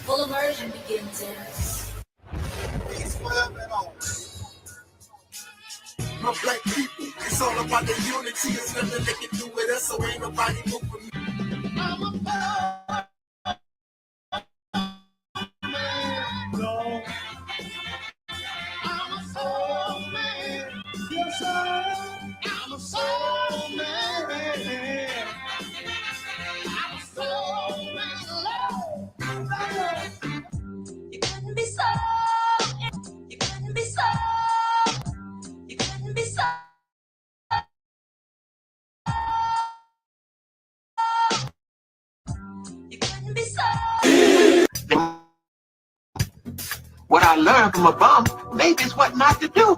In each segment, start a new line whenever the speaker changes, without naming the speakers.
Full immersion begins in.
Peace forever and always. My black people, it's all about the unity. It's nothing they can do with us, so ain't nobody move for me. I'm a power man. No. I'm a soul man. Yes, I'm a soul man. I'm a soul man.
You couldn't be so. You couldn't be so. You couldn't be so. You couldn't be so.
What I learned from a bum, maybe is what not to do.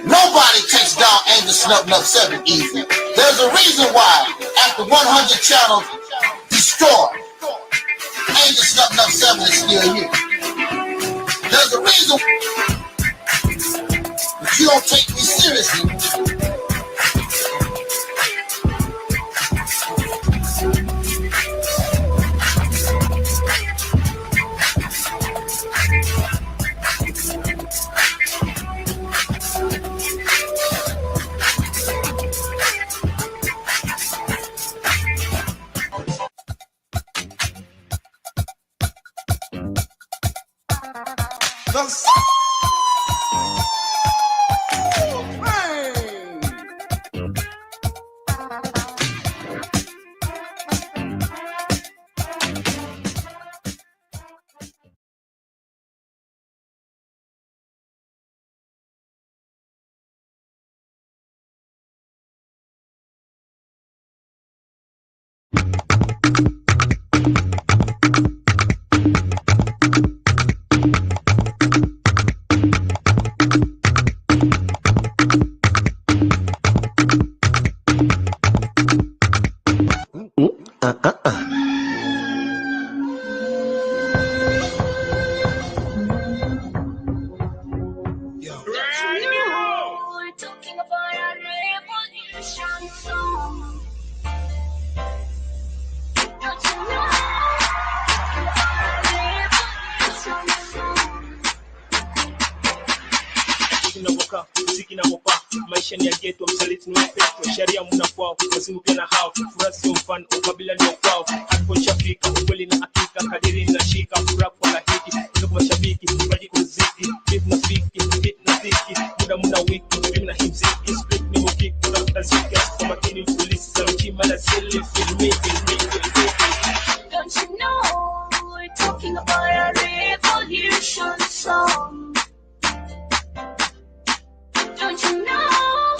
Nobody takes down Angelsnupnup7 easy. There's a reason why, after 100 channels destroyed, Angelsnupnup7 is still here. There's a reason, but you don't take me seriously. The soul man.
We're talking about a revolution song. Don't you know?
Inawoka, muziki na wopa, maisha ni ya ghetto, msaliti ni wapepo, sheria muna kwao, wazimu pia na hao, furaha sio mfano, ukabila ndio kwao, hapo nishafika, ukweli na hakika, kadiri ninashika, furaha kwa lahiki, ndio kwa mashabiki, mbaji kuziki, beat na ziki, muda muna wiki, mimi na himziki, split ni mukiki, kuna ziki, kwa makini mfulisi, saluchi mala sili, filmi.
Don't you know, we're talking about a revolution song. Don't you know,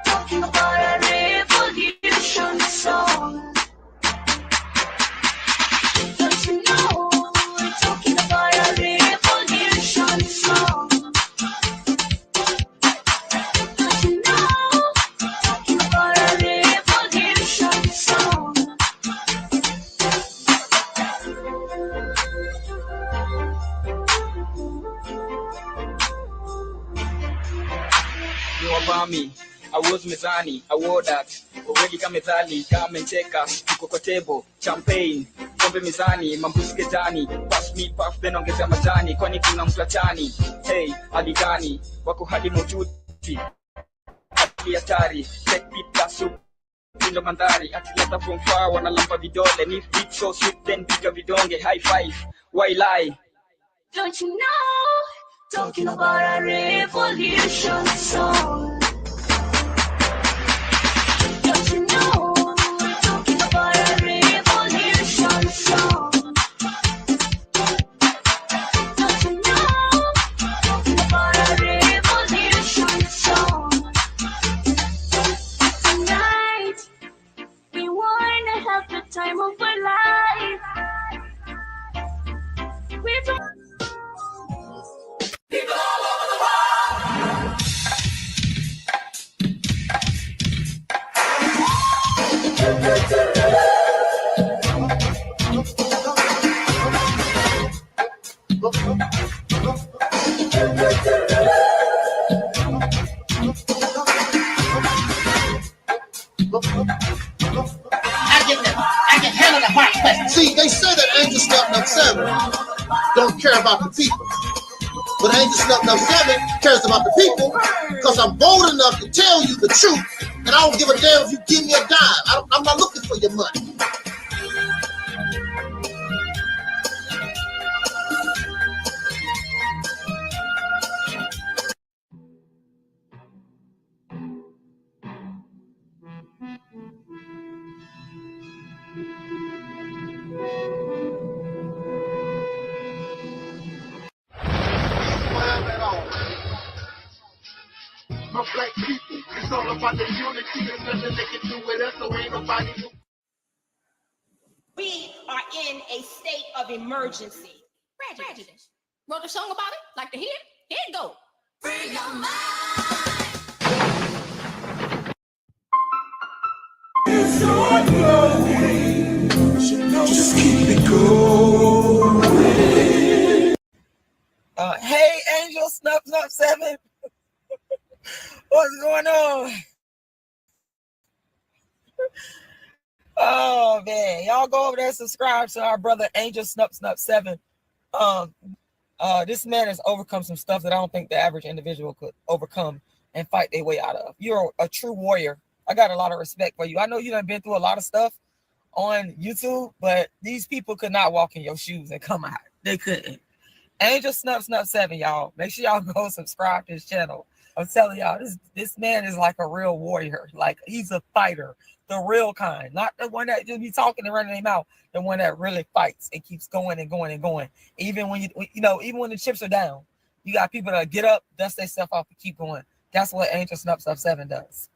talking about a revolution song. Don't you know, we're talking about a revolution song. Don't you know, talking about a revolution song.
Wabami, I was mezani, I wore that, already kama methali, kama mcheka, tuko kwa table, champagne, kombe mezani, mambusi ketani, pass me puff, then ongeza majani, kwani kuna mklatani, hey, hadi gani, wako hadi mojuti, hadi hatari, take pita soup, pindo mandhari, atileta from far, wanalamba vidole, ni beat so sweet, then pika vidonge, high five, why lie?
Don't you know, talking about a revolution song. Don't you know, we're talking about a revolution song. Don't you know, talking about a revolution song. Tonight, we wanna have the time of our life.
See, they say that Angelsnupnup7 don't care about the people. But Angelsnupnup7 cares about the people because I'm bold enough to tell you the truth, and I don't give a damn if you give me a dime. I'm not looking for your money. My black people, it's all about the unity. There's nothing they can do with us, so ain't nobody who.
We are in a state of emergency. Prejudice. Wrote a song about it? Like to hear it? Here it go.
Free your mind.
It's all going. Just keep it going.
Hey, Angelsnupnup7. What's going on? Oh man, y'all go over there and subscribe to our brother Angelsnupnup7. This man has overcome some stuff that I don't think the average individual could overcome and fight their way out of. You're a true warrior. I got a lot of respect for you. I know you done been through a lot of stuff on YouTube, but these people could not walk in your shoes and come out. They couldn't. Angelsnupnup7, y'all. Make sure y'all go subscribe to his channel. I'm telling y'all, this man is like a real warrior. Like, he's a fighter, the real kind, not the one that just be talking and running their mouth. The one that really fights and keeps going and going and going. Even when even when the chips are down, you got people that get up, dust their stuff off, and keep going. That's what Angelsnupnup7 does.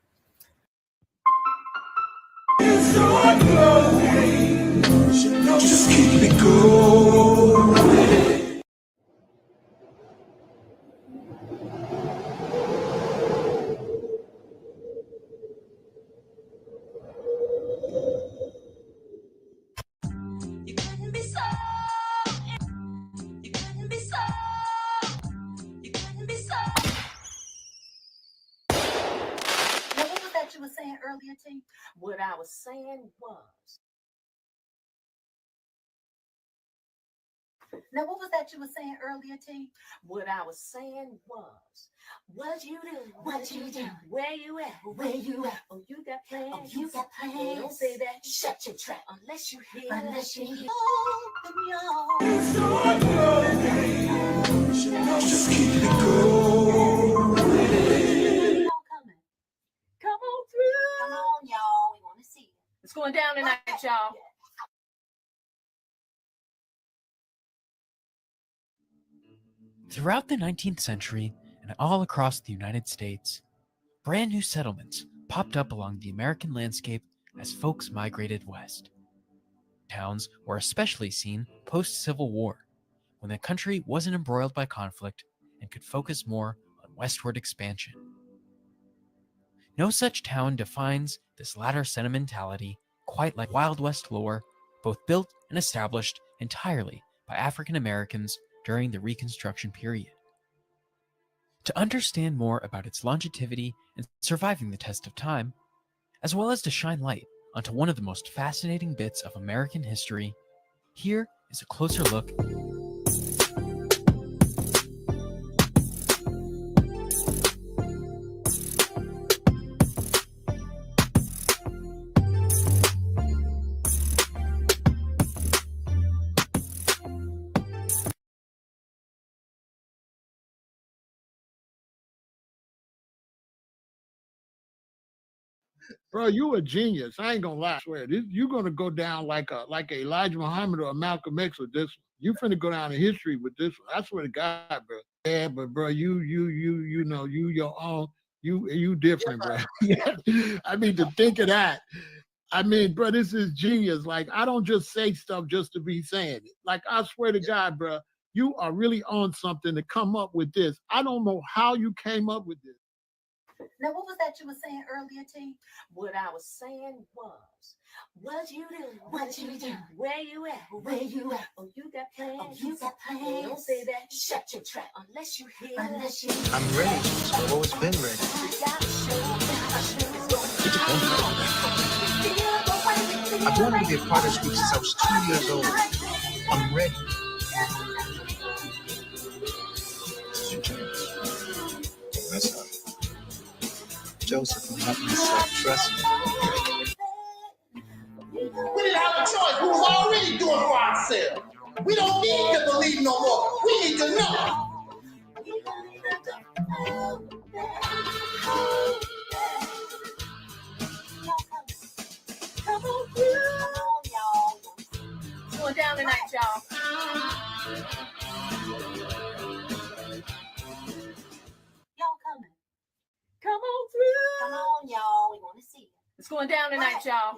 It's all going. Just keep it going.
You couldn't be so. You couldn't be so. You couldn't be so.
Now, what was that you were saying earlier, T?
What I was saying was,
Now, what was that you were saying earlier, T?
what I was saying was, what you do?
What you do?
Where you at?
Where you at?
Oh, you got plans.
Oh, you got
Well,
plans.
don't say that.
Shut your trap.
Unless you hear.
Unless you hear.
Open your.
It's all going. Just keep it going.
Y'all coming.
Come on through.
Come on, y'all. We want to see it.
It's going down tonight, y'all.
Throughout the 19th century and all across the United States, brand new settlements popped up along the American landscape as folks migrated west. Towns were especially seen post-Civil War, when the country wasn't embroiled by conflict and could focus more on westward expansion. No such town defines this latter sentimentality quite like Wild West lore, both built and established entirely by African Americans during the Reconstruction period. To understand more about its longevity and surviving the test of time, as well as to shine light onto one of the most fascinating bits of American history, here is a closer look.
Bro, you a genius. I ain't gonna lie. I swear, you're gonna go down like Elijah Muhammad or Malcolm X with this one. You finna go down in history with this one. I swear to God, bro. Yeah, but bro, you know, you your own. You different, bro. Yeah. I mean, to think of that. I mean, bro, this is genius. Like, I don't just say stuff just to be saying it. Like, I swear to God, bro, you are really on something to come up with this. I don't know how you came up with this.
Now, what was that you were saying earlier, T?
What I was saying was, what you do?
What you do?
Where you at?
Where you at?
Oh, you got plans.
Oh, you got
Well,
plans.
don't say that.
Shut your trap.
Unless you hear.
Unless you
I'm ready. I've always been ready.
Feel the way we
I've wanted to be a part of this group since I was 2 years old. I'm ready. That's all. Joseph, I'm not myself. Trust me.
We didn't have a choice. We was already doing for ourselves. We don't need to believe no more. We need to know.
It's going down tonight, y'all.
Y'all coming.
Come on through.
Come on, y'all. We want to see you.
It's going down tonight, y'all.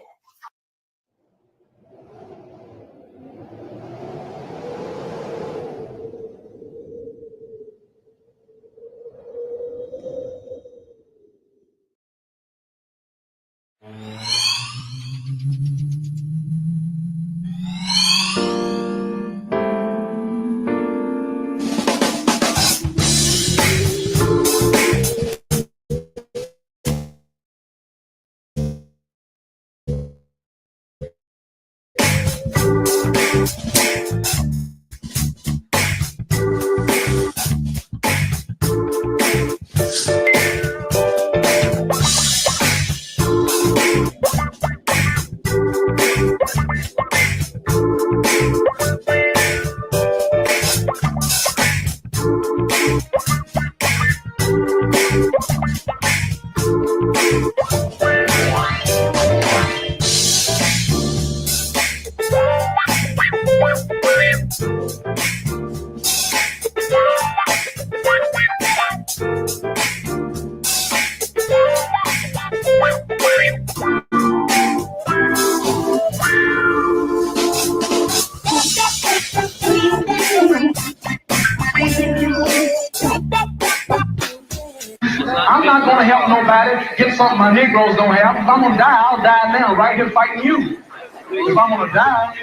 I'm not going to help nobody get something my Negroes don't have. If I'm going to die, I'll die now, right here fighting you. If I'm going to die,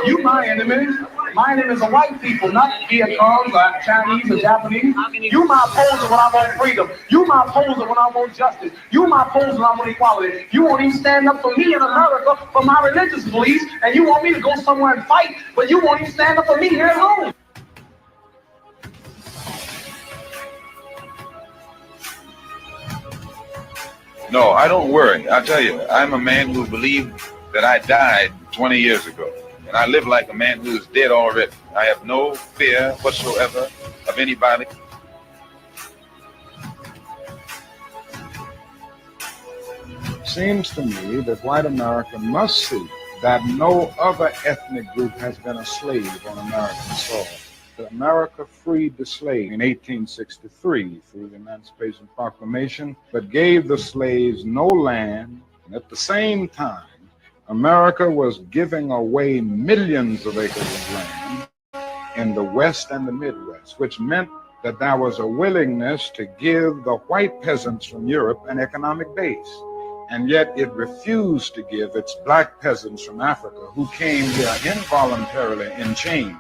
you my enemy. My enemy is the white people, not Vietcong or Chinese or Japanese. You my opposer when I want freedom. You my opposer when I want justice. You my opposer when I want equality. You won't even stand up for me in America for my religious beliefs, and you want me to go somewhere and fight, but you won't even stand up for me here at home.
No, I don't worry. I tell you, I'm a man who believed that I died 20 years ago. And I live like a man who is dead already. I have no fear whatsoever of anybody.
Seems to me that white America must see that no other ethnic group has been a slave on American soil. America freed the slave in 1863 through the Emancipation Proclamation, but gave the slaves no land. And at the same time, America was giving away millions of acres of land in the West and the Midwest, which meant that there was a willingness to give the white peasants from Europe an economic base. And yet it refused to give its black peasants from Africa, who came here involuntarily in chains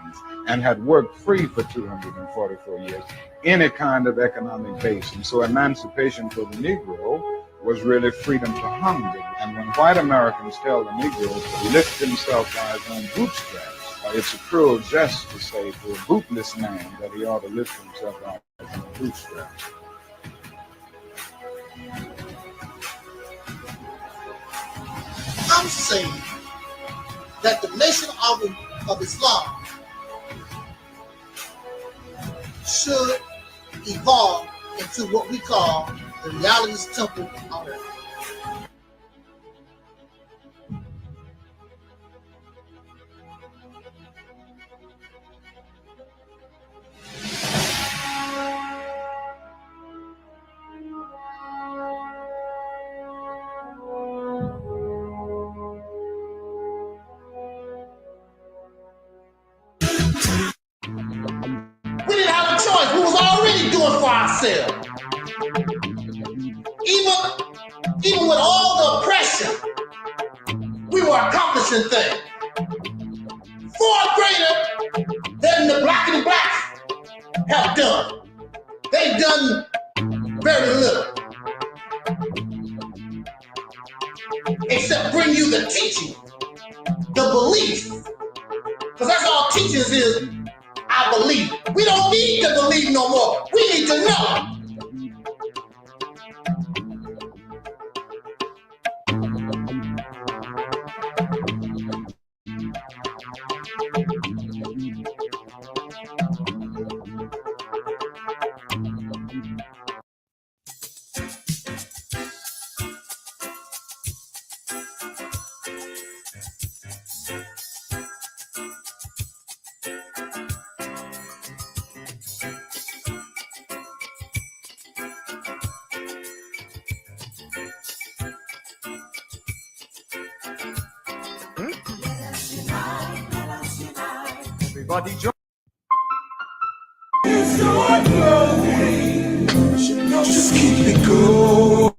and had worked free for 244 years, any kind of economic base. And so emancipation for the Negro was really freedom to hunger. And when white Americans tell the Negroes to lift himself by his own bootstraps, it's a cruel jest to say to a bootless man that he ought to lift himself by his own bootstraps.
I'm saying that the nation of Islam should evolve into what we call the Realist temple on earth. We didn't have a choice. We was already doing for ourselves. Even with all the oppression, we were accomplishing things far greater than the black and blacks have done. They've done very little, except bring you the teaching the belief. Because that's all teachers is, I believe. We don't need to believe no more. We need to know.
Everybody join.
Just keep it going.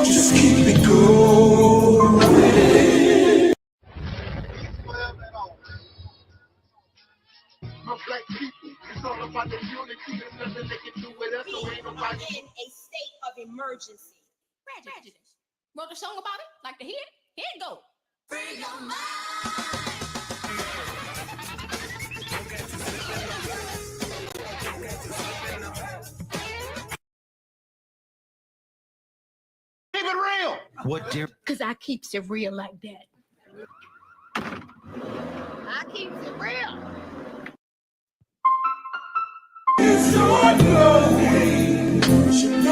Just keep it going. My black people, it's all about the unity. There's nothing they can do with us, so ain't
We are
nobody.
in a state of emergency. Prejudice. Wrote a song about it? Like to hear it? Here it go. Free your mind.
Keep it real.
What dear?
Because I keeps it real like that. I keeps it real.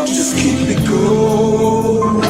Just keep it going.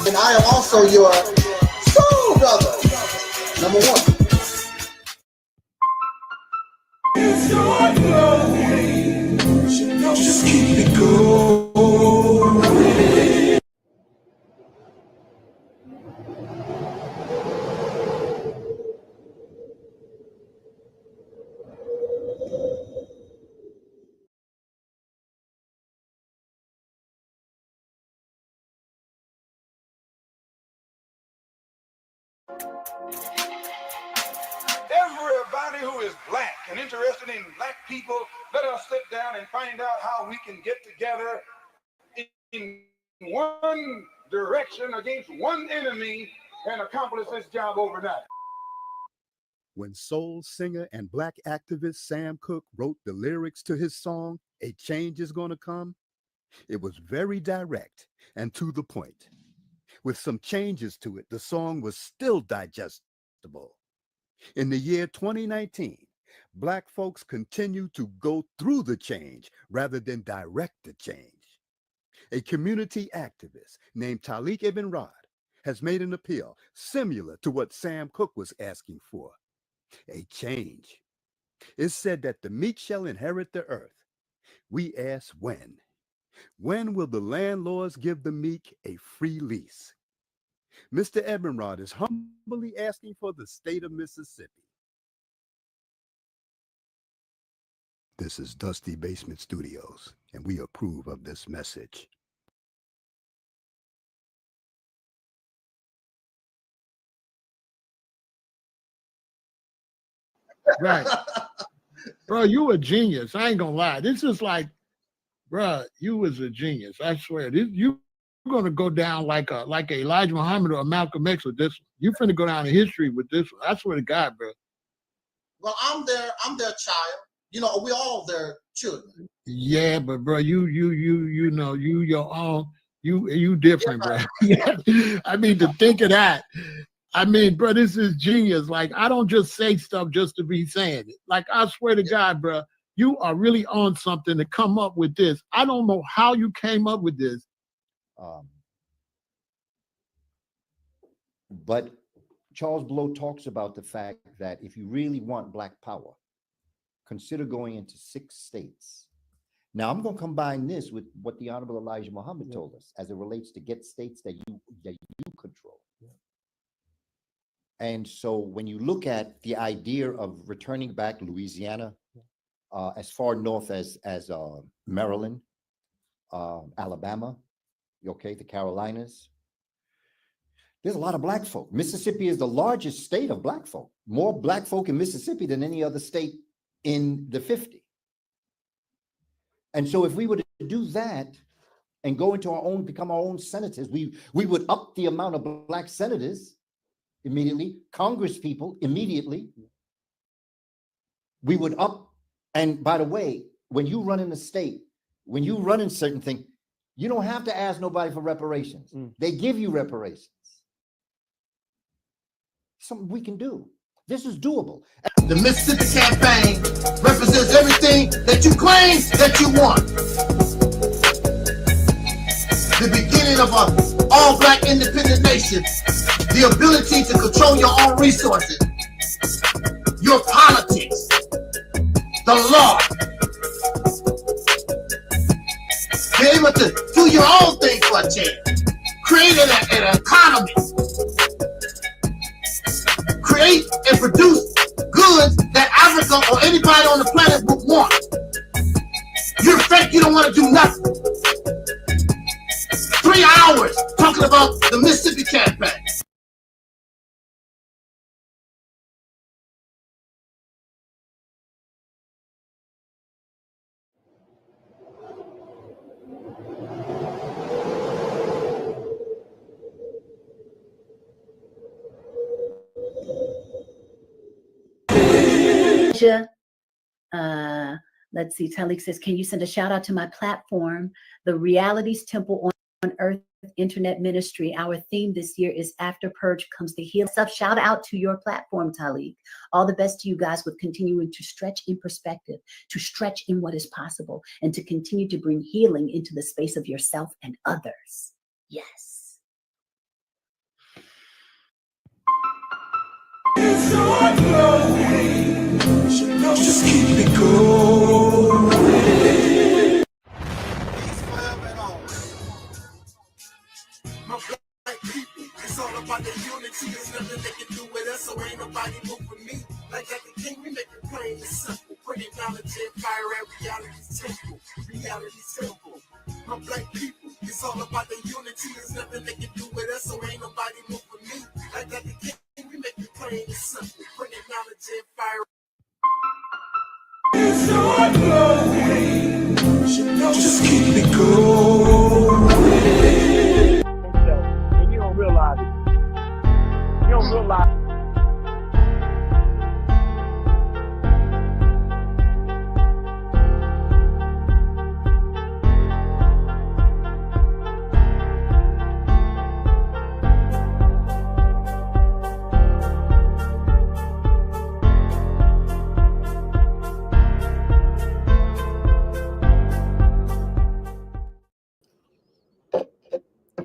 And I am also your soul brother. Number one. Just keep it going.
Everybody who is black and interested in black people, let us sit down and find out how we can get together in one direction against one enemy and accomplish this job overnight.
When soul singer and black activist Sam Cooke wrote the lyrics to his song, "A Change Is Gonna Come," it was very direct and to the point. With some changes to it, the song was still digestible. In the year 2019, black folks continue to go through the change rather than direct the change. A community activist named Taalik Ibn'rad has made an appeal similar to what Sam Cooke was asking for. A change. It's said that the meek shall inherit the earth. We ask when. When will the landlords give the meek a free lease? Mr. Ibn'rad is humbly asking for the state of Mississippi. This is Dusty Basement Studios, and we approve of this message.
Right. Bro, you a genius. I ain't gonna lie. This is like, bro, you was a genius. I swear. You're gonna go down like Elijah Muhammad or Malcolm X with this one. You finna go down in history with this one. I swear to God, bro.
Well, I'm their child. You know, we all their children.
Yeah, but bro, you know, you your own. You different, bro. Yeah. I mean, to think of that. I mean, bro, this is genius. Like, I don't just say stuff just to be saying it. Like, I swear to God, bro, you are really on something to come up with this. I don't know how you came up with this.
But Charles Blow talks about the fact that if you really want Black power, consider going into 6 states. Now, I'm going to combine this with what the Honorable Elijah Muhammad told us as it relates to get states that you control. And so when you look at the idea of returning back Louisiana, as far north as Maryland, Alabama, okay, the Carolinas, there's a lot of Black folk. Mississippi is the largest state of Black folk. More Black folk in Mississippi than any other state in the 50. And so if we were to do that and go into our own, become our own senators, we would up the amount of Black senators immediately, Congress people immediately. We would up, and by the way, when you run in the state, when you run in certain things, you don't have to ask nobody for reparations. They give you reparations. Something we can do. This is doable.
The Mississippi campaign represents everything that you claim that you want. The beginning of an all-Black independent nation. The ability to control your own resources, your politics, the law. Be able to do your own thing for a change. Create an economy. Create and produce goods that Africa or anybody on the planet would want. You're fake, you don't want to do nothing. 3 hours talking about the Mississippi campaign.
Let's see, Taalik says, can you send a shout out to my platform, the Realities Temple on Earth Internet Ministry? Our theme this year is After Purge Comes the Healing. Shout out to your platform, Taalik. All the best to you guys with continuing to stretch in perspective, to stretch in what is possible, and to continue to bring healing into the space of yourself and others. Yes.
Just keep it going. My Black people, it's all about the unity. There's nothing they can do with us, so ain't nobody move with me. Like the king, we make it plain and simple. Bringing knowledge and fire at reality's temple. Reality's temple. My Black people, it's all about the unity. There's nothing they can do with us, so ain't nobody move with me. Like the king, we make it plain and simple. Bringing knowledge and fire. Just keep it going.
And you don't realize it. You don't realize.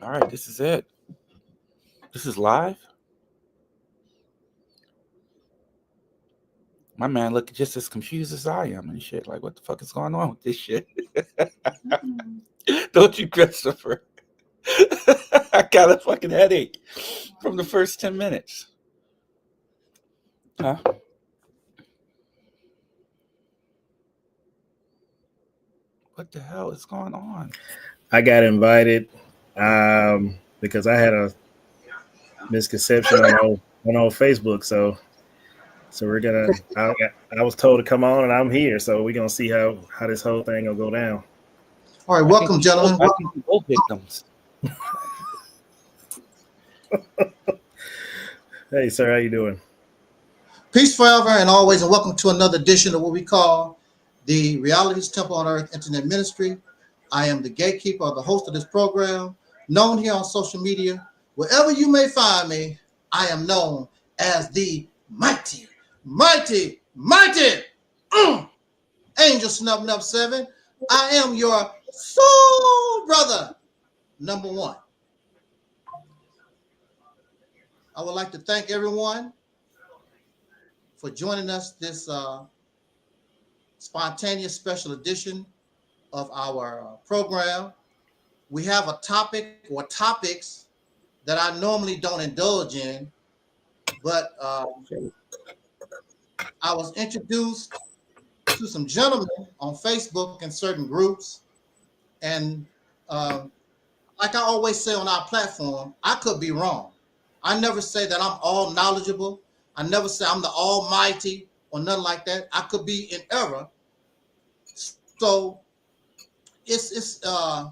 All right, this is it. This is live. My man look just as confused as I am and shit. Like, what the fuck is going on with this shit? Don't you, Christopher? I got a fucking headache from the first 10 minutes. Huh? What the hell is going on?
I got invited because I had a misconception on Facebook. So So we're gonna. I was told to come on, and I'm here. So we're gonna see how this whole thing will go down.
All right, welcome, gentlemen.
I think we're both victims.
Hey, sir, how you doing?
Peace forever and always, and welcome to another edition of what we call the Reality's Temple on Earth Internet Ministry. I am the gatekeeper, or the host of this program, known here on social media. Wherever you may find me, I am known as the mighty Angelsnupnup7. I am your soul brother, number one. I would like to thank everyone for joining us this spontaneous special edition of our program. We have a topic or topics that I normally don't indulge in, but I was introduced to some gentlemen on Facebook and certain groups, and like I always say on our platform, I could be wrong. I never say that I'm all knowledgeable. I never say I'm the almighty or nothing like that. I could be in error. So I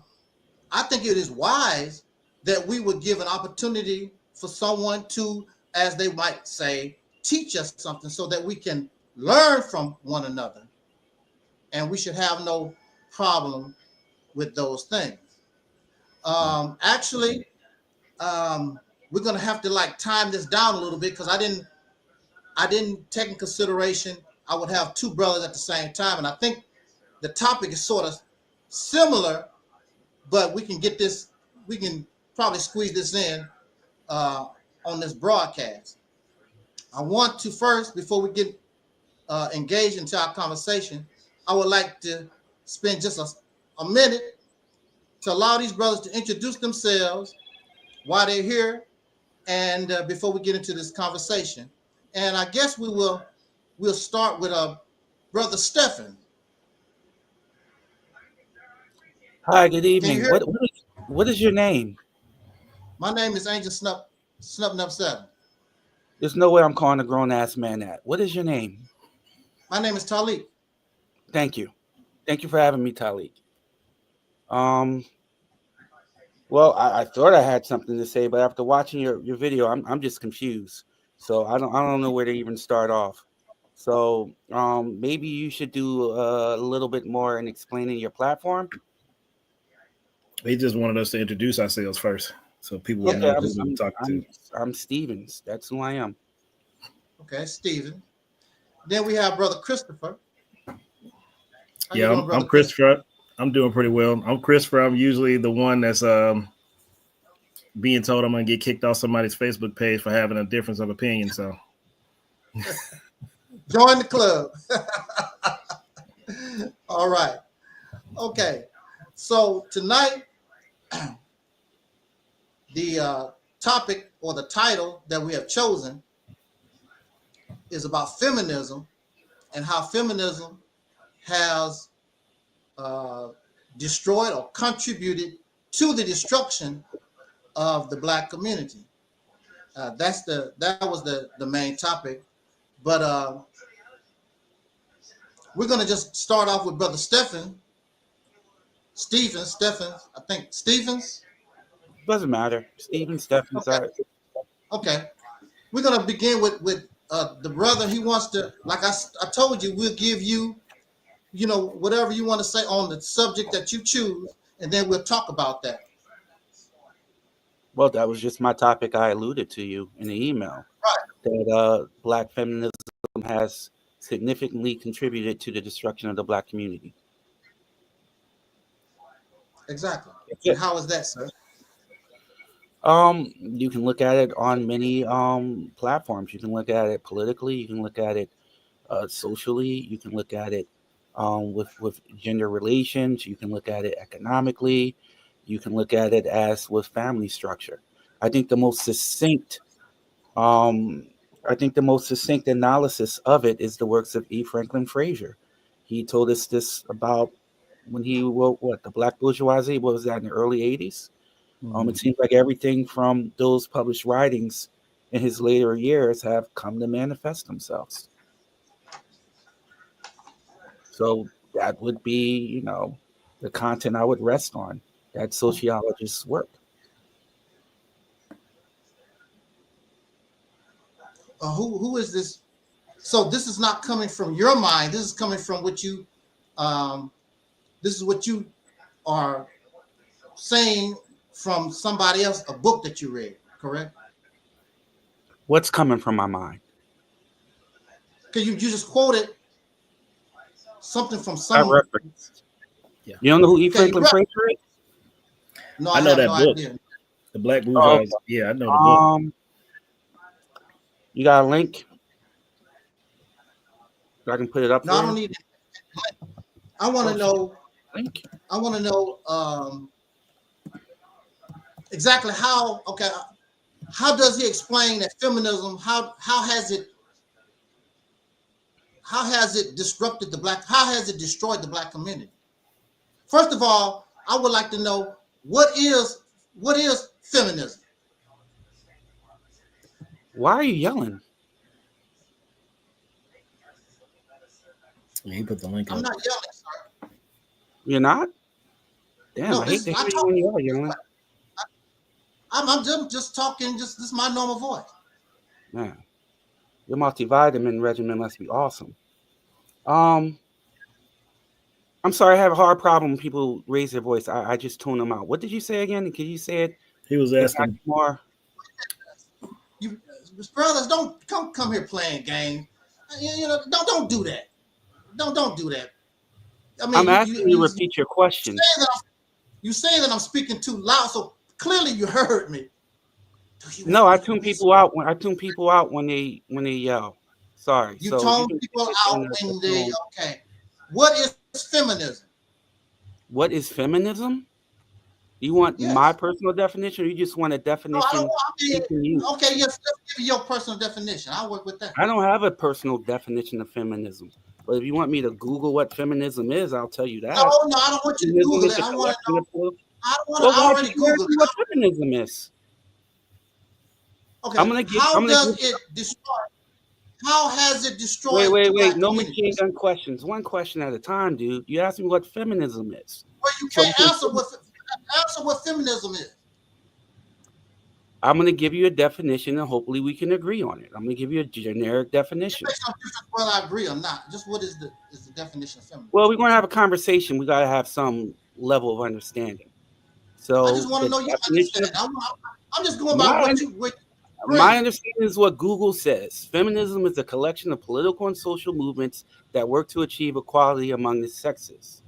think it is wise that we would give an opportunity for someone to, as they might say, teach us something so that we can learn from one another. And we should have no problem with those things. Actually, we're gonna have to like time this down a little bit because I didn't take in consideration I would have two brothers at the same time, and I think the topic is sort of similar, but we can probably squeeze this in on this broadcast. I want to first, before we get engaged into our conversation, I would like to spend just a minute to allow these brothers to introduce themselves, why they're here, and before we get into this conversation. And I guess we'll start with Brother Stephen.
Hi, good evening. What is your name?
My name is Angelsnupnup7.
There's no way I'm calling a grown-ass man that. What is your name?
My name is Taalik.
Thank you. Thank you for having me, Taalik. Well, I thought I had something to say, but after watching your video, I'm just confused. So I don't know where to even start off. So maybe you should do a little bit more in explaining your platform.
They just wanted us to introduce ourselves first, so people will know who we're talking to.
I'm Stevens. That's who I am.
Okay, Steven. Then we have Brother Christopher.
Yeah, I'm Christopher. I'm doing pretty well. I'm Christopher. I'm usually the one that's being told I'm going to get kicked off somebody's Facebook page for having a difference of opinion. So
join the club. All right. Okay. So tonight, the topic or the title that we have chosen is about feminism and how feminism has destroyed or contributed to the destruction of the Black community. That was the main topic, but we're gonna just start off with Brother Stevens. I think Stevens.
Doesn't matter. Stevens.
Okay. Okay. We're gonna begin with the brother. He wants to, like I told you, we'll give you, whatever you want to say on the subject that you choose, and then we'll talk about that.
Well, that was just my topic. I alluded to you in the email.
Right.
That Black feminism has significantly contributed to the destruction of the Black community.
Exactly. And how is that, sir?
You can look at it on many platforms. You can look at it politically. You can look at it socially. You can look at it with gender relations. You can look at it economically. You can look at it as with family structure. I think the most succinct analysis of it is the works of E. Franklin Frazier. He told us this about when he wrote the Black Bourgeoisie. What was that, in the early 80s? It seems like everything from those published writings in his later years have come to manifest themselves. So that would be, you know, the content I would rest on, that sociologist's work.
Who is this? So this is not coming from your mind. This is coming from what you, this is what you are saying from somebody else, a book that you read, correct?
What's coming from my mind?
Because you just quoted something from
I
someone.
referenced. Yeah. You don't know who E. Franklin Fraser is?
No,
I know
have
that
no
book.
idea.
The Black Bourgeois. Yeah, I know the book.
You got a link? I can put it up.
No, I don't need it. I want to know. I want to know exactly how. Okay, how does he explain that feminism? How has it disrupted the black? How has it destroyed the black community? First of all, I would like to know what is feminism?
Why are you yelling?
Yeah, he put the link
I'm
up.
not yelling, sir.
You're not? Damn,
No,
I hate to hear you when you are yelling.
I'm just talking. This is my normal voice.
Man, your multivitamin regimen must be awesome. I'm sorry, I have a hard problem when people raise their voice. I just tune them out. What did you say again? Can you say it?
He was asking
more.
You brothers, don't come here playing games. You know, don't do that. Don't do that. I mean,
I'm asking you to repeat your question.
You say that I'm speaking too loud, so clearly you heard me.
No, I tune people out when they yell. Sorry.
You
so
tone people out when they okay. What is feminism?
What is feminism? You want my personal definition, or you just want a definition?
No, I don't want. Okay, yes, let's give you your personal definition. I'll work with that.
I don't have a personal definition of feminism, but if you want me to Google what feminism is, I'll tell you that.
No, I don't want you to Google it. I want to know. I don't want to already Google
what feminism is.
Okay, how does it destroy? How has it destroyed?
Wait. No machine gun questions. One question at a time, dude. You asked me what feminism is.
Well, you can't answer what feminism is.
I'm going to give you a definition, and hopefully we can agree on it. I'm going to give you a generic definition.
Well, I agree or not. Just what is the definition of feminism?
Well, we're going to have a conversation. We got to have some level of understanding. So
I just want to know your understanding. I'm just going by what you.
My understanding is what Google says. Feminism is a collection of political and social movements that work to achieve equality among the sexes.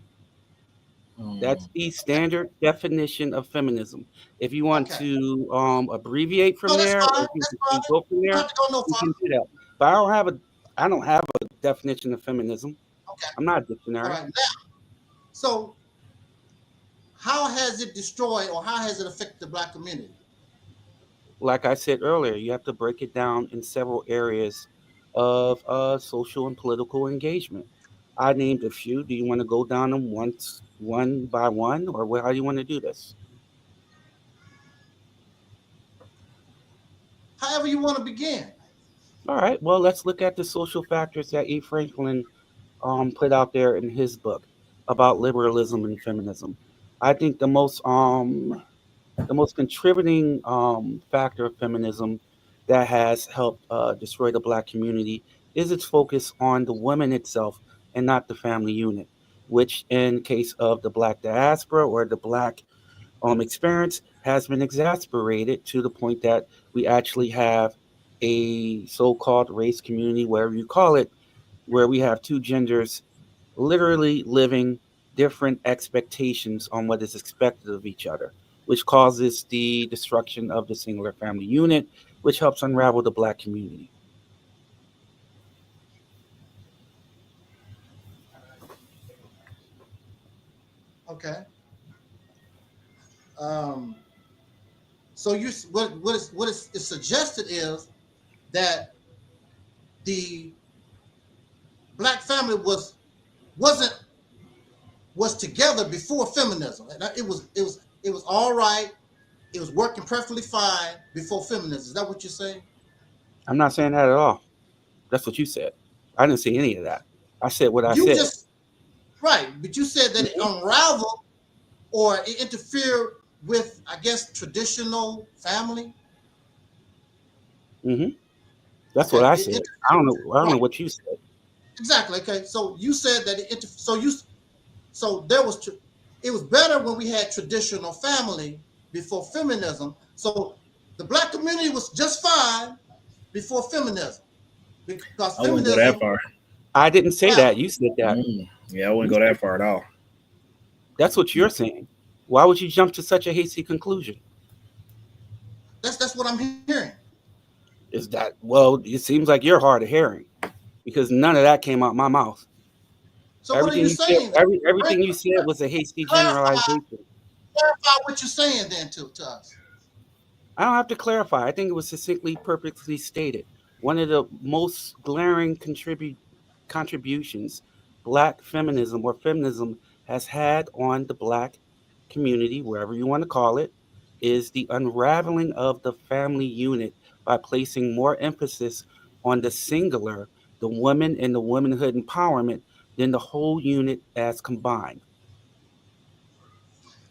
That's the standard definition of feminism. If you want to abbreviate from there, or you can go from there, you can do that. But I don't have a definition of feminism.
Okay.
I'm not a dictionary.
All right, now, so how has it destroyed or how has it affected the black community?
Like I said earlier, you have to break it down in several areas of social and political engagement. I named a few. Do you want to go down them one by one, or how do you want to do this?
However you want to begin.
All right. Well, let's look at the social factors that E. Franklin put out there in his book about liberalism and feminism. I think the most contributing factor of feminism that has helped destroy the black community is its focus on the woman itself and not the family unit, which in case of the black diaspora or the black experience has been exacerbated to the point that we actually have a so-called race community, wherever you call it, where we have two genders literally living different expectations on what is expected of each other, which causes the destruction of the singular family unit, which helps unravel the black community.
Okay. So what is suggested is that the black family was together before feminism. It was all right. It was working perfectly fine before feminism. Is that what you're saying?
I'm not saying that at all. That's what you said. I didn't say any of that. I said what I
You
said.
just right, but you said that it unraveled or it interfered with, I guess, traditional family.
Mm-hmm. That's
Okay,
what I said. I don't know. I don't know
right.
what you said.
Exactly. Okay, so you said that so there was it was better when we had traditional family before feminism. So the black community was just fine before feminism because
I wouldn't go that
feminism.
far.
I didn't say that. You said that.
Yeah, I wouldn't go that far at all.
That's what you're saying. Why would you jump to such a hasty conclusion?
That's what I'm hearing.
Is that, well, it seems like you're hard of hearing because none of that came out my mouth.
So what are you saying?
Everything you said was a hasty generalization.
Clarify what you're saying then to us.
I don't have to clarify. I think it was succinctly, perfectly stated. One of the most glaring contributions Black feminism or feminism has had on the Black community, wherever you want to call it, is the unraveling of the family unit by placing more emphasis on the singular, the woman and the womanhood empowerment, than the whole unit as combined.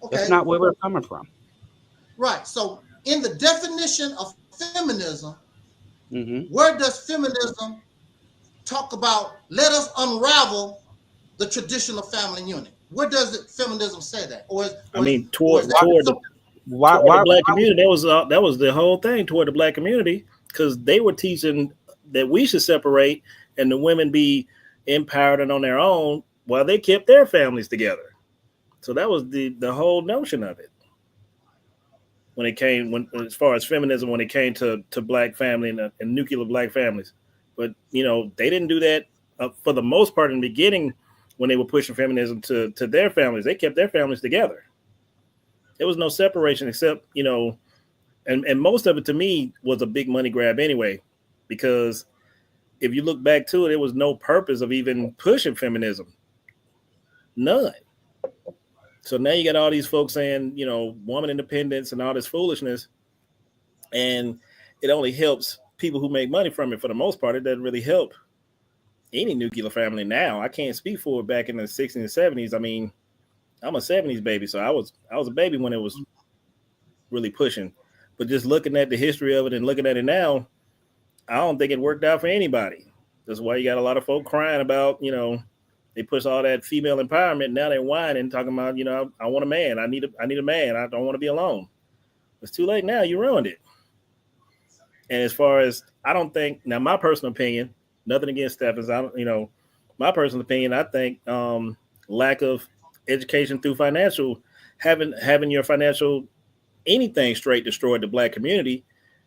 Okay.
That's not where we're coming from.
Right. So in the definition of feminism, where does feminism talk about let us unravel the traditional family unit? Where does feminism say that?
Toward the Black community, that was the whole thing toward the Black community, because they were teaching that we should separate and the women be empowered and on their own while they kept their families together. So that was the whole notion of it. As far as feminism, when it came to Black family and nuclear Black families. But, they didn't do that for the most part in the beginning when they were pushing feminism to their families. They kept their families together. There was no separation except, and most of it to me was a big money grab anyway, because if you look back to it, there was no purpose of even pushing feminism. None. So now you got all these folks saying, woman independence and all this foolishness. And it only helps people who make money from it. For the most part, it doesn't really help any nuclear family now. I can't speak for it back in the 60s and 70s. I mean, I'm a 70s baby, so I was a baby when it was really pushing. But just looking at the history of it and looking at it now, I don't think it worked out for anybody. That's why you got a lot of folk crying about, they push all that female empowerment. Now they're whining, talking about, I want a man. I need a man. I don't want to be alone. It's too late now. You ruined it. And as far as, I don't think, now my personal opinion, nothing against Stephens, my personal opinion, I think lack of education through financial, having your financial anything straight destroyed the Black community.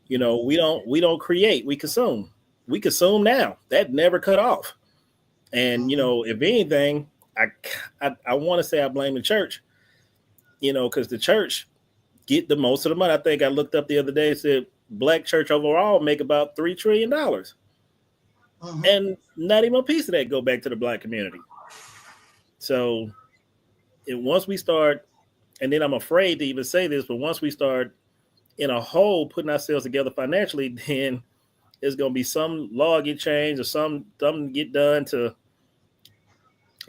We don't create, we consume. We consume now. That never cut off. And, if anything, I want to say I blame the church, because the church get the most of the money. I think I looked up the other day, said Black church overall make about $3 trillion. And not even a piece of that go back to the Black community. So once we start, and then I'm afraid to even say this, but once we start in a whole putting ourselves together financially, then there's going to be some law get changed or something get done to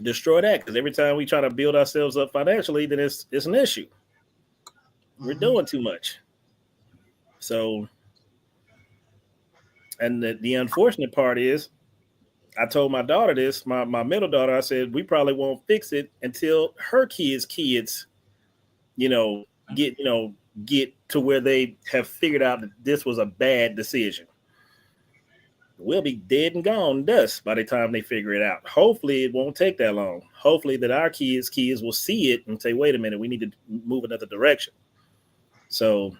destroy that. Because every time we try to build ourselves up financially, then it's an issue. We're doing too much. So, and the unfortunate part is, I told my daughter this, my middle daughter, I said, we probably won't fix it until her kids, get to where they have figured out that this was a bad decision. We'll be dead and gone dust by the time they figure it out. Hopefully it won't take that long. Hopefully that our kids will see it and say, wait a minute, we need to move another direction. So,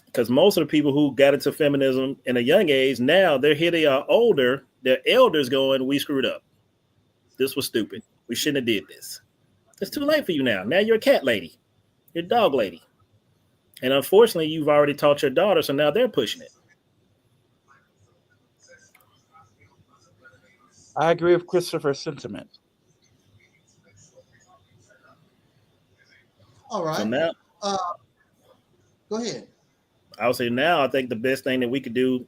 because most of the people who got into feminism in a young age, now they are older, their elders going, we screwed up. This was stupid. We shouldn't have did this. It's too late for you now. Now you're a cat lady. You're a dog lady. And unfortunately, you've already taught your daughter, so now they're pushing it.
I agree with Christopher's sentiment.
All right.
So now,
go ahead.
I would say now I think the best thing that we could do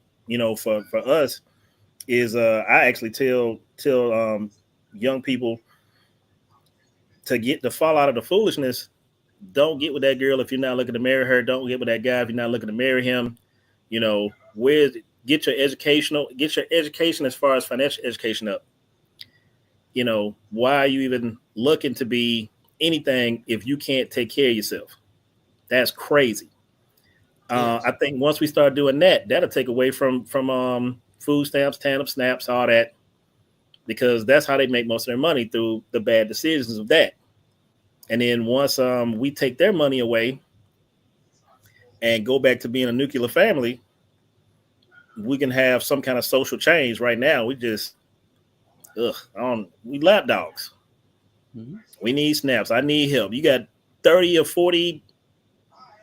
for us is I actually tell young people to fall out of the foolishness. Don't get with that girl if you're not looking to marry her. Don't get with that guy if you're not looking to marry him. Get your education as far as financial education up. Why are you even looking to be anything if you can't take care of yourself? That's crazy. I think once we start doing that, that'll take away from food stamps, TANF, SNAPs, all that, because that's how they make most of their money, through the bad decisions of that. And then once we take their money away and go back to being a nuclear family, we can have some kind of social change. Right now, we just, we lapdogs. Mm-hmm. We need snaps. I need help. You got 30 or 40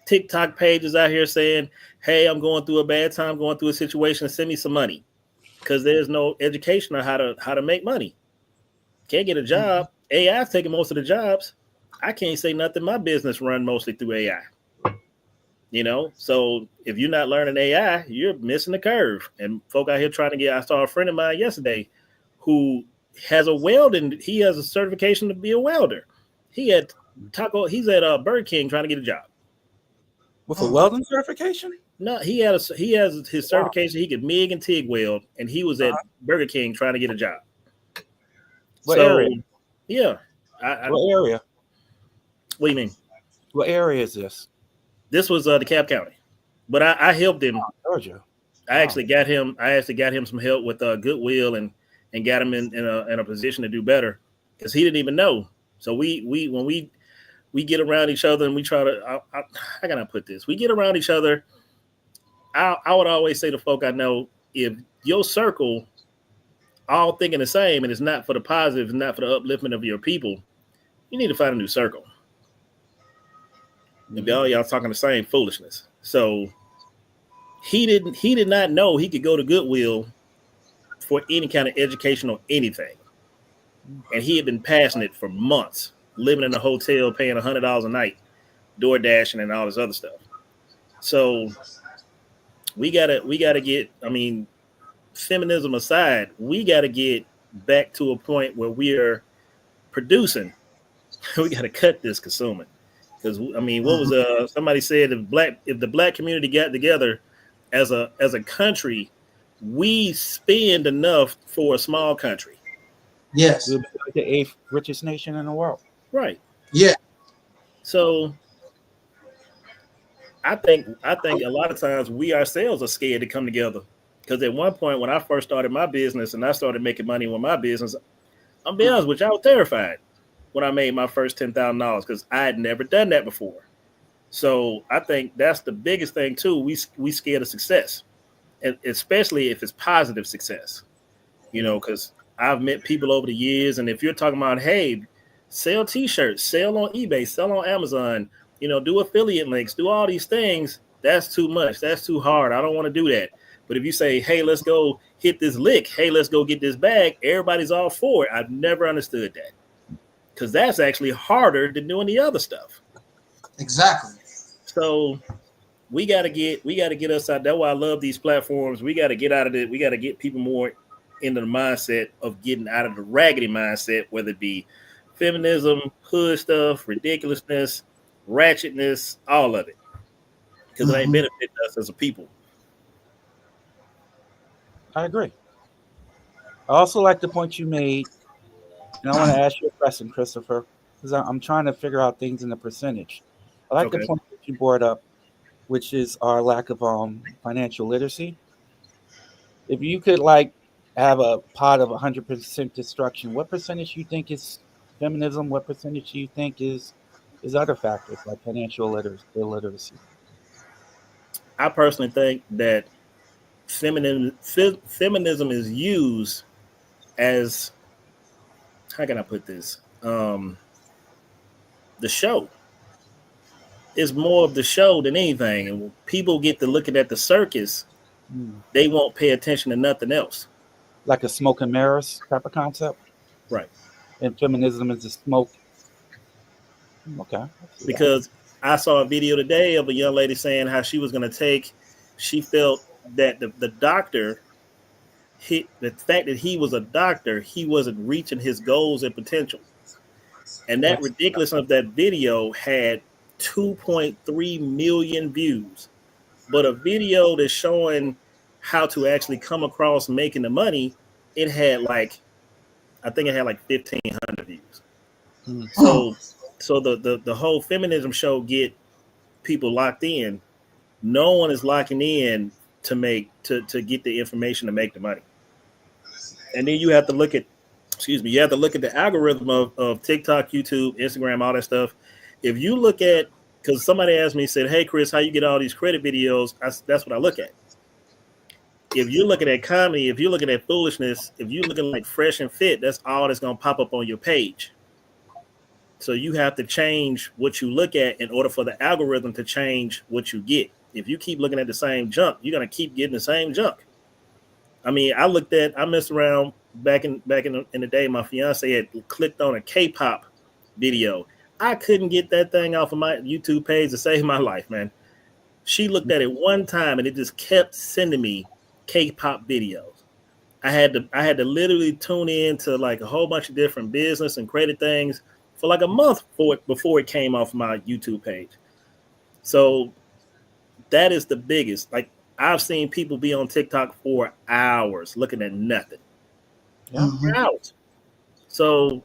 TikTok pages out here saying, hey, I'm going through a bad time, going through a situation, send me some money. Because there's no education on how to make money. Can't get a job. Mm-hmm. AI is taking most of the jobs. I can't say nothing. My business run mostly through AI. So if you're not learning AI, you're missing the curve. And folk out here trying to get, I saw a friend of mine yesterday who has he has a certification to be a welder. He's at Burger King trying to get a job.
With a welding certification?
No, he has his certification. He could MIG and TIG weld, and he was at Burger King trying to get a job.
What area?
Yeah.
What area?
What do you mean?
What area is this?
This was DeKalb County, but I helped him.
Georgia.
I actually got him some help with Goodwill and got him in a position to do better, because he didn't even know. So when we get around each other and we try to, how can I put this? We get around each other. I would always say to folk I know, if your circle all thinking the same and it's not for the positive, not for the upliftment of your people, you need to find a new circle. If all y'all talking the same foolishness. So he did not know he could go to Goodwill for any kind of education or anything. And he had been passing it for months, living in a hotel, paying $100 a night, door dashing and all this other stuff. So we gotta get, feminism aside, we gotta get back to a point where we are producing. We gotta cut this consuming. Because what was somebody said, if the black community got together as a country, we spend enough for a small country.
Yes.
We'll be like the 8th richest nation in the world.
Right.
Yeah.
So I think a lot of times we ourselves are scared to come together. Because at one point when I first started my business and I started making money with my business, I'm be honest with you, I was terrified when I made my first $10,000 because I had never done that before. So I think that's the biggest thing too. We scared of success, and especially if it's positive success, because I've met people over the years. And if you're talking about, hey, sell t-shirts, sell on eBay, sell on Amazon, do affiliate links, do all these things, that's too much. That's too hard. I don't want to do that. But if you say, hey, let's go hit this lick, hey, let's go get this bag, everybody's all for it. I've never understood that. Because that's actually harder than doing the other stuff.
Exactly.
So we gotta get us out. That's why I love these platforms. We gotta get out of it. We gotta get people more into the mindset of getting out of the raggedy mindset, whether it be feminism, hood stuff, ridiculousness, ratchetness, all of it. Because it ain't benefiting us as a people.
I agree. I also like the point you made. And I want to ask you a question, Christopher, because I'm trying to figure out things in the percentage. I like the point that you brought up, which is our lack of financial literacy. If you could have a pot of 100% destruction, what percentage you think is feminism? What percentage do you think is other factors like financial illiteracy?
I personally think that feminism is used as, how can I put this? The show. It's more of the show than anything. And when people get to looking at the circus, they won't pay attention to nothing else.
Like a smoke and mirrors type of concept?
Right.
And feminism is the smoke. Okay.
Because I saw a video today of a young lady saying how she was going to she felt that the doctor, the fact that he was a doctor, he wasn't reaching his goals and potential. And that ridiculousness of that video had 2.3 million views. But a video that's showing how to actually come across making the money, it had like, I think it had like 1,500 views. So the whole feminism show get people locked in. No one is locking in to get the information to make the money. And then you have to look at, you have to look at the algorithm of TikTok, YouTube, Instagram, all that stuff. If you look at, because somebody asked me, said, hey, Chris, how you get all these credit videos? That's what I look at. If you're looking at comedy, if you're looking at foolishness, if you're looking like Fresh and Fit, that's all that's going to pop up on your page. So you have to change what you look at in order for the algorithm to change what you get. If you keep looking at the same junk, you're going to keep getting the same junk. I mean, I messed around back in the day. My fiance had clicked on a K-pop video. I couldn't get that thing off of my YouTube page to save my life, man. She looked at it one time and it just kept sending me K-pop videos. I had to literally tune in to like a whole bunch of different business and credit things for like a month before it came off my YouTube page. So that is the biggest. Like, I've seen people be on TikTok for hours looking at nothing. Hours. So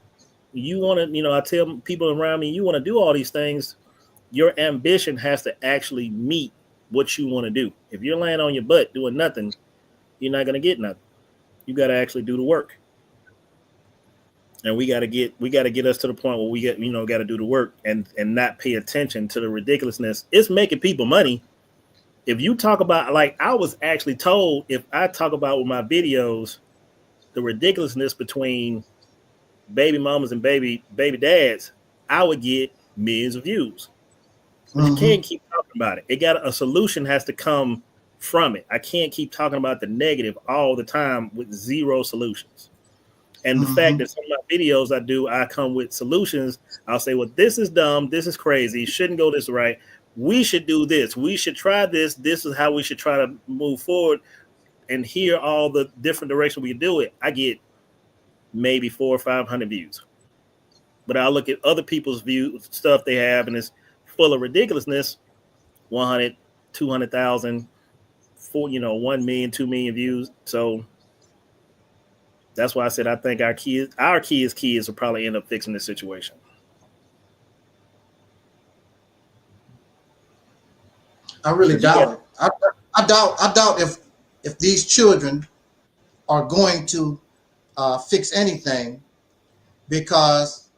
you want to, I tell people around me, you want to do all these things. Your ambition has to actually meet what you want to do. If you're laying on your butt doing nothing, you're not going to get nothing. You got to actually do the work. And we got to get us to the point where we got to do the work and not pay attention to the ridiculousness. It's making people money. If you talk about, like, I was actually told, if I talk about with my videos, the ridiculousness between baby mamas and baby dads, I would get millions of views. But you can't keep talking about it. A solution has to come from it. I can't keep talking about the negative all the time with zero solutions. And the fact that some of my videos I come with solutions. I'll say, well, this is dumb. This is crazy. Shouldn't go this right. We should do this. We should try this. This is how we should try to move forward. And here all the different directions we can do it. I get maybe 400 or 500 views. But I look at other people's stuff they have, and it's full of ridiculousness. 100, 200,000, 1 million, 2 million views. So that's why I said I think our kids will probably end up fixing this situation.
I really doubt it. I doubt if these children are going to fix anything, because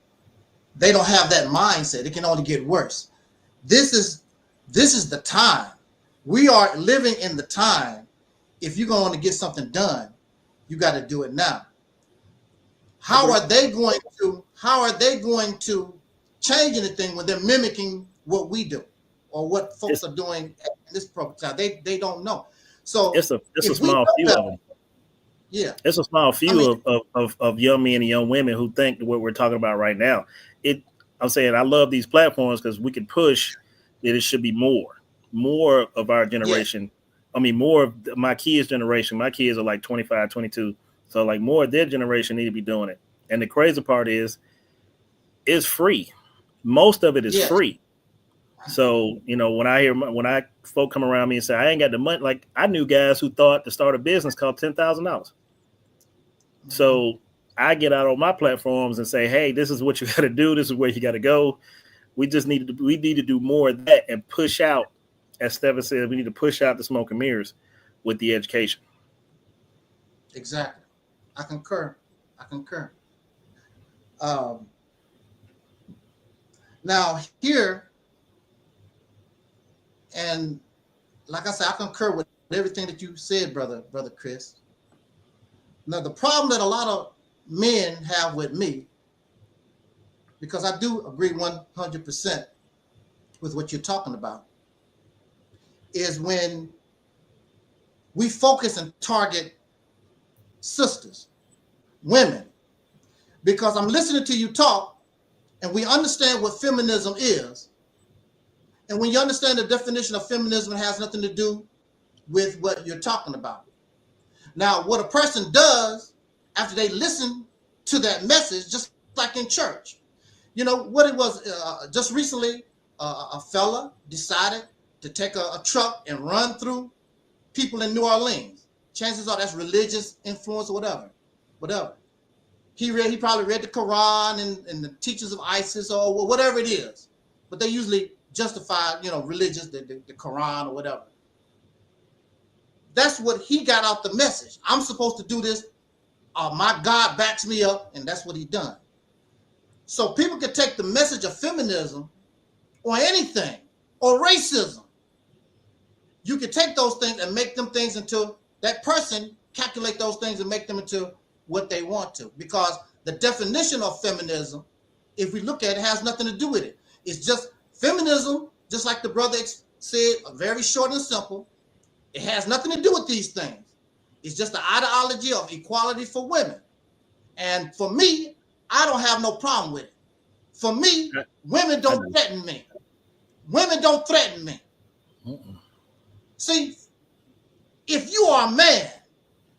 they don't have that mindset. It can only get worse. This is the time. We are living in the time. If you're going to get something done, you got to do it now. How are they going to change anything when they're mimicking what we do or what folks are doing at this program? They don't know. So
it's a small few of them.
Yeah,
it's a small few of young men and young women who think what we're talking about right now. I'm saying I love these platforms because we can push that it should be more of our generation. Yeah. I mean, more of my kids' generation. My kids are like 25, 22. So like more of their generation need to be doing it. And the crazy part is, it's free. Most of it is free. So, when folk come around me and say, I ain't got the money, like I knew guys who thought to start a business cost $10,000. So I get out on my platforms and say, hey, this is what you got to do. This is where you got to go. We need to do more of that and push out, as Stephen said, we need to push out the smoke and mirrors with the education.
Exactly. I concur. Now here, and like I said, I concur with everything that you said, brother Chris. Now the problem that a lot of men have with me, because I do agree 100% with what you're talking about, is when we focus and target sisters, women, because I'm listening to you talk and we understand what feminism is. And when you understand the definition of feminism, it has nothing to do with what you're talking about. Now, what a person does after they listen to that message, just like in church, you know, what it was just recently, a fella decided to take a truck and run through people in New Orleans. Chances are that's religious influence or whatever. He probably read the Quran and the teachings of ISIS or whatever it is, but they usually justify, you know, religious, the Quran or whatever. That's what he got out the message. I'm supposed to do this. My God backs me up, and that's what he done. So people can take the message of feminism or anything or racism. You can take those things and make them things into that person, calculate those things and make them into what they want to. Because the definition of feminism, if we look at it, has nothing to do with it. It's just feminism, just like the brother said, very short and simple. It has nothing to do with these things. It's just the ideology of equality for women. And for me, I don't have no problem with it. For me, women don't threaten me. Women don't threaten me. See, if you are a man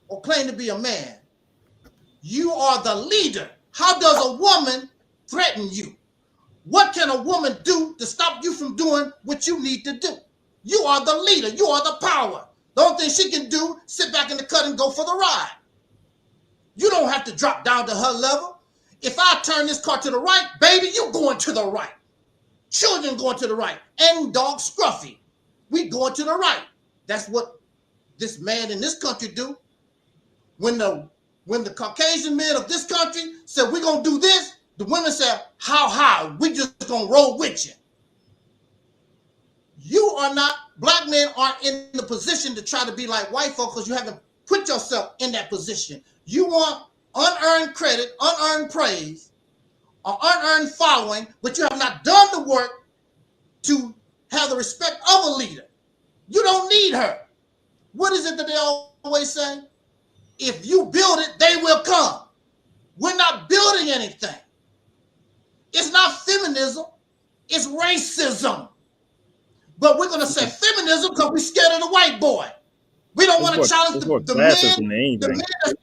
or claim to be a man, you are the leader. How does a woman threaten you? What can a woman do to stop you from doing what you need to do? You are the leader. You are the power. The only thing she can do, sit back in the cut and go for the ride. You don't have to drop down to her level. If I turn this car to the right, baby, you going to the right. Children going to the right. And dog Scruffy, we going to the right. That's what this man in this country do. When the Caucasian men of this country said, we're going to do this, the women said, how high? We just going to roll with you. You are not, black men aren't in the position to try to be like white folks because you haven't put yourself in that position. You want unearned credit, unearned praise, or unearned following, but you have not done the work to have the respect of a leader. You don't need her. What is it that they always say? If you build it, they will come. We're not building anything. It's not feminism, it's racism. But we're going to say feminism because we're scared of the white boy. We don't want to challenge the men. The men.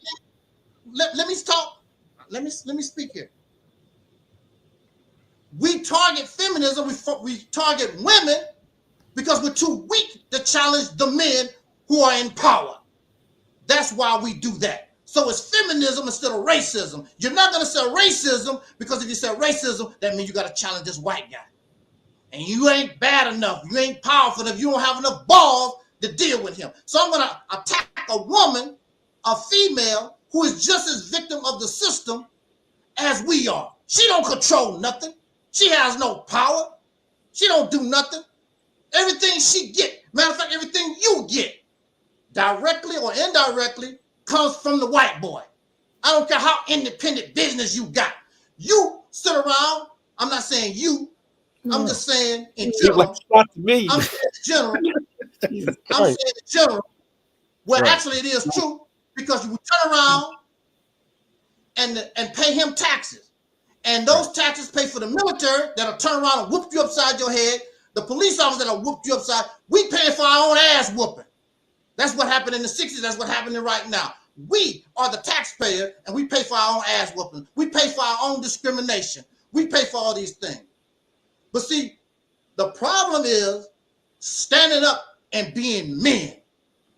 Let me talk. Let me speak here. We target feminism. We target women because we're too weak to challenge the men who are in power. That's why we do that. So it's feminism instead of racism. You're not going to say racism because if you say racism, that means you got to challenge this white guy. And you ain't bad enough. You ain't powerful enough. You don't have enough balls to deal with him. So I'm going to attack a woman, a female, who is just as victim of the system as we are. She don't control nothing. She has no power. She don't do nothing. Everything she get, matter of fact, everything you get, directly or indirectly, comes from the white boy. I don't care how independent business you got. You sit around, I'm not saying you, I'm just saying in general. I'm saying in general. I'm saying in general. Well, actually, it is true because you turn around and pay him taxes, and those taxes pay for the military that'll turn around and whoop you upside your head. The police officers that'll whoop you upside. We paying for our own ass whooping. That's what happened in the 60s. That's what happening right now. We are the taxpayer, and we pay for our own ass whooping. We pay for our own discrimination. We pay for all these things. But see, the problem is standing up and being men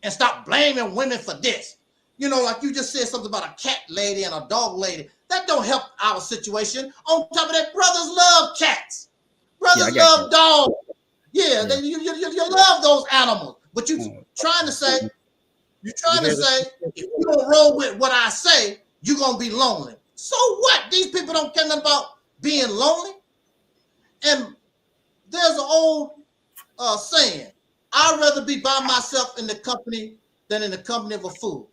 and stop blaming women for this. You know, like you just said something about a cat lady and a dog lady. That don't help our situation. On top of that, brothers love cats. Brothers love dogs. Yeah, you love those animals. But you trying to say, if you don't roll with what I say, you're going to be lonely. So what? These people don't care nothing about being lonely. And there's an old saying, I'd rather be by myself in the company than in the company of a fool.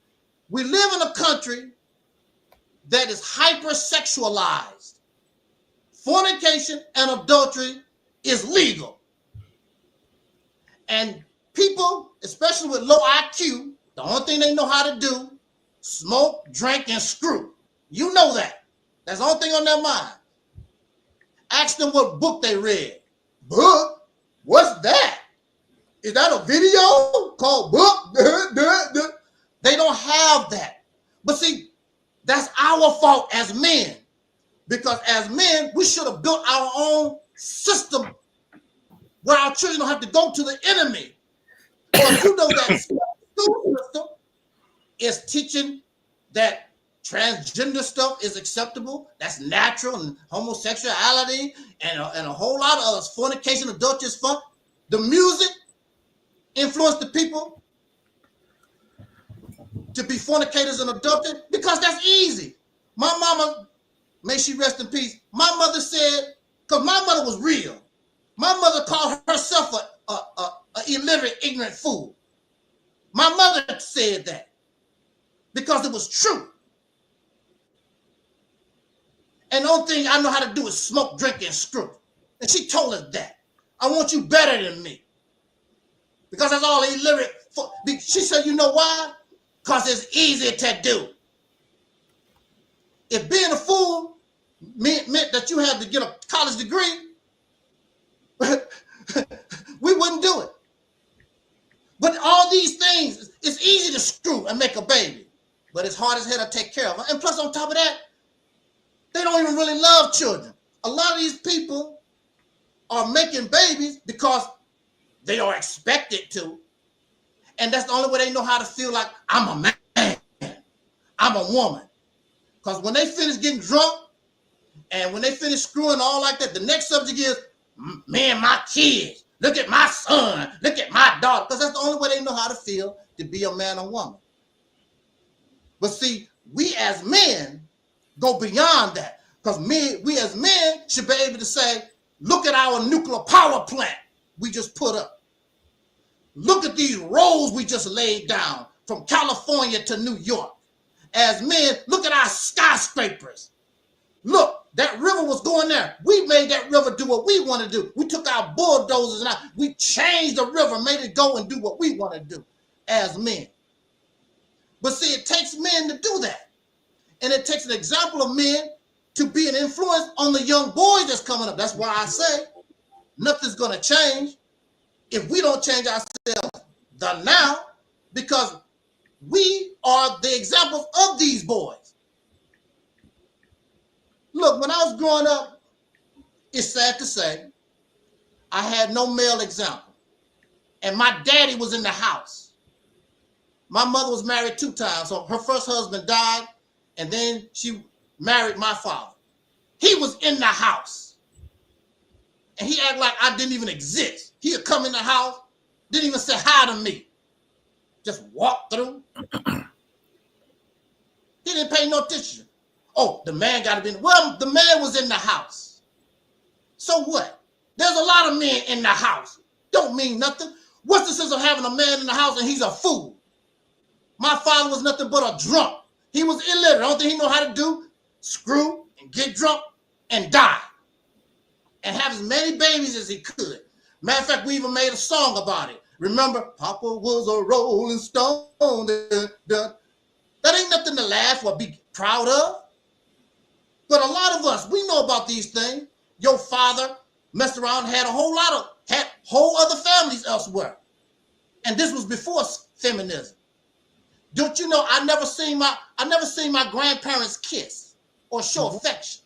We live in a country that is hypersexualized. Fornication and adultery is legal. And people, especially with low IQ, the only thing they know how to do, smoke, drink, and screw. You know that. That's the only thing on their mind. Ask them what book they read. Book? What's that? Is that a video? called book. They don't have that. But see, that's our fault as men. Because as men, we should have built our own system where our children don't have to go to the enemy. Because you know that school system is teaching that transgender stuff is acceptable, that's natural, and homosexuality, and a whole lot of others, fornication, adultery is fun. The music influenced the people to be fornicators and adulterers because that's easy. My mama, may she rest in peace, my mother said, because my mother was real, my mother called herself a illiterate, ignorant fool. My mother said that because it was true. And the only thing I know how to do is smoke, drink, and screw. And she told us that. I want you better than me. Because that's all illiterate. She said, you know why? Because it's easy to do. If being a fool meant that you had to get a college degree, we wouldn't do it. But all these things, it's easy to screw and make a baby. But it's hard as hell to take care of them. And plus, on top of that, they don't even really love children. A lot of these people are making babies because they are expected to. And that's the only way they know how to feel like, I'm a man, I'm a woman. Because when they finish getting drunk and when they finish screwing all like that, the next subject is, me and my kids. Look at my son. Look at my daughter. Because that's the only way they know how to feel to be a man or woman. But see, we as men go beyond that. Because we as men should be able to say, look at our nuclear power plant we just put up. Look at these roads we just laid down from California to New York. As men, look at our skyscrapers. Look, that river was going there. We made that river do what we want to do. We took our bulldozers and we changed the river, made it go and do what we want to do as men. But see, it takes men to do that. And it takes an example of men to be an influence on the young boys that's coming up. That's why I say nothing's going to change if we don't change ourselves now, because we are the examples of these boys. Look, when I was growing up, it's sad to say, I had no male example. And my daddy was in the house. My mother was married 2 times. So her first husband died, and then she married my father. He was in the house. And he acted like I didn't even exist. He would come in the house, didn't even say hi to me. Just walk through. He didn't pay no attention. Oh, the man got to be, well, the man was in the house. So what? There's a lot of men in the house. Don't mean nothing. What's the sense of having a man in the house and he's a fool? My father was nothing but a drunk. He was illiterate. The only thing he know how to do, screw and get drunk and die. And have as many babies as he could. Matter of fact, we even made a song about it. Remember, Papa was a rolling stone. That ain't nothing to laugh or be proud of. But a lot of us, we know about these things. Your father messed around, had whole other families elsewhere. And this was before feminism. Don't you know, I never seen my grandparents kiss or show affection.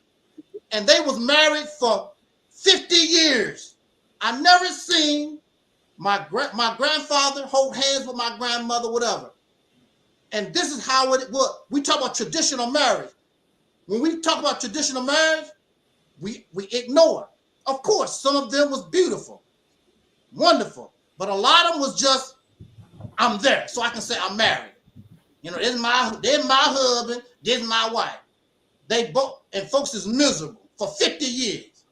And they was married for 50 years. I never seen my grandfather hold hands with my grandmother, whatever. And this is how it was. We talk about traditional marriage. When we talk about traditional marriage, we ignore. Of course, some of them was beautiful, wonderful, but a lot of them was just, I'm there, so I can say I'm married. You know, they're my husband, this is my wife. They both, and folks is miserable for 50 years.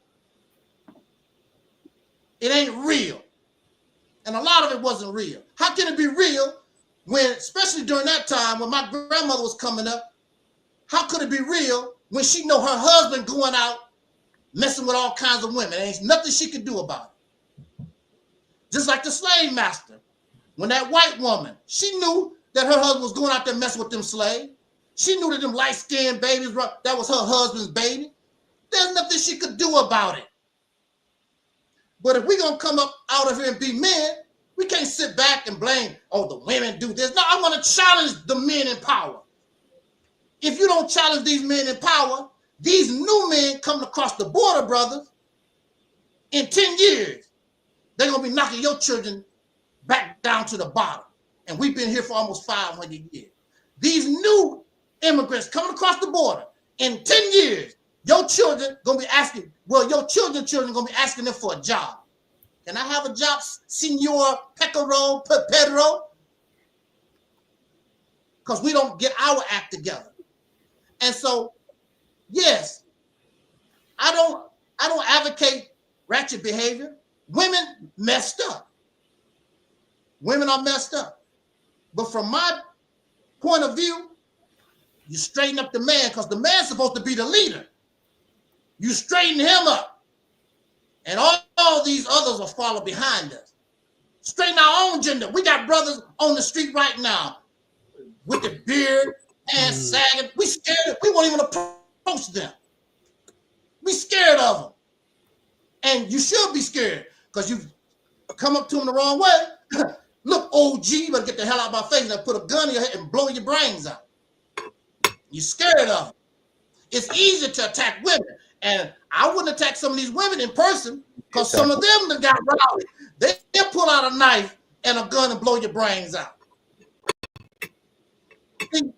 It ain't real. And a lot of it wasn't real. How can it be real when, especially during that time when my grandmother was coming up, how could it be real when she know her husband going out messing with all kinds of women? There ain't nothing she could do about it. Just like the slave master. When that white woman, she knew that her husband was going out there messing with them slaves. She knew that them light-skinned babies, that was her husband's baby. There's nothing she could do about it. But if we're going to come up out of here and be men, We can't sit back and blame, oh, the women do this. No, I want to challenge the men in power. If you don't challenge these men in power, these new men coming across the border, brothers, in 10 years, they're going to be knocking your children back down to the bottom. And we've been here for almost 500 years. These new immigrants coming across the border, in 10 years, your children going to be asking, well, your children going to be asking them for a job. Can I have a job, Senor Pedro? Because we don't get our act together. And so, yes, I don't advocate ratchet behavior. Women messed up. Women are messed up. But from my point of view, you straighten up the man, because the man's supposed to be the leader. You straighten him up. And all these others will follow behind us. Straighten our own gender. We got brothers on the street right now with the beard, hands sagging. We scared. We won't even approach them. We scared of them. And you should be scared, because you come up to them the wrong way. Look, OG, you better get the hell out of my face and put a gun in your head and blow your brains out. You're scared of them. It's easy to attack women. And I wouldn't attack some of these women in person, because some of them that got rowdy. They'll pull out a knife and a gun and blow your brains out. And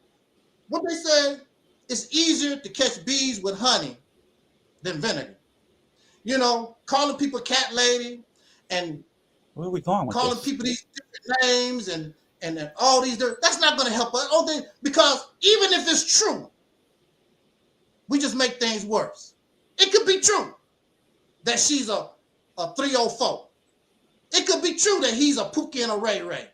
what they say, it's easier to catch bees with honey than vinegar. You know, calling people cat lady and
where are we going with
calling
this?
people these different names and all these, that's not going to help us. Because even if it's true, we just make things worse. It could be true that she's a 304. It could be true that he's a Pookie and a Ray Ray.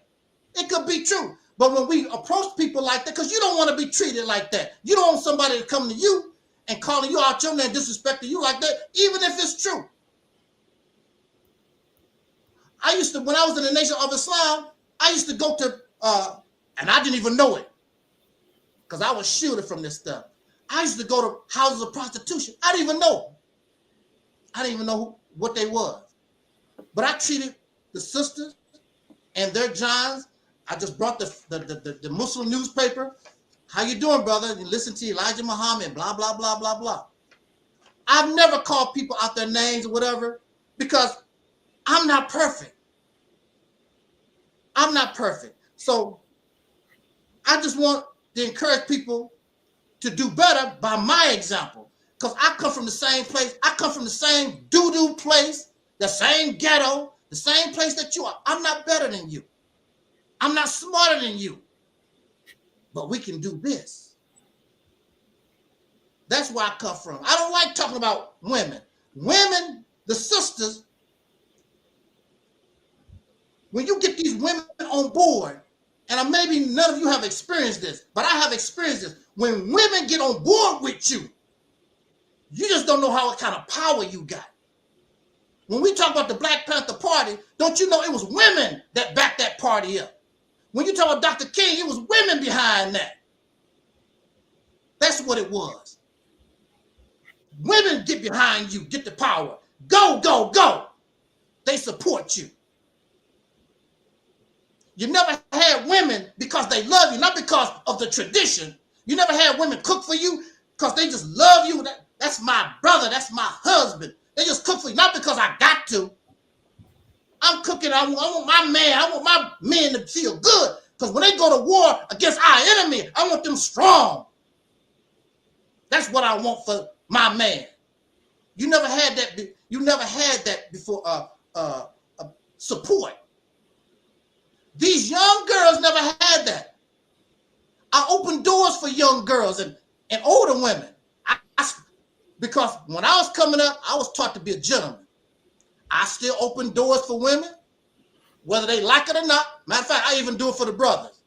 It could be true. But when we approach people like that, because you don't want to be treated like that. You don't want somebody to come to you and calling you out your name, disrespecting you like that, even if it's true. I used to, when I was in the Nation of Islam, I used to go to, and I didn't even know it, because I was shielded from this stuff. I used to go to houses of prostitution. I didn't even know. I didn't even know what they was. But I treated the sisters and their Johns. I just brought the Muslim newspaper. How you doing, brother? You listen to Elijah Muhammad, blah, blah, blah, blah, blah. I've never called people out their names or whatever, because I'm not perfect. I'm not perfect. So I just want to encourage people to do better by my example, because I come from the same place. I come from the same doo-doo place, the same ghetto, the same place that you are. I'm not better than you. I'm not smarter than you. But we can do this. That's where I come from. I don't like talking about women. Women, the sisters, when you get these women on board, and maybe none of you have experienced this, but I have experienced this. When women get on board with you, you just don't know what kind of power you got. When we talk about the Black Panther Party, don't you know it was women that backed that party up? When you talk about Dr. King, it was women behind that. That's what it was. Women get behind you, get the power. Go, go, go. They support you. You never had women because they love you, not because of the tradition. You never had women cook for you because they just love you. That's my brother. That's my husband. They just cook for you, not because I got to. I'm cooking. I want my man. I want my men to feel good, because when they go to war against our enemy, I want them strong. That's what I want for my man. You never had that. You never had that before. Support. These young girls never had that. I opened doors for young girls and older women. Because when I was coming up, I was taught to be a gentleman. I still open doors for women, whether they like it or not. Matter of fact, I even do it for the brothers.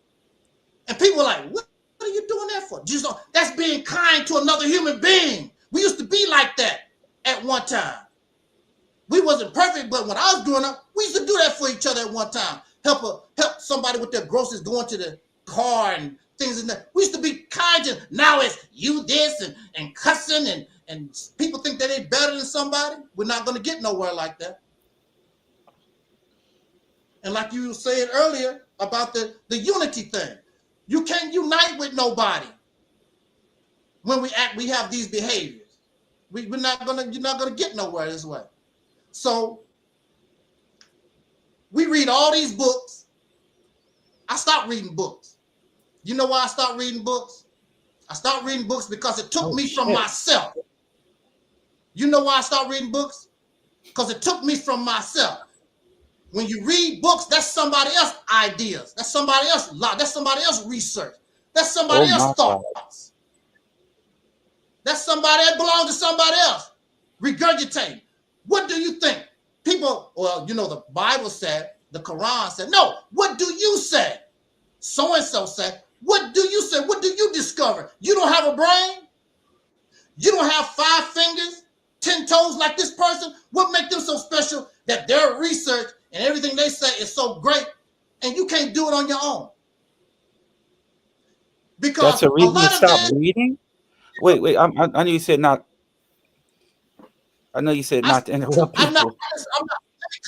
And people are like, what are you doing that for? Just, that's being kind to another human being. We used to be like that at one time. We wasn't perfect, but when I was growing up, we used to do that for each other at one time. Help somebody with their groceries going to the car and things like that. We used to be kind to, now it's you this and cussing and people think that they're better than somebody. We're not going to get nowhere like that. And like you said earlier about the unity thing, you can't unite with nobody when we have these behaviors. You're not gonna get nowhere this way. So we read all these books. I stopped reading books. You know why I stopped reading books? I stopped reading books because it took me from myself. You know why I stopped reading books? Because it took me from myself. When you read books, that's somebody else's ideas. That's somebody else's life. That's somebody else's research. That's somebody else's thoughts. That's somebody that belongs to somebody else. Regurgitating. What do you think? People, well, you know, the Bible said, the Quran said, no, what do you say? So-and-so said, what do you say? What do you discover? You don't have a brain? You don't have 5 fingers, 10 toes like this person? What makes them so special that their research and everything they say is so great and you can't do it on your own? Because
that's a reason to stop reading? Wait, I know you said not. I know you said not to interrupt people.
I'm not,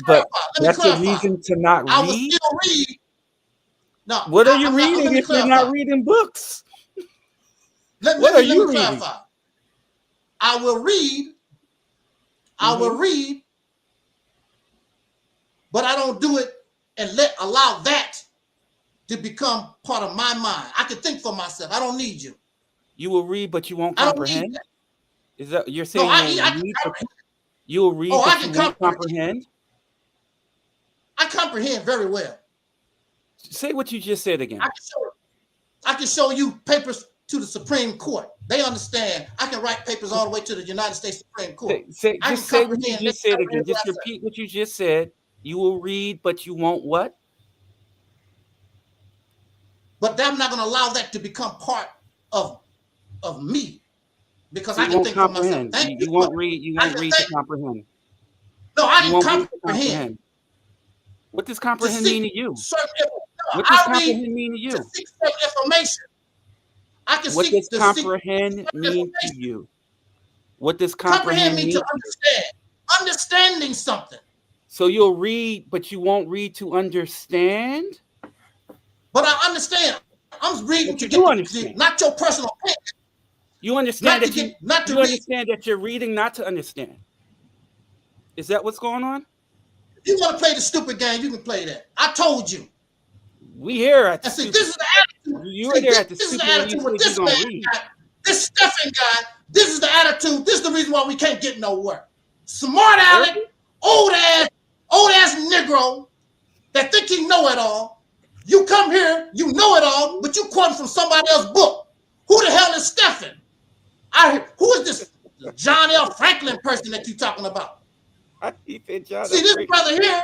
but that's a reason to not read?
I will still read. No,
what are you reading if you're not reading books?
Let me clarify. I will read. I will read, but I don't do it and allow that to become part of my mind. I can think for myself. I don't need you.
You will read, but you won't comprehend? Is that you're saying?
No,
you will read, but you won't comprehend?
I comprehend very well.
Say what you just said again.
I can show you papers to the Supreme Court. They understand. I can write papers all the way to the United States Supreme Court.
Say what you just said again. Just repeat what you just said. You will read, but you won't what?
But I'm not going to allow that to become part of me, because
so
I can think for myself.
You won't read. You won't read to comprehend.
No, I can comprehend.
What does comprehend mean to you? What does comprehend mean to you?
Information.
What does comprehend mean to you? What does comprehend mean
to understand? Understanding something.
So you'll read, but you won't read to understand?
But I understand. I'm reading to
get
not your personal opinion.
You understand understand that you're reading not to understand. Is that what's going on?
If you want to play the stupid game, you can play that. I told you.
We here at
the stupid. This is the attitude.
You were there at the
this
stupid.
Is the attitude with this man guy, this Stephen guy. This is the attitude. This is the reason why we can't get nowhere. Smart aleck, old ass Negro that think he know it all. You come here, you know it all, but you quoting from somebody else's book. Who the hell is Stephen? Who is this John L. Franklin person that you talking about? See, this brother here,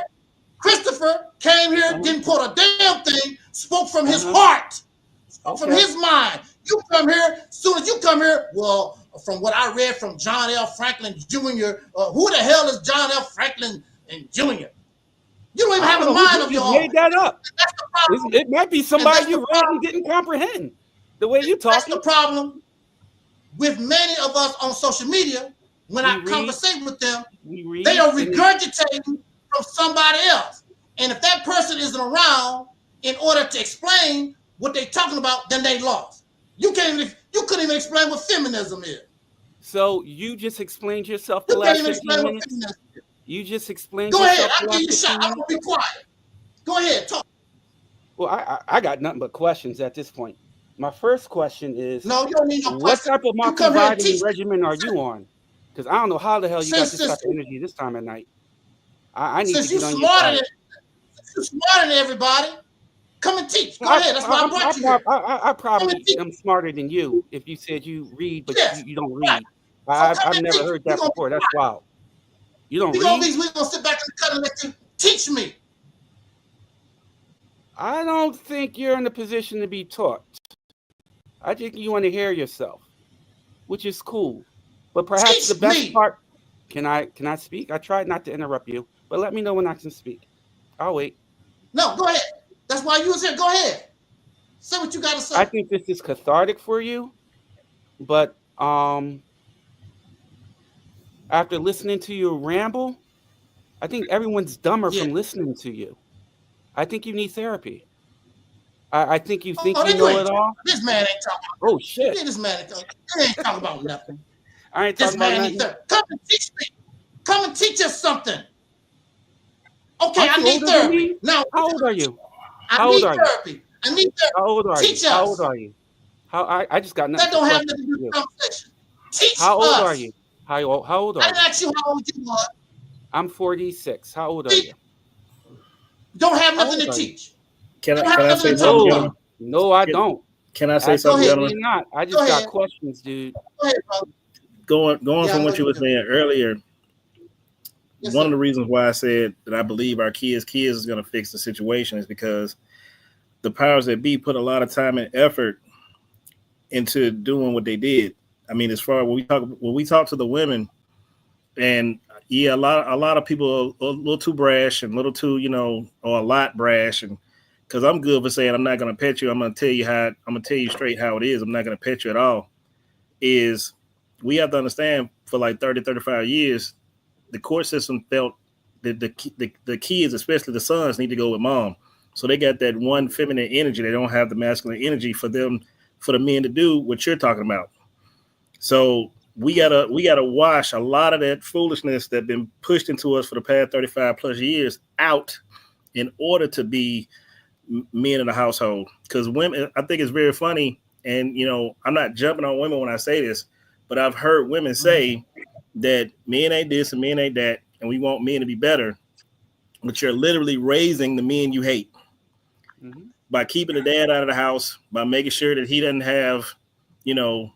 Christopher, came here, didn't quote a damn thing, spoke from his heart, spoke from his mind. You come here, as soon as you come here, well, from what I read from John L. Franklin Jr., who the hell is John L. Franklin and Jr.? You don't even have a mind of your own.
Made that up. It might be somebody you read and didn't comprehend the way you talk.
That's the problem with many of us on social media. When I conversate with them, they are regurgitating from somebody else. And if that person isn't around in order to explain what they're talking about, then they lost. You couldn't even explain what feminism is.
So you just explained yourself the last 15 minutes? You just explained
yourself. Go ahead,
I'll
give you a shot. I'm gonna be quiet. Go ahead, talk.
Well, I got nothing but questions at this point. My first question is,
no, you don't need no
what
question.
type of multivitamin regimen are you on? Because I don't know how the hell you got this type of energy this time of night. I need to get on your side.
You're smarter than everybody. Come and teach. Go ahead. That's why I brought you here.
I probably am smarter than you if you said you read, but you don't read. I've never heard that before. That's wild. You don't read?
We're going to sit back in the cut and let you teach me.
I don't think you're in a position to be taught. I think you want to hear yourself, which is cool. But perhaps the best part, can I speak? I tried not to interrupt you, but let me know when I can speak. I'll wait.
No, go ahead. That's why you was here. Go ahead. Say what you got to say.
I think this is cathartic for you, but after listening to you ramble, I think everyone's dumber from listening to you. I think you need therapy. I think you think
Oh,
you
then
know
you
it
ain't
all.
This man ain't talking.
Oh shit!
This man ain't talking about nothing.
I ain't
This
talking about
man needs
nothing.
therapy. Come and teach me. Come and teach us something. Okay,
Aren't
I
you
need
older than
therapy.
me?
Now,
How old are you?
I
How old
need
are you?
therapy. I need therapy.
How old are
Teach
you? How old
us.
are you? I just got nothing
That don't
for
have
questions
nothing to do
for
with
you.
conversation. Teach
How old are
us.
you? How old
I
are
didn't
you?
ask you how old you are.
I'm 46. How old are you?
Don't have
How
nothing
old
to
are you?
teach.
Can
Don't
I
have nothing
say
to talk
something,
No,
gentlemen?
about.
no, I don't.
Can I say something,
Absolutely
gentlemen?
not. I
Go
just got
ahead.
questions, dude.
Go ahead, brother.
Going
Yeah, I
from
know
what you
you
were
do.
saying earlier,
Yes,
one of the
sir.
reasons why I said that I believe our kids is going to fix the situation is because the powers that be put a lot of time and effort into doing what they did. I mean, as far as when we talk to the women, and yeah, a lot of people are a little too brash and a little too, or a lot brash, and because I'm good for saying I'm not going to pet you, I'm going to tell you straight how it is. I'm not going to pet you at all. Is we have to understand for like 30, 35 years, the court system felt that the kids, especially the sons, need to go with mom. So they got that one feminine energy. They don't have the masculine energy for the men to do what you're talking about. So we gotta wash a lot of that foolishness that's been pushed into us for the past 35 plus years out in order to be men in the household. Because women, I think it's very funny, and I'm not jumping on women when I say this, but I've heard women say that men ain't this and men ain't that, and we want men to be better, but you're literally raising the men you hate by keeping the dad out of the house, by making sure that he doesn't have, your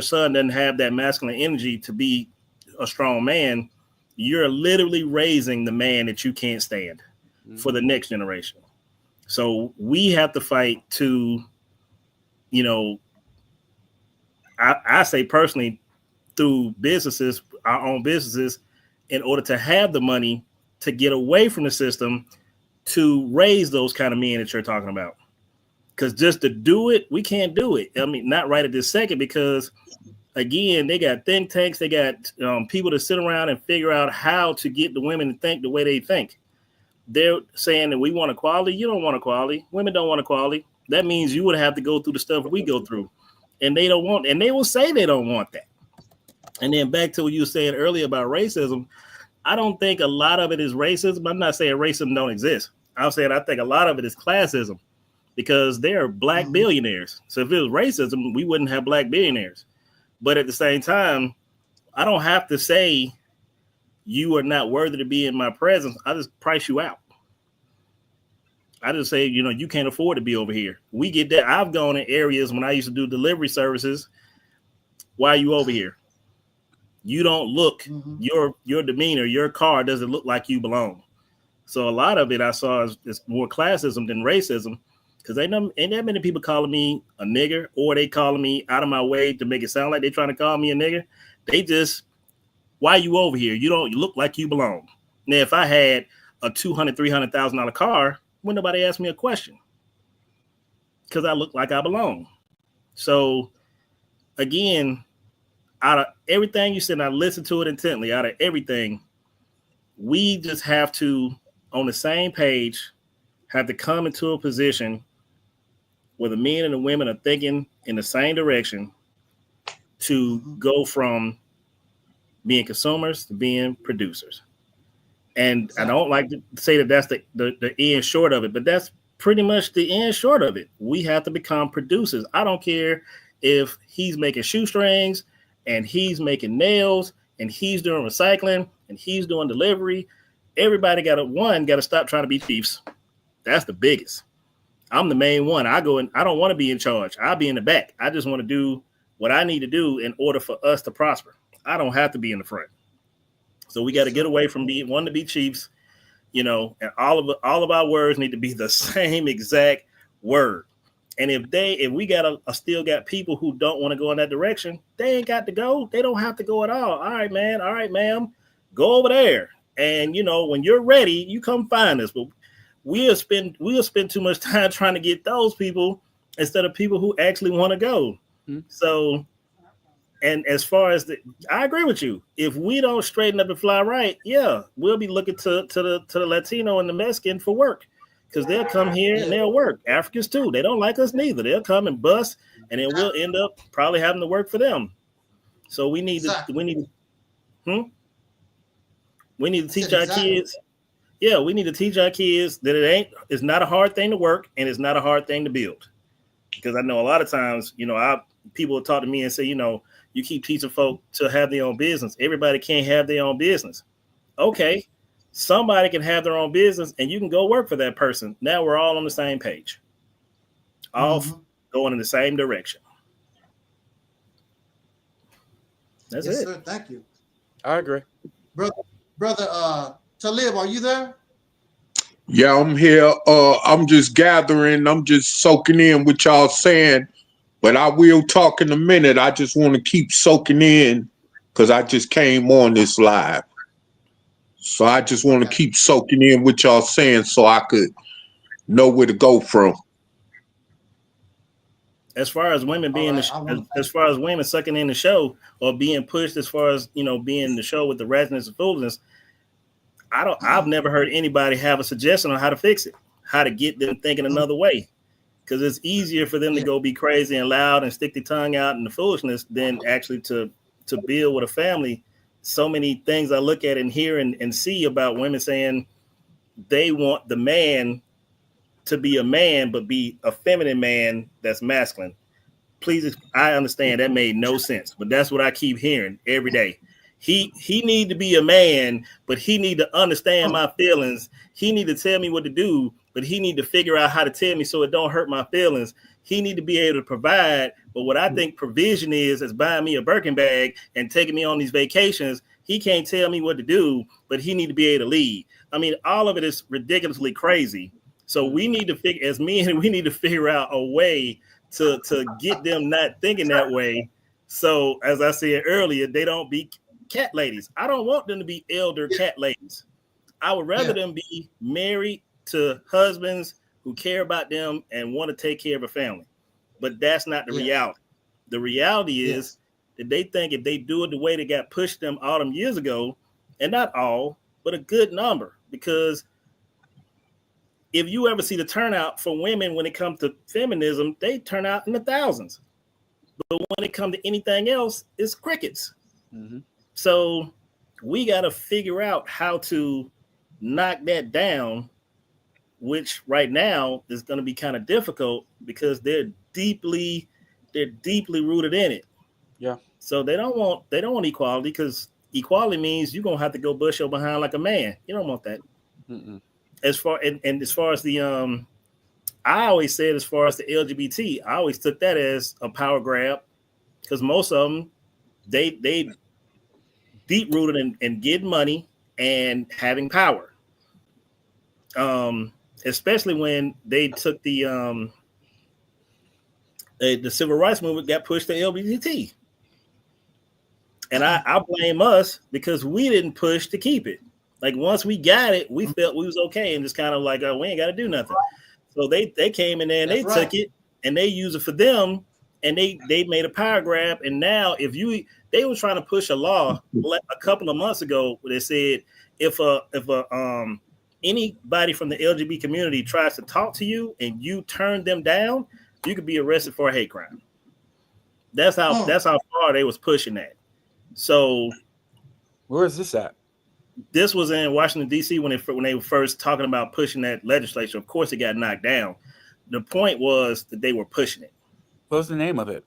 son doesn't have that masculine energy to be a strong man. You're literally raising the man that you can't stand for the next generation. So we have to fight to, I say personally, through businesses, our own businesses, in order to have the money to get away from the system to raise those kind of men that you're talking about. Because just to do it, we can't do it. I mean, not right at this second, because again, they got think tanks, they got people to sit around and figure out how to get the women to think the way they think. They're saying that we want equality. You don't want equality. Women don't want equality. That means you would have to go through the stuff we go through. And they don't want, and they will say they don't want that. And then back to what you were saying earlier about racism, I don't think a lot of it is racism. I'm not saying racism don't exist. I'm saying I think a lot of it is classism, because there are black billionaires. So if it was racism, we wouldn't have black billionaires. But at the same time, I don't have to say you are not worthy to be in my presence. I just price you out. I just say, you can't afford to be over here. We get that. I've gone in areas when I used to do delivery services. Why are you over here? You don't look, your demeanor, your car doesn't look like you belong. So a lot of it I saw is more classism than racism, because ain't that many people calling me a nigger, or they calling me out of my way to make it sound like they're trying to call me a nigger. They just, why are you over here? You don't look like you belong. Now, if I had a $200,000, $300,000 car, wouldn't nobody ask me a question, because I look like I belong. So again, out of everything you said, I listened to it intently. Out of everything, we just have to, on the same page, have to come into a position where the men and the women are thinking in the same direction to go from being consumers to being producers. And I don't like to say that that's the end short of it, but that's pretty much the end short of it. We have to become producers. I don't care if he's making shoestrings and he's making nails and he's doing recycling and he's doing delivery. Everybody got to stop trying to be chiefs. That's the biggest. I'm the main one. I go in, I don't want to be in charge. I'll be in the back. I just want to do what I need to do in order for us to prosper. I don't have to be in the front. So we got to get away from wanting to be chiefs, and all of our words need to be the same exact word. And if we still got people who don't want to go in that direction, they ain't got to go. They don't have to go at all. All right, man. All right, ma'am. Go over there. And when you're ready, you come find us. But we'll spend too much time trying to get those people instead of people who actually want to go. So And as far as I agree with you. If we don't straighten up and fly right, yeah, we'll be looking to the Latino and the Mexican for work, because they'll come here and they'll work. Africans too. They don't like us neither. They'll come and bust, and then we'll end up probably having to work for them. So we need to teach our kids. Yeah, we need to teach our kids that it's not a hard thing to work, and it's not a hard thing to build. Because I know a lot of times, people will talk to me and say, you keep teaching folk to have their own business. Everybody can't have their own business. Okay, somebody can have their own business, and you can go work for that person. Now we're all on the same page, all going in the same direction. That's it.
Sir, thank you.
I agree.
Brother Talib, are you there?
Yeah, I'm here. I'm just gathering. I'm just soaking in what y'all saying. But I will talk in a minute. I just want to keep soaking in because I just came on this live. So I just want to keep soaking in what y'all saying so I could know where to go from.
As far as women being as far as women sucking in the show or being pushed, as far as being the show with the resonance of foolishness, I've never heard anybody have a suggestion on how to fix it, how to get them thinking another way. Because it's easier for them to go be crazy and loud and stick their tongue out in the foolishness than actually to build with a family. So many things I look at and hear and see about women saying they want the man to be a man, but be a feminine man that's masculine. Please, I understand that made no sense, but that's what I keep hearing every day. He need to be a man, but he need to understand my feelings. He need to tell me what to do, but he need to figure out how to tell me so it don't hurt my feelings. He need to be able to provide. But what I think provision is buying me a Birkin bag and taking me on these vacations. He can't tell me what to do, but he need to be able to lead. I mean, all of it is ridiculously crazy. So we need to we need to figure out a way to get them not thinking that way. So as I said earlier, they don't be cat ladies. I don't want them to be elder cat ladies. I would rather them be married to husbands who care about them and want to take care of a family. But that's not the reality. The reality is that they think if they do it the way they got pushed them all them years ago, and not all, but a good number, because if you ever see the turnout for women when it comes to feminism, they turn out in the thousands. But when it comes to anything else, it's crickets. Mm-hmm. So we got to figure out how to knock that down, which right now is going to be kind of difficult because they're deeply rooted in it. Yeah. So they don't want equality, because equality means you're going to have to go bust your behind like a man. You don't want that. Mm-mm. As far as the I always said, as far as the LGBT, I always took that as a power grab, because most of them they deep rooted in getting money and having power. Especially when they took the civil rights movement got pushed to LGBT. And I blame us because we didn't push to keep it. Like once we got it, we felt we was okay and just kind of like, oh, we ain't got to do nothing. So they came in there and took it and they used it for them, and they made a power grab. And now they were trying to push a law a couple of months ago where they said if anybody from the LGBT community tries to talk to you and you turn them down, you could be arrested for a hate crime. That's how far they was pushing that. So
where is this at?
This was in Washington, D.C. when they were first talking about pushing that legislation. Of course, it got knocked down. The point was that they were pushing it.
What was the name of it?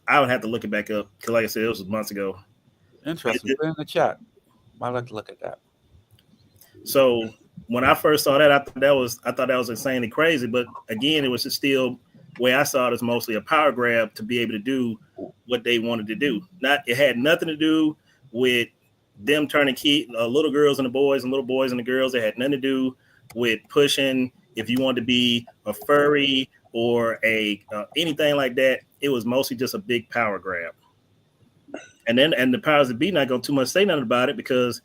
I would have to look it back up because, like I said, it was months ago.
Interesting. Put it in the chat. I'd like to look at that.
So when I first saw that, I thought that was insanely crazy. But again, it was just still, the way I saw it, as mostly a power grab to be able to do what they wanted to do. It had nothing to do with them turning little girls and the boys and little boys and the girls. It had nothing to do with pushing if you wanted to be a furry or anything like that. It was mostly just a big power grab. And the powers that be not going to too much say nothing about it, because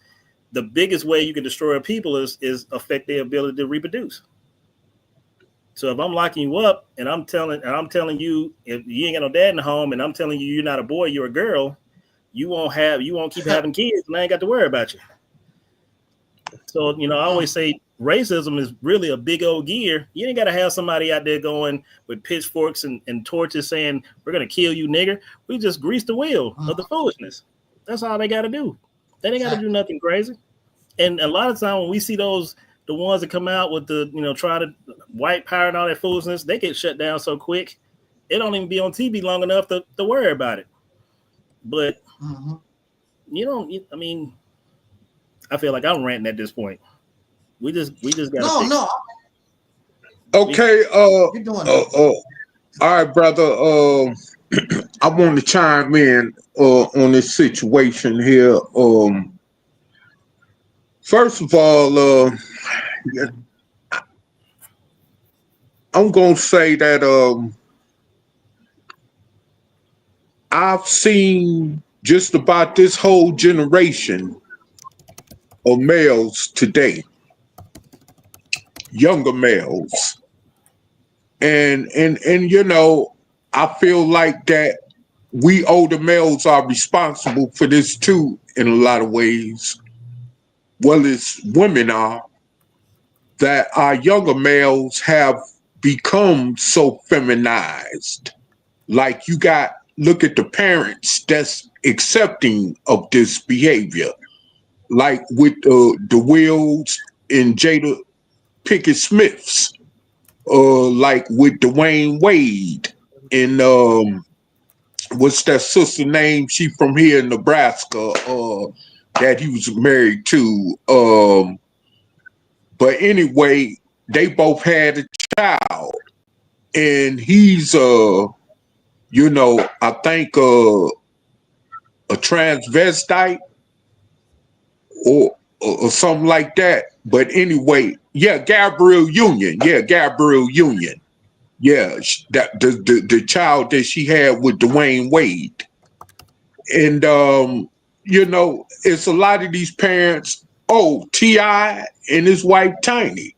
the biggest way you can destroy a people is affect their ability to reproduce. So if I'm locking you up and I'm telling you if you ain't got no dad in the home and I'm telling you you're not a boy, you're a girl, you won't keep having kids and I ain't got to worry about you. So, I always say racism is really a big old gear. You ain't got to have somebody out there going with pitchforks and torches saying, we're going to kill you, nigger. We just grease the wheel of the foolishness. That's all they got to do. They ain't got to do nothing crazy. And a lot of time when we see the ones that come out with the, trying to white power and all that foolishness, they get shut down so quick. It don't even be on TV long enough to worry about it. But I feel like I'm ranting at this point. We just got
no. Okay. All right, brother. I want to chime in on this situation here. First of all, I'm gonna say that I've seen just about this whole generation of males today, younger males, and I feel like that we older males are responsible for this too in a lot of ways. Well, as women are, that our younger males have become so feminized. Like look at the parents that's accepting of this behavior. Like with the Wills and Jada Pinkett Smiths, like with Dwayne Wade and what's that sister name? She from here in Nebraska, that he was married to. But anyway, they both had a child, and he's I think a transvestite or something like that. But anyway, Gabrielle Union. Yeah, that the child that she had with Dwayne Wade. And it's a lot of these parents. T.I. and his wife Tiny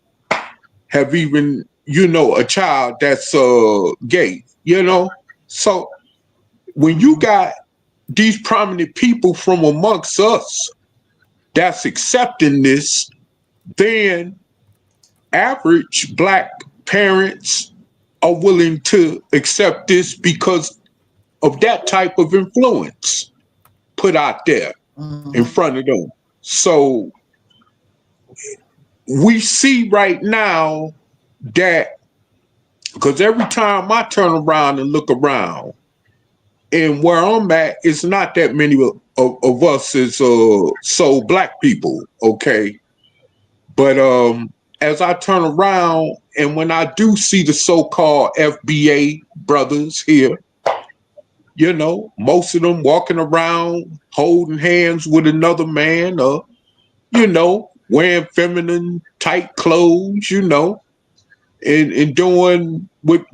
have even a child that's gay. So when you got these prominent people from amongst us that's accepting this, then average Black parents are willing to accept this because of that type of influence put out there in front of them. So we see right now that, because every time I turn around and look around, and where I'm at, it's not that many of us as so Black people, okay? But as I turn around, and when I do see the so-called FBA brothers here, most of them walking around holding hands with another man, wearing feminine tight clothes, and doing with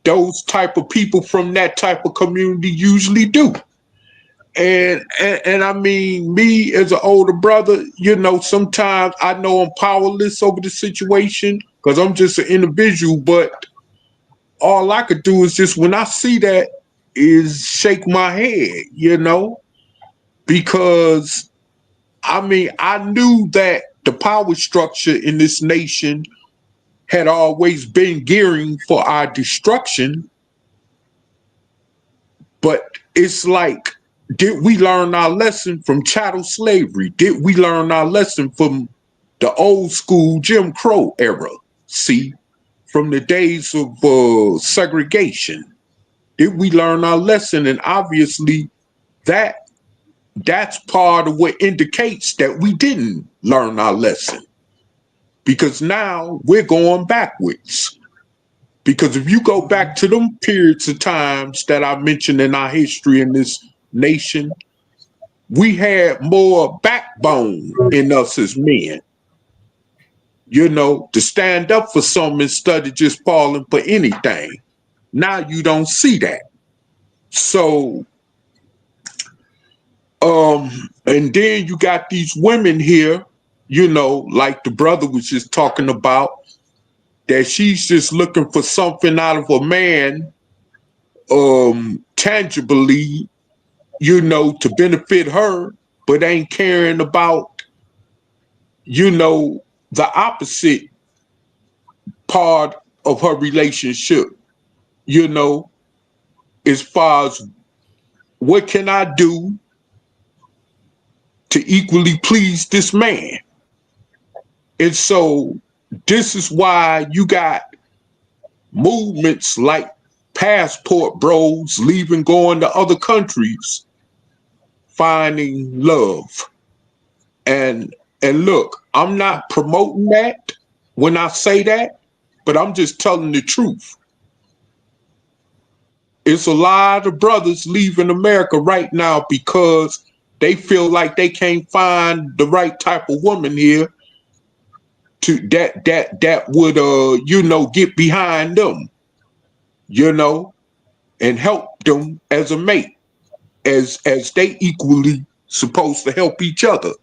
those type of people from that type of community usually do. And I mean, me as an older brother, sometimes I know I'm powerless over the situation because I'm just an individual, but all I could do is just, when I see that, is shake my head, because I mean, I knew that the power structure in this nation had always been gearing for our destruction. But it's like, did we learn our lesson from chattel slavery? Did we learn our lesson from the old school Jim Crow era? See, from the days of segregation. Did we learn our lesson? And obviously that's part of what indicates that we didn't learn our lesson, because now we're going backwards. Because if you go back to them periods of times that I mentioned in our history in this nation, we had more backbone in us as men, to stand up for something instead of just falling for anything. Now you don't see that. So and then you got these women here, like the brother was just talking about, that she's just looking for something out of a man, tangibly, you know, to benefit her, but ain't caring about, you know, the opposite part of her relationship, you know, as far as what can I do to equally please this man? And so this is why you got movements like passport bros leaving, going to other countries, finding love. And look, I'm not promoting that when I say that, but I'm just telling the truth. It's a lot of brothers leaving America right now because they feel like they can't find the right type of woman here to that would you know, get behind them, you know, and help them as a mate, as they equally supposed to help each other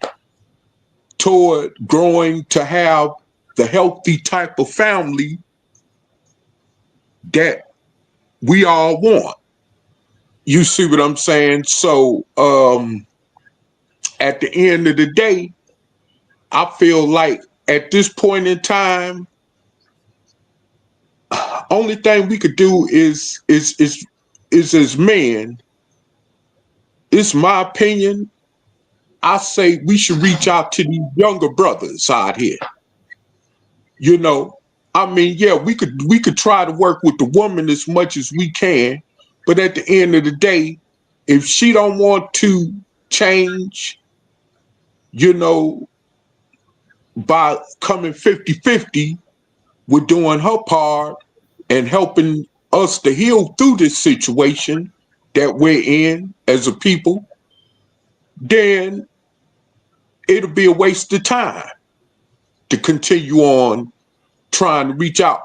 toward growing to have the healthy type of family that we all want. You see what I'm saying? So at the end of the day, I feel like at this point in time, only thing we could do is as men, it's my opinion, I say we should reach out to these younger brothers out here. You know, I mean, yeah, we could try to work with the woman as much as we can, but at the end of the day, if she don't want to change, you know, by coming 50-50 with doing her part and helping us to heal through this situation that we're in as a people, then it'll be a waste of time to continue on trying to reach out.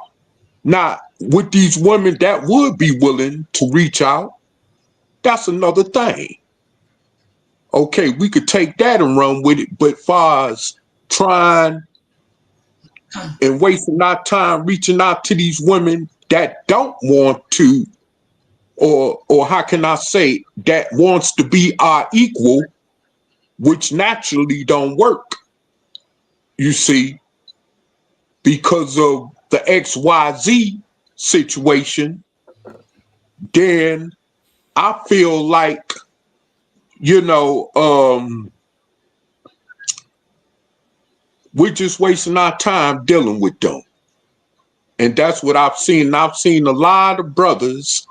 Now, with these women that would be willing to reach out, that's another thing. Okay, we could take that and run with it, but far as trying and wasting our time reaching out to these women that don't want to, or how can I say, that wants to be our equal, which naturally don't work, you see, because of the XYZ situation, then I feel like, you know, we're just wasting our time dealing with them. And that's what I've seen. I've seen a lot of brothers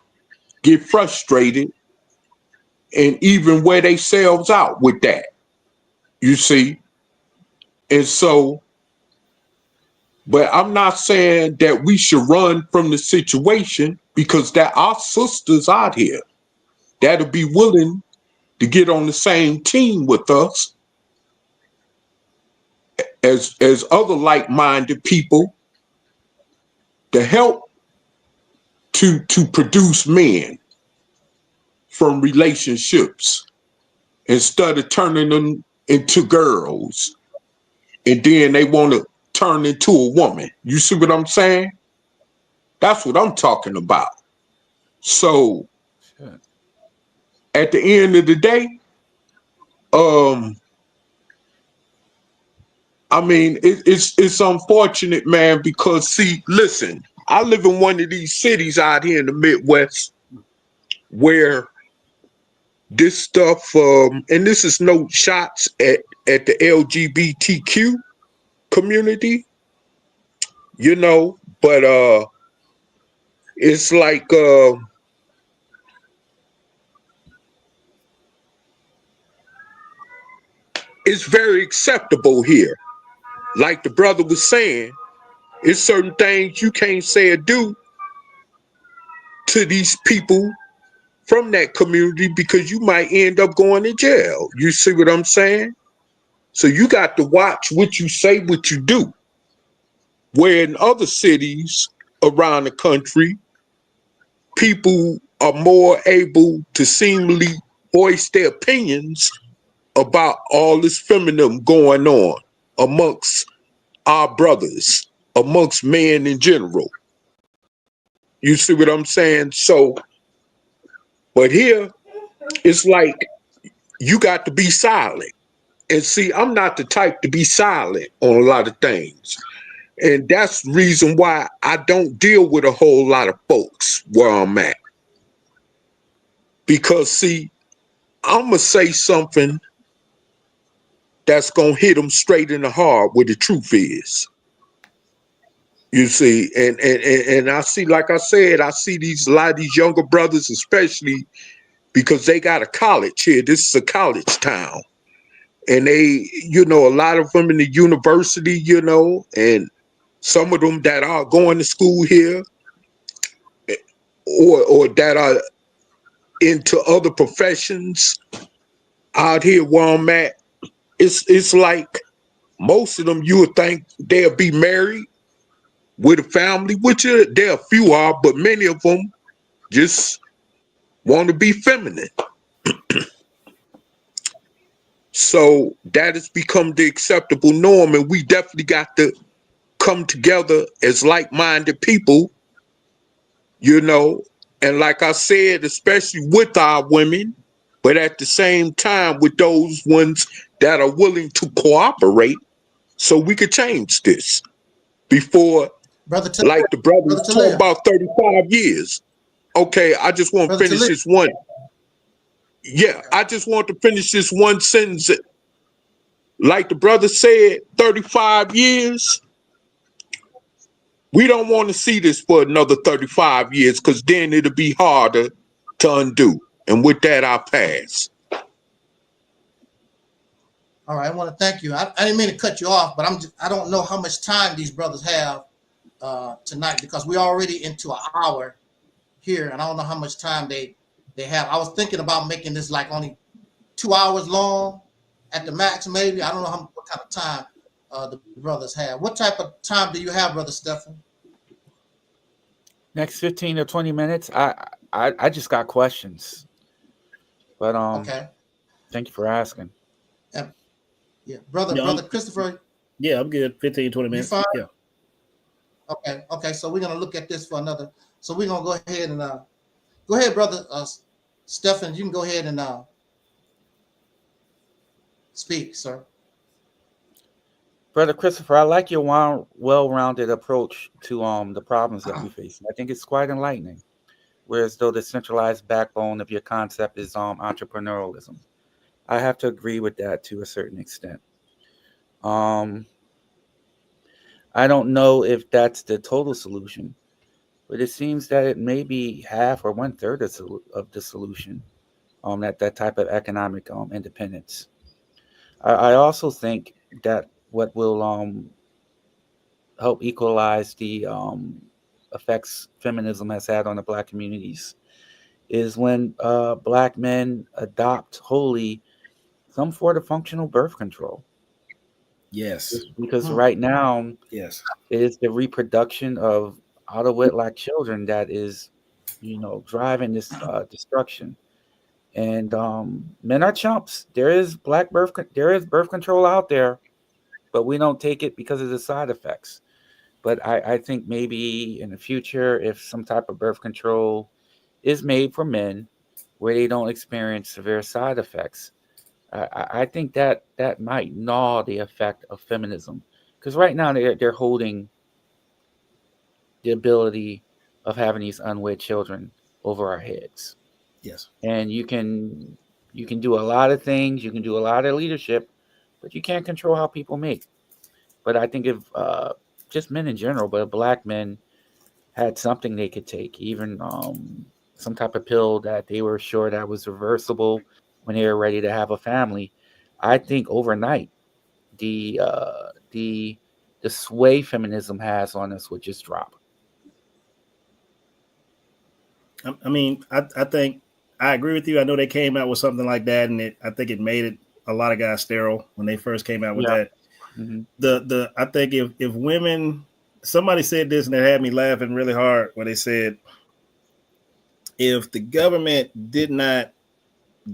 get frustrated and even wear themselves out with that, you see. And so, but I'm not saying that we should run from the situation, because there are sisters out here that'll be willing to get on the same team with us as other like-minded people to help to produce men from relationships instead of turning them into girls and then they want to turn into a woman. You see what I'm saying? That's what I'm talking about. So at the end of the day, I mean, it's unfortunate, man, because see, listen, I live in one of these cities out here in the Midwest where this stuff, and this is no shots at the LGBTQ community, you know, but it's like it's very acceptable here. Like the brother was saying, it's certain things you can't say or do to these people from that community because you might end up going to jail. You see what I'm saying? So you got to watch what you say, what you do. Where in other cities around the country, people are more able to seemingly voice their opinions about all this feminism going on amongst our brothers amongst men in general. You see what I'm saying? So, but here, it's like you got to be silent. And see, I'm not the type to be silent on a lot of things. And that's the reason why I don't deal with a whole lot of folks where I'm at. Because, see, I'm going to say something that's going to hit them straight in the heart where the truth is. You see, and I see, like I said, I see a lot of these younger brothers, especially because they got a college here. This is a college town. And they, you know, a lot of them in the university, you know, and some of them that are going to school here or that are into other professions out here where I'm at, it's like most of them, you would think they'll be married with a family, which there a few are, but many of them just want to be feminine. So that has become the acceptable norm, and we definitely got to come together as like-minded people, you know, and like I said, especially with our women, but at the same time with those ones that are willing to cooperate so we could change this before, like the brother was talking about 35 years. Okay, I just want to finish this one. Yeah, I just want to finish this one sentence. Like the brother said, 35 years. We don't want to see this for another 35 years because then it'll be harder to undo. And with that, I'll pass.
All right, I want to thank you. I didn't mean to cut you off, but I don't know how much time these brothers have tonight because we're already into an hour here, and I don't know how much time they have. I was thinking about making this like only 2 hours long at the max, maybe. I don't know what kind of time the brothers have. What type of time do you have, Brother Stephen?
Next 15 or 20 minutes. I just got questions. But
okay.
Thank you for asking.
Yeah, brother Christopher.
Yeah, I'm good. 15, 20 minutes. Yeah.
Okay. So we're gonna look at this for another. So we're gonna go ahead and go ahead, brother Stephen. You can go ahead and speak, sir.
Brother Christopher, I like your well-rounded approach to the problems that we face. I think it's quite enlightening. Whereas though the centralized backbone of your concept is entrepreneurialism. I have to agree with that to a certain extent. I don't know if that's the total solution, but it seems that it may be half or 1/3 of the solution. That type of economic independence. I also think that what will help equalize the effects feminism has had on the Black communities is when Black men adopt wholly some sort of functional birth control.
Yes.
Because right now,
yes,
it is the reproduction of out of wedlock children that is, driving this destruction. And men are chumps. There is birth control out there, but we don't take it because of the side effects. But I think maybe in the future, if some type of birth control is made for men where they don't experience severe side effects, I think that might gnaw the effect of feminism. Because right now they're holding the ability of having these unwed children over our heads.
Yes.
And you can do a lot of things, you can do a lot of leadership, but you can't control how people make. But I think if just men in general, but Black men had something they could take, even some type of pill that they were sure that was reversible when they were ready to have a family, I think overnight the sway feminism has on us would just drop.
I mean, I think I agree with you. I know they came out with something like that, and I think it made a lot of guys sterile when they first came out with that. Mm-hmm. I think if women, somebody said this and it had me laughing really hard when they said, if the government did not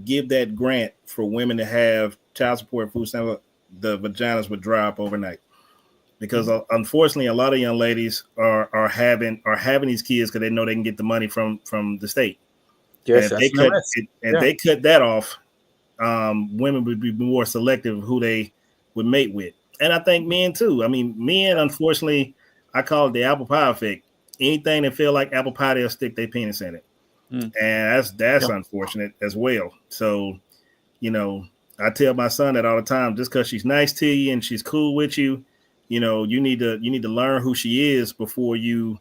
give that grant for women to have child support, food stamps, the vaginas would dry up overnight. because unfortunately, a lot of young ladies are having these kids because they know they can get the money from the state.
Yes,
and if they cut that off, women would be more selective of who they would mate with. And I think men too. I mean, men, unfortunately, I call it the apple pie effect. Anything that feel like apple pie, they'll stick their penis in it. And that's unfortunate as well. So, you know, I tell my son that all the time, just because she's nice to you and she's cool with you, you know, you need to learn who she is before you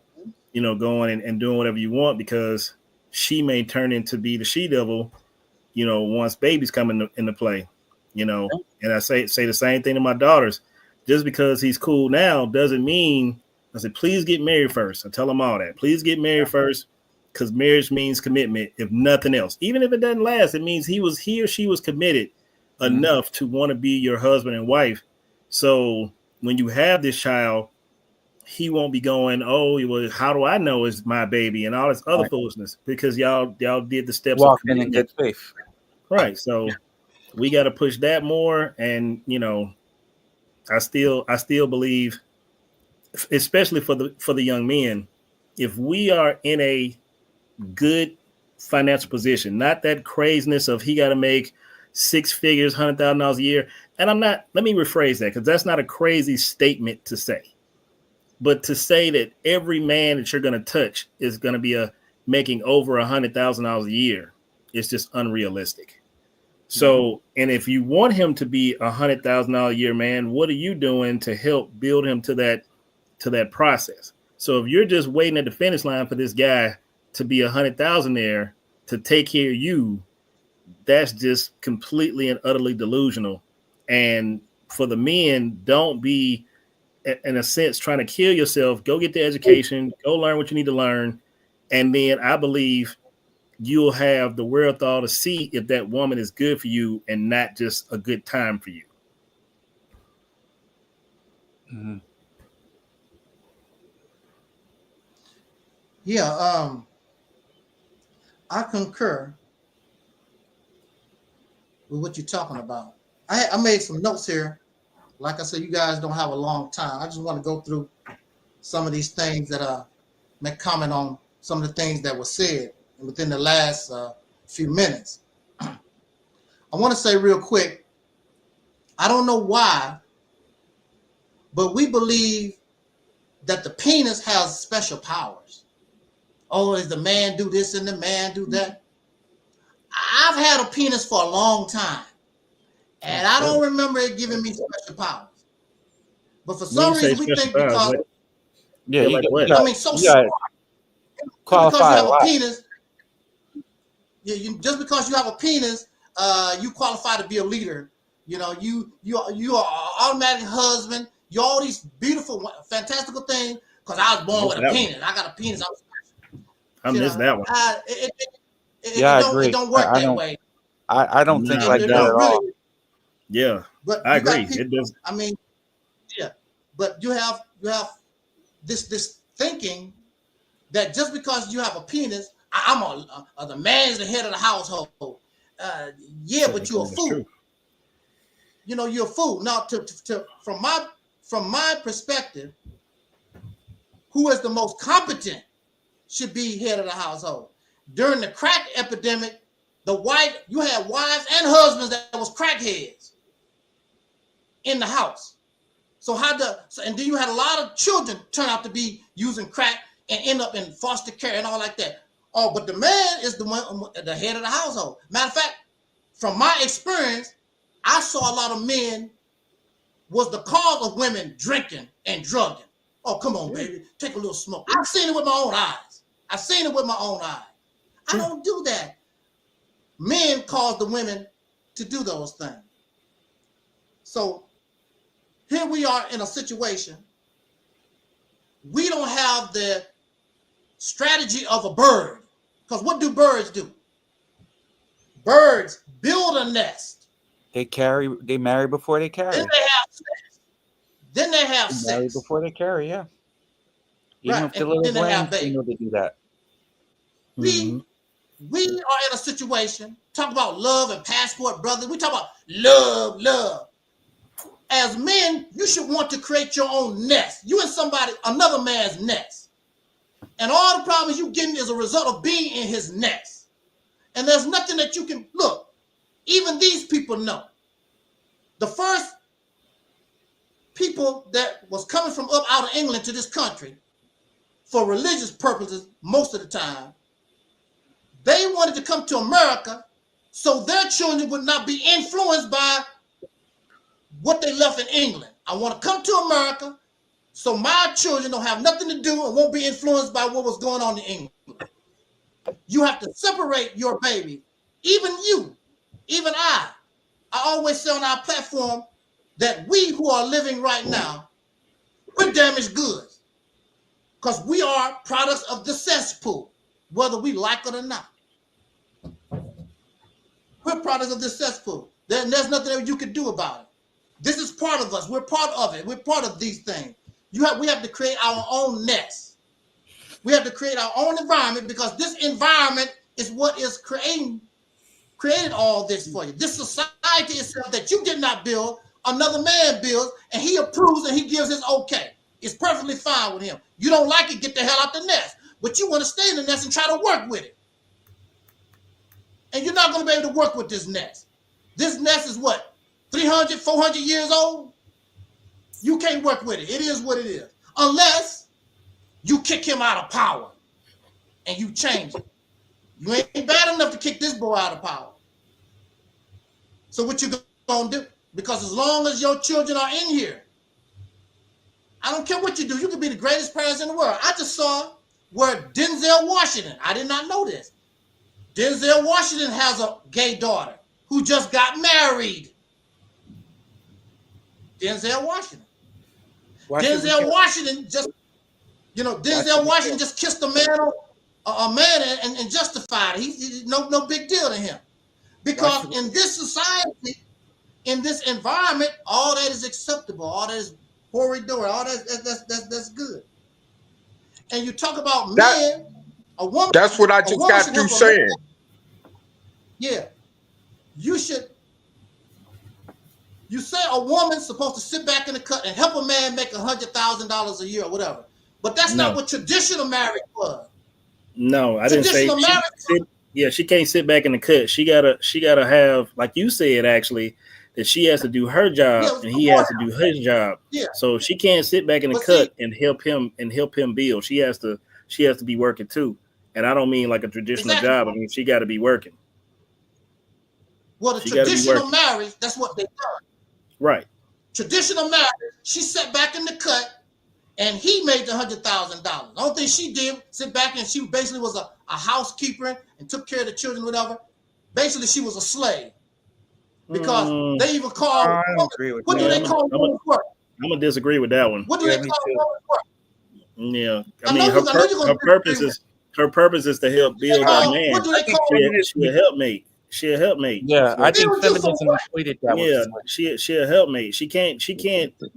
know, going and doing whatever you want, because she may turn into be the she devil, you know, once babies come into play, you know. And I say the same thing to my daughters. Just because he's cool now doesn't mean, I said, please get married first. I tell them all that. Please get married first, because marriage means commitment, if nothing else. Even if it doesn't last, it means he or she was committed enough to want to be your husband and wife. So when you have this child, he won't be going, oh, well, how do I know it's my baby and all this other foolishness, because y'all did the steps of
in good faith.
Right. So we got to push that more. And, you know, I still believe, especially for the young men, if we are in a good financial position, not that craziness of he got to make 6 figures, $100,000 a year. And let me rephrase that, because that's not a crazy statement to say. But to say that every man that you're going to touch is going to be making over $100,000 a year is just unrealistic. So, and if you want him to be $100,000 a year man, what are you doing to help build him to that process? So if you're just waiting at the finish line for this guy to be $100,000 to take care of you, that's just completely and utterly delusional. And for the men, don't be, in a sense, trying to kill yourself. Go get the education, go learn what you need to learn. And then I believe you'll have the wherewithal to see if that woman is good for you and not just a good time for you.
Yeah, I concur with what you're talking about. I made some notes here. Like I said, you guys don't have a long time. I just want to go through some of these things that make comment on some of the things that were said within the last few minutes. I want to say real quick, I don't know why, but we believe that the penis has special powers. Oh, is the man do this and the man do that? I've had a penis for a long time, and I don't remember it giving me special powers. But for some reason, we think because I mean, so smart. Because you have a penis, just because you have a penis, you qualify to be a leader. You know, you are an automatic husband. You're all these beautiful, fantastical things because I was born with a penis. I got a penis.
I missed that one.
I agree.
It don't work that way.
I don't think like that at all.
Yeah,
but
I agree.
People,
it does.
I mean, yeah, but you have this thinking that just because you have a penis, the man's the head of the household. Yeah, but you're a fool. True. You know, you're a fool. Now, from my perspective, who is the most competent should be head of the household. During the crack epidemic, you had wives and husbands that was crackheads in the house. And then you had a lot of children turn out to be using crack and end up in foster care and all like that. Oh, but the man is the head of the household. Matter of fact, from my experience, I saw a lot of men was the cause of women drinking and drugging. Oh, come on, baby, take a little smoke. I've seen it with my own eyes. I don't do that. Men cause the women to do those things. So here we are in a situation. We don't have the strategy of a bird. Because what do birds do? Birds build a nest.
They marry before they carry.
Then they have sex.
Marry before they carry, yeah. Even if they're little brains, they know they do that.
We are in a situation, talk about love and passport, brother. We talk about love. as men, you should want to create your own nest. You and somebody, another man's nest. And all the problems you getting is a result of being in his nest. And there's nothing that you can, look, even these people know. The first people that was coming from up out of England to this country for religious purposes most of the time, they wanted to come to America so their children would not be influenced by what they left in England. I want to come to America so my children don't have nothing to do and won't be influenced by what was going on in England. You have to separate your baby. Even you, even I always say on our platform that we who are living right now, we're damaged goods because we are products of the cesspool, whether we like it or not. We're products of the cesspool. There's nothing that you can do about it. This is part of us. We're part of it. We're part of these things. We have to create our own nest. We have to create our own environment because this environment is what is created all this for you. This society itself that you did not build, another man builds, and he approves and he gives his okay. It's perfectly fine with him. You don't like it, get the hell out the nest. But you want to stay in the nest and try to work with it. And you're not going to be able to work with this nest. This nest is what? 300, 400 years old? You can't work with it. It is what it is. Unless you kick him out of power and you change it. You ain't bad enough to kick this boy out of power. So what you going to do? Because as long as your children are in here, I don't care what you do. You can be the greatest parents in the world. I just saw where Denzel Washington, I did not know this. Denzel Washington has a gay daughter who just got married. Denzel Washington. Denzel Washington just, Denzel Washington just kissed a man and justified it. He's no big deal to him. Because in this society, in this environment, all that is acceptable, all that is horrid-dory, all that's good. And you talk about men, a woman.
That's what I just got through saying.
Yeah. You say a woman's supposed to sit back in the cut and help a man make $100,000 a year or whatever. But that's not what traditional marriage was.
No, I didn't say. She can't sit back in the cut. She gotta have, like you said, actually, that she has to do her job and he has to do his job. Yeah. So she can't sit back in the cut and help him build. She has to be working too. And I don't mean like a traditional job. I mean she got to be working.
Well, the traditional marriage, that's what they done.
Right.
Traditional marriage, she sat back in the cut and he made the $100,000. The only thing she did, sit back and she basically was a housekeeper and took care of the children, whatever. Basically, she was a slave. Because they even call what do they call women's work?
I'm gonna disagree with that one.
What do they call women's work?
Yeah. I mean her purpose is to help build that man.
What do they call
She'll helpmate. She'll a helpmate.
Yeah, I think feminism equated that.
Yeah, she a helpmate. She can't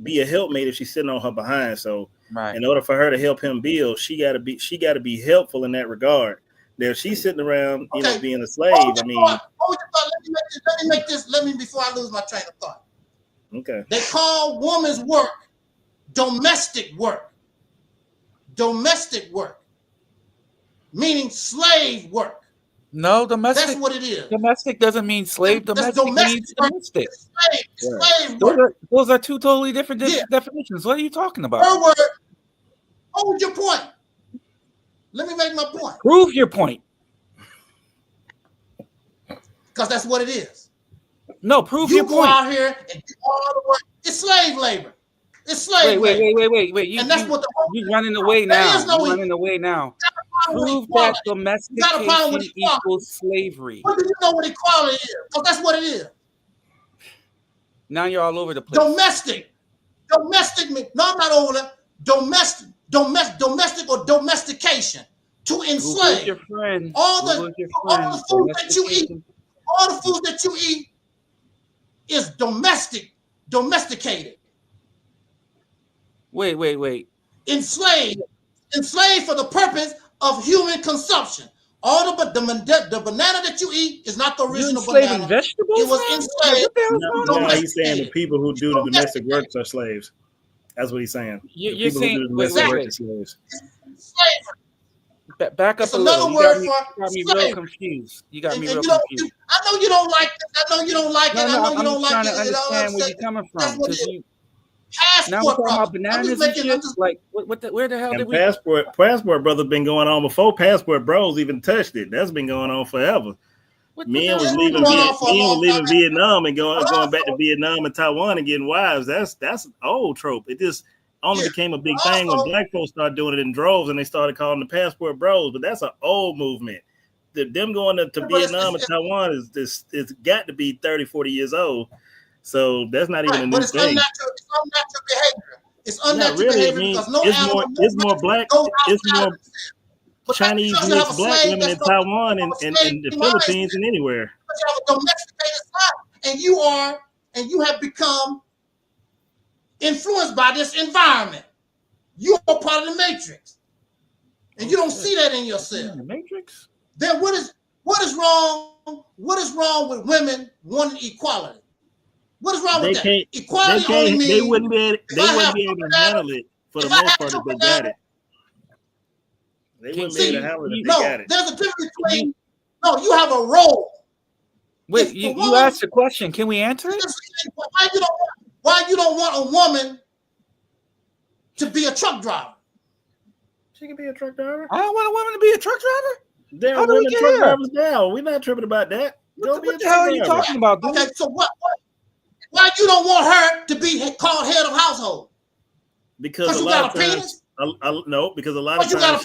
be a helpmate if she's sitting on her behind. So in order for her to help him build, she gotta be helpful in that regard. Now, if she's sitting around, being a slave. I mean,
let me make this. Let me before I lose my train of thought.
Okay.
They call woman's work domestic work. Domestic work, meaning slave work.
No, domestic.
That's what it is.
Domestic doesn't mean slave. Domestic means domestic.
Slave work.
Those are two totally different definitions. What are you talking about?
Her word. Hold your point. Let me make my point.
Prove your point.
Because that's what it is.
No, prove your point.
You go out here and do all the work. It's slave labor. It's slave labor.
Wait. You're running away now. You're running away now. Prove that domestication equals slavery.
What do you know what equality is? Because that's what it is.
Now you're all over the place.
Domestic. No, I'm not over there. Domestic or domestication. To enslave.
Your friend.
All the food that you eat. All the food that you eat is domesticated.
Wait.
Enslaved for the purpose of human consumption. All the banana that you eat is not the original
enslaving
banana.
vegetables,
It was
man?
enslaved.
No, he's saying the people who do the domestic work are slaves. That's what he's saying.
You're
the people
saying,
who do the
wait,
domestic
wait,
work
wait.
are slaves.
Back up
It's
a little.
another
You
word
got me,
for
got me real
slave.
confused. You got me
And
real
you don't.
confused.
I know you don't like this. I know you don't like it. I know
I'm
you don't
just
like
trying
it.
to understand where you're coming
That's
from.
what it
Because
is.
you now we're
Passport,
talking about
brother.
bananas and shit. Like, where the hell did
And
we?
passport brother been going on before Passport Bros even touched it. That's been going on forever. Men was leaving Vietnam and going back to Vietnam and Taiwan and getting wives. That's an old trope. It just only became a big thing when black folks started doing it in droves and they started calling the Passport Bros. But that's an old movement. Them going to Vietnam and Taiwan it's got to be 30, 40 years old. So that's not even a new
but it's
thing.
unnatural. It's unnatural behavior. It's unnatural
really,
behavior
I mean,
because no
it's
animal,
more black. It's more Chinese mixed black women in Taiwan and the Philippines and anywhere.
But you have a domesticated side, and you have become influenced by this environment. You are part of the matrix, and you don't see that in yourself.
The matrix.
Then what is wrong? What is wrong with women wanting equality? What is wrong with that? Equality only means
they wouldn't be able to handle it for the most part if they got it. They wouldn't be able to handle it if they got it.
There's a difference between you have a role.
Wait, you asked a question. Can we answer it?
Why you don't want a woman to be a truck driver?
She can be a truck driver.
I don't want a woman to be a truck driver.
There are women truck drivers now. We're not tripping about that.
What the hell are you talking about, dude?
Okay, so why you don't want her to be called head of household?
Because a lot of times, no, because a lot of times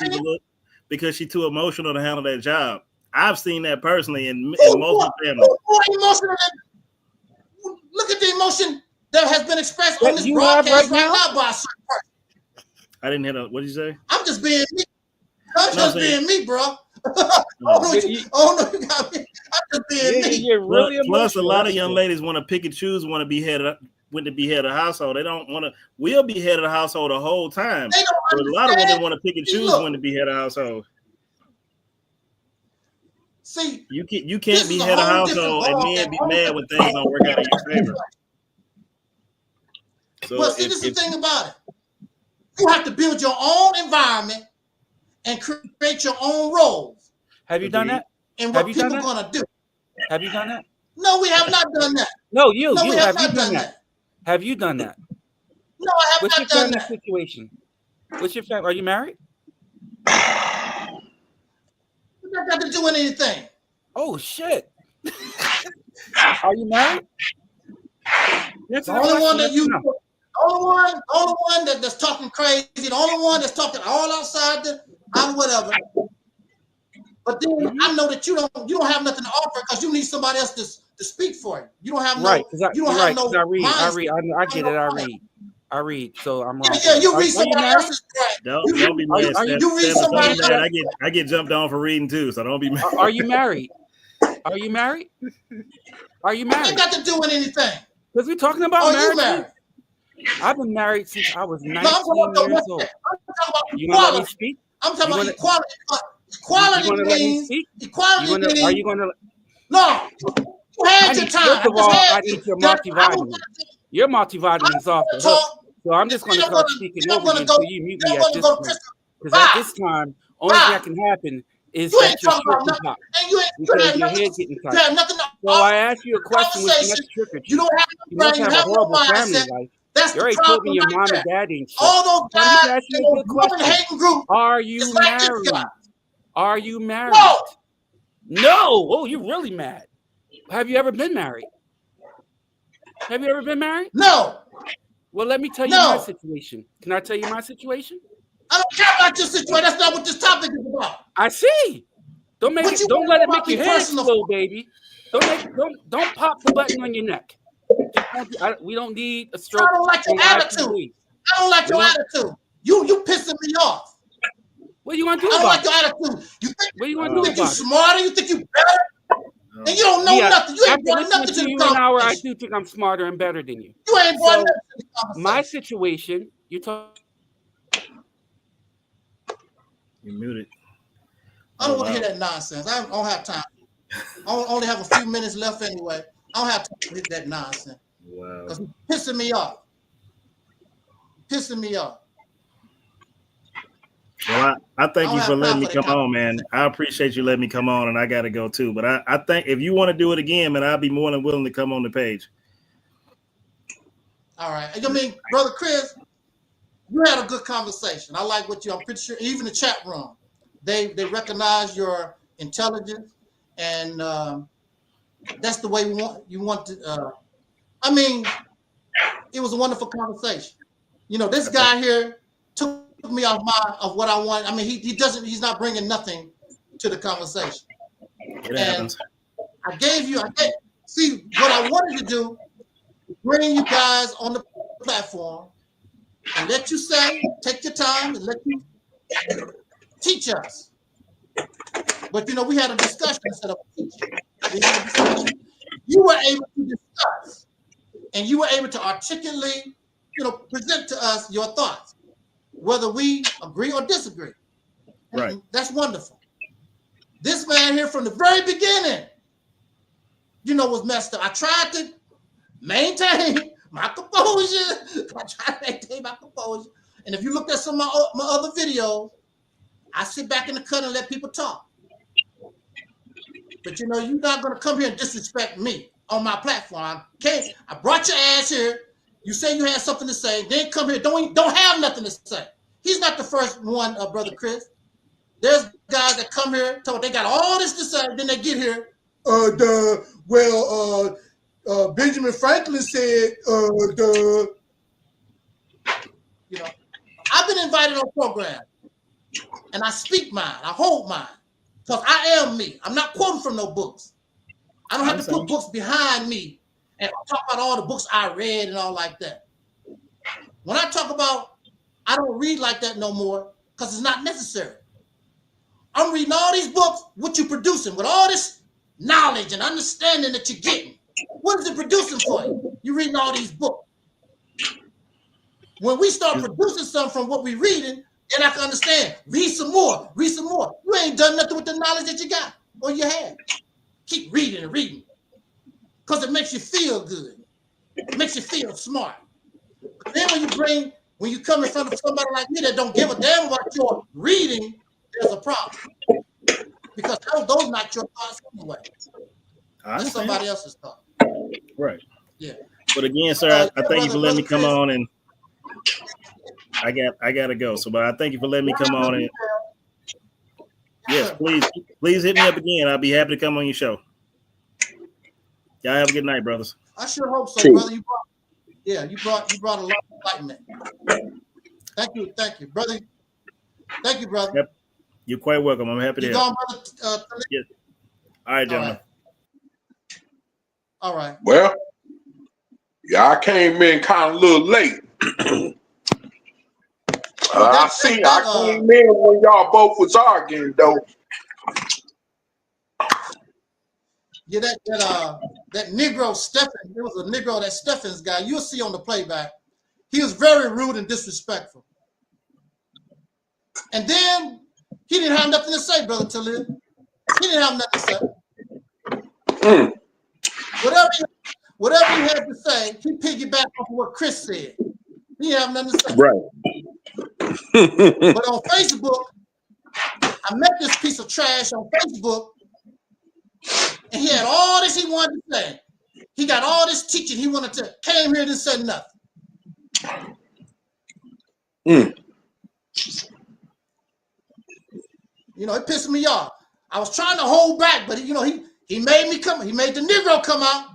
because she's too emotional to handle that job. I've seen that personally in multiple families.
Look at the emotion that has been expressed on this broadcast right now by a certain person.
I didn't hear that. What did you say?
I'm just being me. I'm just being me, bro. Oh no, you got me. I'm just being me.
You're really
plus, a lot of young ladies want to pick and choose, want to be head of the household. They don't want to. We'll be head of the household the whole time. So a lot of women want to pick and choose when to be head of household.
See,
you can't be head of household and men be mad when things don't work out in your favor. So
well, see, this is the thing about it. You have to build your own environment and create your own roles.
Have you done that?
And what people are going to do.
Have you done that?
No, we have not done that.
No,
we have not done that.
Have you done that?
No, I have
What's
not done that.
What's your family situation? What's your family? Are you married?
What's that got to do with anything?
Oh, shit. Are you married?
The only one that you... The only one that's talking crazy, the only one that's talking all outside I'm whatever. But then I know that you don't have nothing to offer because you need somebody else to speak for you. You don't have no.
Right,
you don't have no.
I read. I get it. I read. So I'm wrong.
Yeah, you read somebody else's brain.
Don't be mad.
You read somebody else.
I get jumped on for reading too, so don't be mad.
Are you married? Are you married? Are you married?
Ain't got to do with anything.
Because we're talking about marriage.
You married?
I've been married since I was 19 years old.
I'm talking about
you want to let me speak?
I'm talking about equality. Equality means equality means.
Are you going to?
No. You had your time.
First of all, I need your multivitamin. Your multivitamin is off the hook. So I'm just going to start speaking over you until you mute me at this point. Because at this time, only thing that can happen is that your shirt pop. Because your head getting tight. So I ask you a question which next triggered you. You must have a horrible family life. You ain't putting your mom and dad in shit.
All those guys,
ask you a good question. Are you married? Are you married? No. Oh, you're really mad. Have you ever been married? Have you ever been married?
No.
Well, let me tell you my situation. Can I tell you my situation?
I don't care about your situation. That's not what this topic is about.
I see. Don't let it make your head explode, baby. Don't pop the button on your neck. We don't need a stroke.
I don't like your attitude. I don't like your attitude. You pissing me off.
What do you want to do?
I don't like your attitude.
What do you want to do?
You think you smarter? You think you better? And you don't know nothing. You ain't brought nothing to the conversation.
I do think I'm smarter and better than you.
You ain't brought nothing to the conversation.
My situation, you talk.
You muted.
I don't want to hear that nonsense. I don't have time. I only have a few minutes left anyway. I don't have time to hit that nonsense.
Wow.
Because it's pissing me off. Pissing me off.
Well, I thank you for letting me come on, man. I appreciate you letting me come on, and I got to go too. But I think if you want to do it again, man, I'll be more than willing to come on the page.
All right. I mean, Brother Chris, you had a good conversation. I like what I'm pretty sure, even the chat room, they recognize your intelligence, and that's the way you want to. I mean, it was a wonderful conversation. You know, this guy here took me off what I want. I mean, he's not bringing nothing to the conversation.
It happens.
See what I wanted to do, bring you guys on the platform and let you take your time and let you teach us. But you know, we had a discussion instead of teaching. You were able to discuss, and you were able to articulately, present to us your thoughts, whether we agree or disagree.
Right.
And that's wonderful. This man here from the very beginning, was messed up. I tried to maintain my composure. And if you look at some of my other videos, I sit back in the cut and let people talk. But you're not going to come here and disrespect me on my platform. Okay, I brought your ass here. You say you had something to say, then come here, don't have nothing to say. He's not the first one, Brother Chris. There's guys that come here, they got all this to say, then they get here. Benjamin Franklin said, I've been invited on program, and I speak mine, I hold mine, because I am me. I'm not quoting from no books. I don't have to put books behind me and talk about all the books I read and all like that. When I talk about, I don't read like that no more because it's not necessary. I'm reading all these books, what you're producing, with all this knowledge and understanding that you're getting. What is it producing for you? You're reading all these books. When we start producing something from what we're reading, then I can understand. Read some more, read some more. You ain't done nothing with the knowledge that you got or you have. Keep reading and reading. Because it makes you feel good. It makes you feel smart. But then when you come in front of somebody like me that don't give a damn about your reading, there's a problem. Because those not your thoughts anyway. That's somebody else's thought.
Right.
Yeah.
But again, sir, I thank you for letting me come on, and I got to go. So, but I thank you for letting me come on, and yes, please hit me up again. I'll be happy to come on your show. Y'all have a good night, brothers.
I sure hope so, brother. You brought a lot of enlightenment. Thank you, brother. Thank you, brother.
Yep. You're quite welcome. I'm happy to help.
Brother,
yes. All right, gentlemen.
All right.
Well, yeah, I came in kind of a little late. I came in when y'all both was arguing, though.
Yeah, that Negro Stephen, it was a Negro, that Stephen's guy, you'll see on the playback. He was very rude and disrespectful. And then he didn't have nothing to say, Brother Taalik. He didn't have nothing to say. Whatever he had to say, he piggybacked off of what Chris said. He didn't have nothing to say.
Right.
But on Facebook, I met this piece of trash on Facebook, and he had all this he wanted to say. He got all this teaching he wanted to, came here and said nothing. It pissed me off. I was trying to hold back, but he made me come. He made the Negro come out.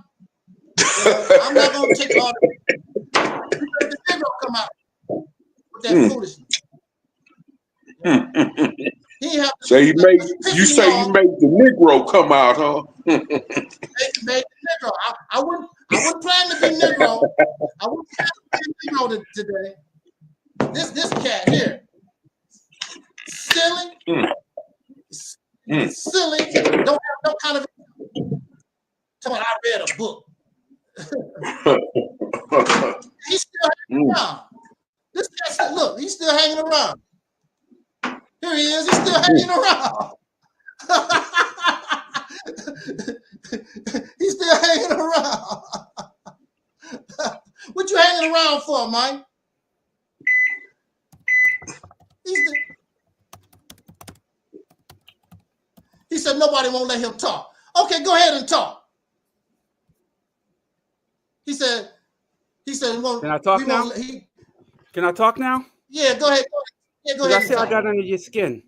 I'm not gonna take all that. He made the Negro come out with that foolishness.
So you made the Negro come out, huh?
Made the Negro. I wouldn't plan to be Negro. I wouldn't plan to be Negro today. This cat here, silly, silly, don't have no kind of. Come on, I read a book. He's still hanging around. This cat said, look, he's still hanging around. Here he is. He's still hanging around. He's still hanging around. What you hanging around for, Mike? He said nobody won't let him talk. Okay, go ahead and talk. He said,
can I talk now? Can I talk now?
Yeah, go ahead. Yeah, go ahead.
I said I got under your skin.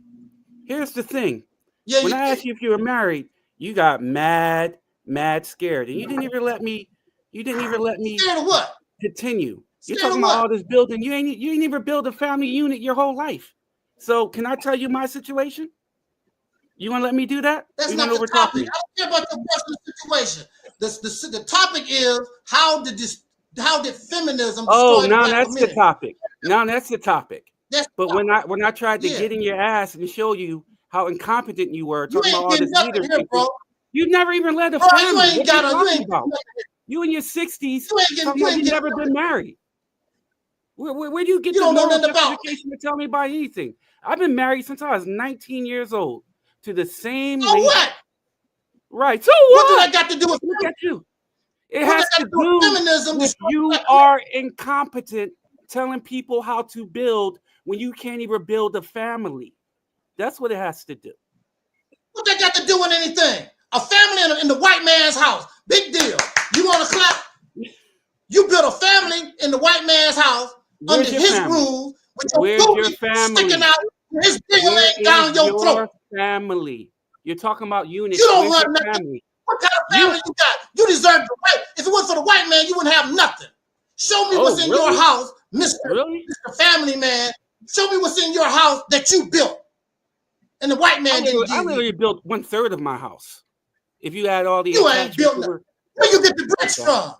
Here's the thing. Yeah, when I asked you if you were married, you got mad scared. And you didn't even let me
scared of what?
Continue. You're talking about all this building. You ain't even build a family unit your whole life. So can I tell you my situation? You want to let me do that?
That's not the topic. I don't care about the personal situation. The topic is how did feminism?
Oh, now that's the topic. Now that's the topic. But when I tried to get in your ass and show you how incompetent you were, talking about all this leadership, you never even led a family. You in your 60s, you never been married. Where do you get the justification to tell me about anything? I've been married since I was 19 years old to the same lady.
What?
Right. So
what did that got to do with
look at you? It has to do
feminism.
With you are incompetent telling people how to build when you can't even build a family. That's what it has to do.
What that got to do with anything? A family in the white man's house. Big deal. You want to clap? You built a family in the white man's house under his rules with your booty sticking out, his big leg down your throat.
Family. You're talking about units.
You don't run nothing. Family? What kind of family you got? You deserve the right. If it wasn't for the white man, you wouldn't have nothing. Show me what's in your house, Mr. Family Man. Show me what's in your house that you built. And the white man didn't give
I literally built 1/3 of my house. If you add all the
you ain't built nothing. Where you get the bricks from?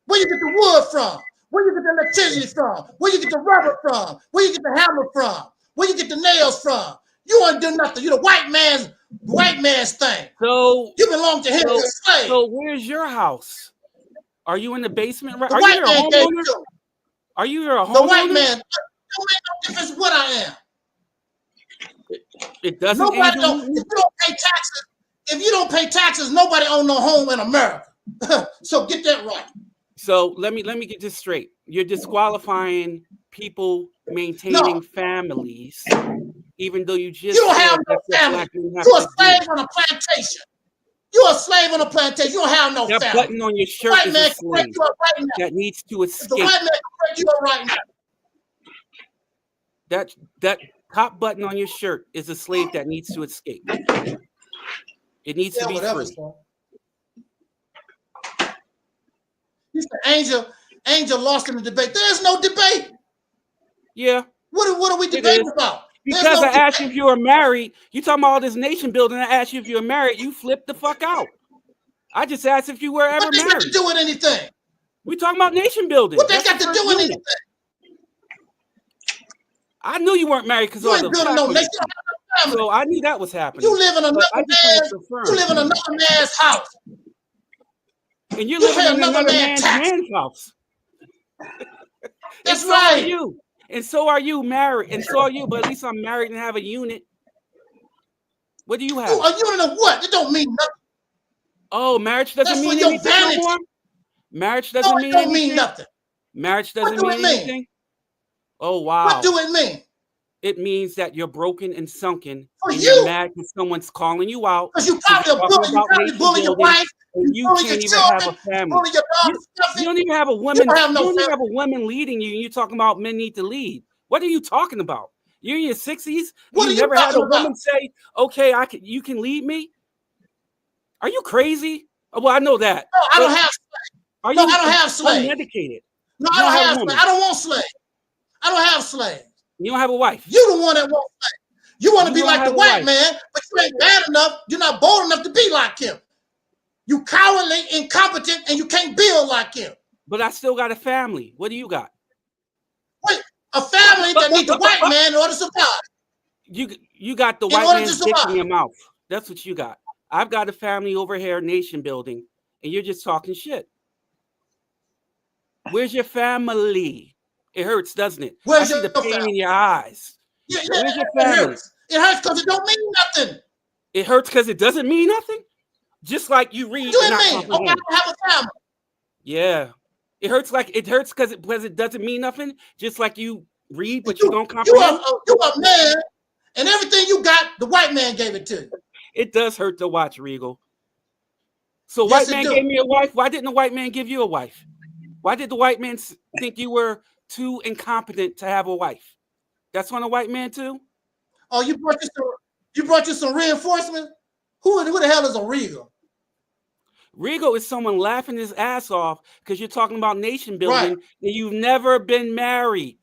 Where you get the wood from? Where you get the electricity from? Where you get the rubber from? Where you get the hammer from? Where you get the nails from? You ain't do nothing. You're the white man's thing.
So
you belong to him. You're a slave.
So where's your house? Are you in the basement? Right?
The white man gave you.
Are you a homeowner?
The white man. Don't make no difference what I am.
It doesn't.
Nobody don't. If you don't pay taxes, nobody own no home in America. So get that right.
So let me get this straight. You're disqualifying people maintaining families, even though you
don't have no family. You're a slave on a plantation. You're a slave on a plantation. You don't have no family.
That button on your shirt is a slave that needs to escape. The
white man can break you up right now.
That top button on your shirt is a slave that needs to escape. It needs to be free.
He said Angel lost in the debate. There's no debate.
Yeah.
What are we debating about?
Because I asked you if you were married. You talking about all this nation building. I asked you if you were married. You flipped the fuck out. I just asked if you were ever married. What
got to do with anything?
We talking about nation building.
What that got to do with anything?
I knew you weren't married because you ain't building no nation. So I knew that was happening.
You live in another man's house.
And you're living in another man's house.
That's right.
So are you. And so are you married. And so are you. But at least I'm married and have a unit. What do you have?
A unit of what? It don't mean nothing.
Oh, marriage doesn't mean anything no more? Marriage doesn't mean anything?
Mean nothing.
Marriage doesn't mean anything? Oh, wow.
What do it mean?
It means that you're broken and sunken.
And
you're mad because someone's calling you out.
Because you probably bully your wife.
And you can't even have a family. You don't even have a woman. You don't even have a woman leading you. And you're talking about men need to lead. What are you talking about? You're in your 60s. You never had a woman say, "Okay, you can lead me." Are you crazy? Well, I know that.
No, I don't have slaves.
I
don't have slaves.
Uneducated.
No, I don't have slaves. I don't want slaves. I don't have slaves.
You don't have a wife.
You the one that wants slaves. You want to be like the white man, but you ain't bad enough. You're not bold enough to be like him. You cowardly, incompetent, and you can't build like him.
But I still got a family. What do you got?
Wait, a family that needs the white man in order to survive.
You got the white man's dick in your mouth. That's what you got. I've got a family over here, nation building, and you're just talking shit. Where's your family? It hurts, doesn't it?
Where's
I see the pain in your eyes.
Yeah,
where's your family?
It hurts because it don't mean nothing.
It hurts because it doesn't mean nothing. Just like you read
Do
and not
it mean? Okay, I
comprehend.
don't have a family.
Yeah. It hurts because it doesn't mean nothing. Just like you read, but you don't comprehend.
You a man, and everything you got, the white man gave it to you.
It does hurt to watch, Regal. So
Yes,
white man
it do.
gave me a wife. Why didn't the white man give you a wife? Why did the white man think you were too incompetent to have a wife? That's on a white man too.
Oh, you brought you some reinforcement? Who the hell is a Regal?
Regal is someone laughing his ass off because you're talking about nation building
Right.
and you've never been married.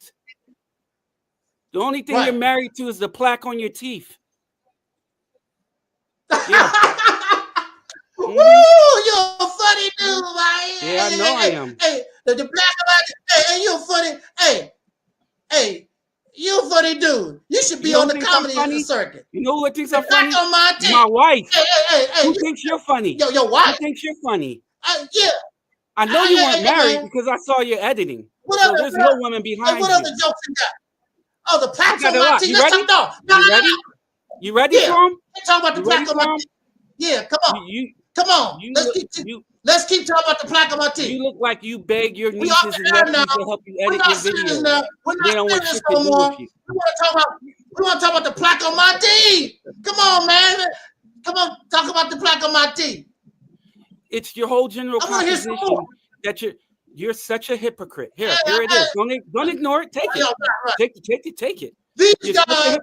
The only thing you're married to is the plaque on your teeth. Yeah.
Woo! You're a funny dude, man.
Yeah, I know I am.
Hey, the black about hey, you a funny. Hey, you a funny dude. You should be on the comedy circuit.
You know what thinks I'm funny?
On my teeth.
My wife.
Hey.
Who thinks you're funny?
Your wife.
Who thinks you're funny?
Yeah.
I know you weren't married because I saw your editing. So there's no woman behind
what
you.
other jokes you got? Oh, the plaques
got
on
a
my
lot.
teeth.
You
Let's
ready?
talk. No.
You ready
Yeah.
for him?
Let's talk about the
You ready
plaque on my
for him?
teeth. Yeah, come on. Come on. Let's keep talking about the plaque on my teeth.
You look like you beg your
We
nieces
off
and
the air
nephews
now.
to help you
We're
edit
not
your
serious
videos.
now. We're
They don't
not
want
serious
shit to
no
do
more.
with you.
We want to talk about the plaque on my teeth. Come on, man. Come on, talk about the plaque on my teeth.
It's your whole general
I wanna hear some
composition
more.
that you're such a hypocrite. Here it is. Don't ignore it. Take it. Take it.
These guys,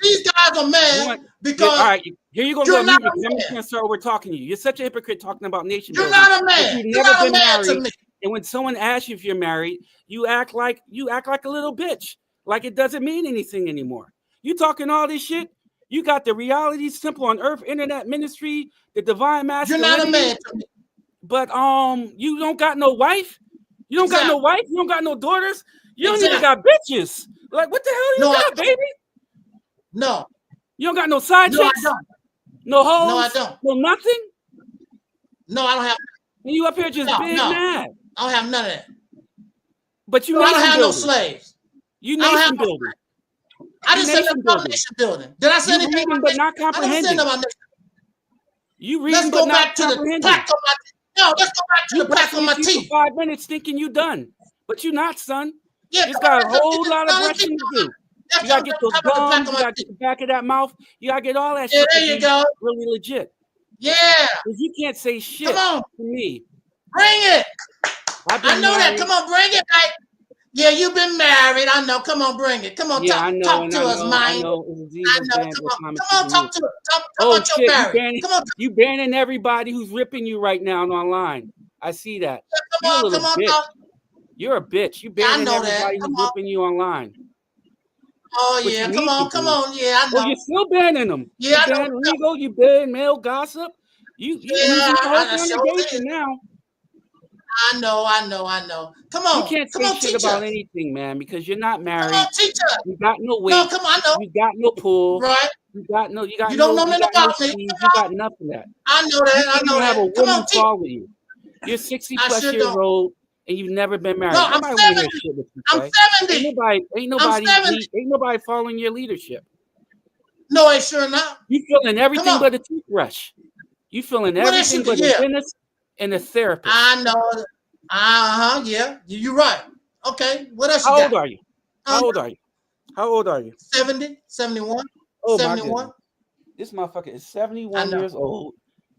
these guys are mad because
all right, here you go.
you're not
I'm
a
just gonna start over talking to you. You're such a hypocrite talking about nation
You're
building.
not a man.
You've
You're
never
not a
been
man to
married.
me.
And when someone asks you if you're married, you act like a little bitch, like it doesn't mean anything anymore. You talking all this shit. You got the Reality Temple on Earth Internet Ministry, the Divine
You're
Masculinity.
not a man to me.
But you don't got no wife. You don't got no wife. You don't got no daughters. You don't even got bitches. Like what the hell you got, baby?
No.
You don't got no side
No, I
chicks.
don't.
No hoes.
No, I don't.
No nothing.
No, I don't have.
And you up here just being mad.
I don't have none of that.
But you
I don't
nation
have
building.
no slaves.
You
I don't
nation
have no
building.
I didn't say
nation
nothing about
building.
nation building. Did I say
You
anything
reading
about
but
nation?
not
I never said
comprehending.
nothing about nation.
You
Let's
reading
go
but not
back to the
comprehending.
plaque on my teeth. No, let's go back to
You
the plaque
brushing
on my
your teeth
teeth.
for 5 minutes thinking you done. But you're not, son.
Yeah,
You just
come on,
got a
let's
whole
keep
lot
it-
of
no, let's
brushing
keep
to do.
Let's
You gotta
talk
get those
about the plaque
gums,
on
you
my
gotta get the back of that mouth. You gotta get all that
Yeah,
shit
there
to
you
be
go.
really legit.
Yeah.
Because you can't say shit
Come on.
to me.
Bring it.
I've been
I know that.
married.
Come on, bring it. Yeah, you've been married. I know. Come on, bring it. Come on,
Yeah, I
talk,
know,
talk
and
to
I
us,
know,
man.
I know. It was
I
Jesus
know.
band
Come
what
on,
time
come
it's
on, talk
you.
to us. Talk
Oh
about
shit,
your
you
marriage.
banning,
Come on,
you banning everybody who's ripping you right now online. I see that.
come
You're a
on,
little
come on,
bitch.
talk.
You're a bitch. You
Yeah, I
banning
know that.
everybody
Come
who's
on.
ripping you online.
Oh
Which
yeah,
you
come
need
on,
to
come
do.
on. Yeah, I
Oh,
know.
you're still banning them.
Yeah,
You
I know.
ban legal, you ban male gossip. You
Yeah,
losing the whole
I sure
congregation
did.
now.
I know. Come
You
on,
can't
come
say
on,
shit
teach
about
us.
anything, man, because you're not
Come
married.
on, teach us.
You got no weight.
No, come on, I know.
You got no pull.
Right.
You got no. You got
You
no.
don't know
You
nothing
got no
about me.
sleeves. You got nothing of that.
I know
You
that. I
can't
know
even have a
that. Come
woman
on, teach.
follow you. You're 60
I
plus
sure
years
don't.
old and you've never been married.
No, I'm
Nobody want to hear
70.
shit what you
I'm
say.
70.
Ain't nobody,
I'm 70.
ain't nobody following your leadership.
No, I sure not.
You feeling everything
on.
but a toothbrush. You feeling
What else
everything
you-
but
yeah.
a dentist and a therapist.
I know. Yeah. You're right. Okay. What else you
How
got?
old are you? How old are you? How old are you?
70, 71,
Oh, my
71.
goodness. This motherfucker is
I
71
know.
years old,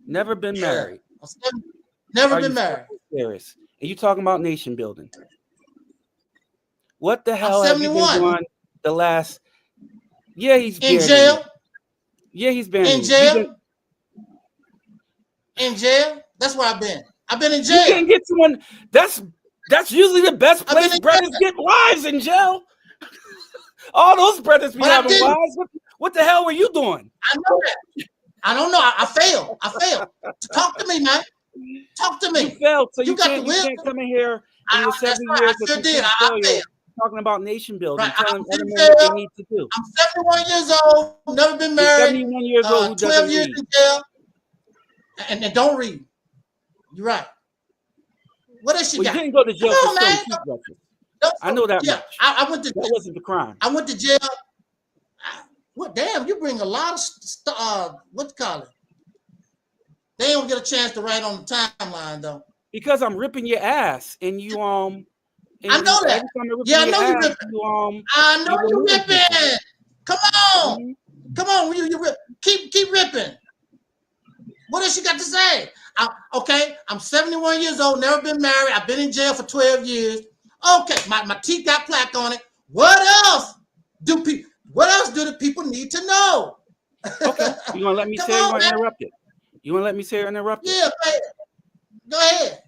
never been
Yeah.
married.
I'm 70. Never
Are
been
you
married.
fucking serious? And you talking about nation building. What the hell
I'm
have you been
71.
doing the last? Yeah, he's
In
banning
jail.
you. Yeah, he's banning
In
you.
jail. In jail. That's where I've been. I've been in
You
jail.
can't get someone. That's usually the best
I've been
place
in
brothers
jail.
get wives in jail. All those brothers be
But I
having
didn't.
wives. What the hell were you doing?
I know that. I don't know. I failed. Talk to me, man. Talk to
You
me.
failed, so you
got
can't.
the
You
wisdom.
can't come in here in your 70
right.
years
I
of
sure did.
complete
I
failure
failed.
talking about nation building,
Right.
telling
I'm
other
in
men what they
jail.
need to do.
I'm 71 years old. Never been
You're
married.
71 years old who
12
doesn't
years
read.
in jail. And don't read. You're right. What else you
Well, you
got?
didn't go to jail
Come
for
on,
stealing
man.
toothbrushes.
Don't-
I know that
yeah,
much.
I went to
That wasn't the crime.
I went to jail. What? Damn, you bring a lot of what you call it? They don't get a chance to write on the timeline though.
Because I'm ripping your ass, and you and
I know that. Yeah, I know you ripping. I know you ripping. Come on, come on. You rip. Keep ripping. What else you got to say? Okay, I'm 71 years old, never been married. I've been in jail for 12 years. Okay, my teeth got plaque on it. What else do the people need to know?
Okay, you gonna let me say it or interrupt it? You wanna let me say it or interrupt it?
Yeah, man. Go ahead.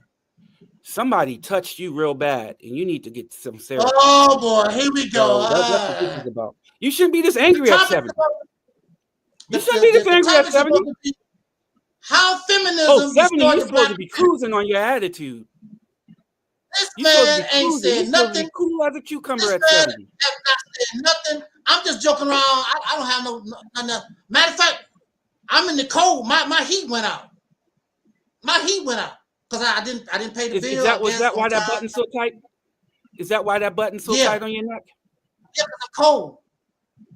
Somebody touched you real bad, and you need to get some therapy.
Oh boy, here we go.
So that's what this is about. You shouldn't be this angry at 70. You shouldn't be this angry at 70.
How feminism?
Oh, 70, you're supposed to be cruising on your attitude.
This man ain't said nothing.
Cool as a cucumber at
man
70.
have not said nothing. I'm just joking around. I don't have no. Matter of fact, I'm in the cold. My heat went out. My heat went out because I didn't pay the bill.
Was that why that button's so tight? Is that why that button's so tight on your neck?
Yeah, because I'm cold.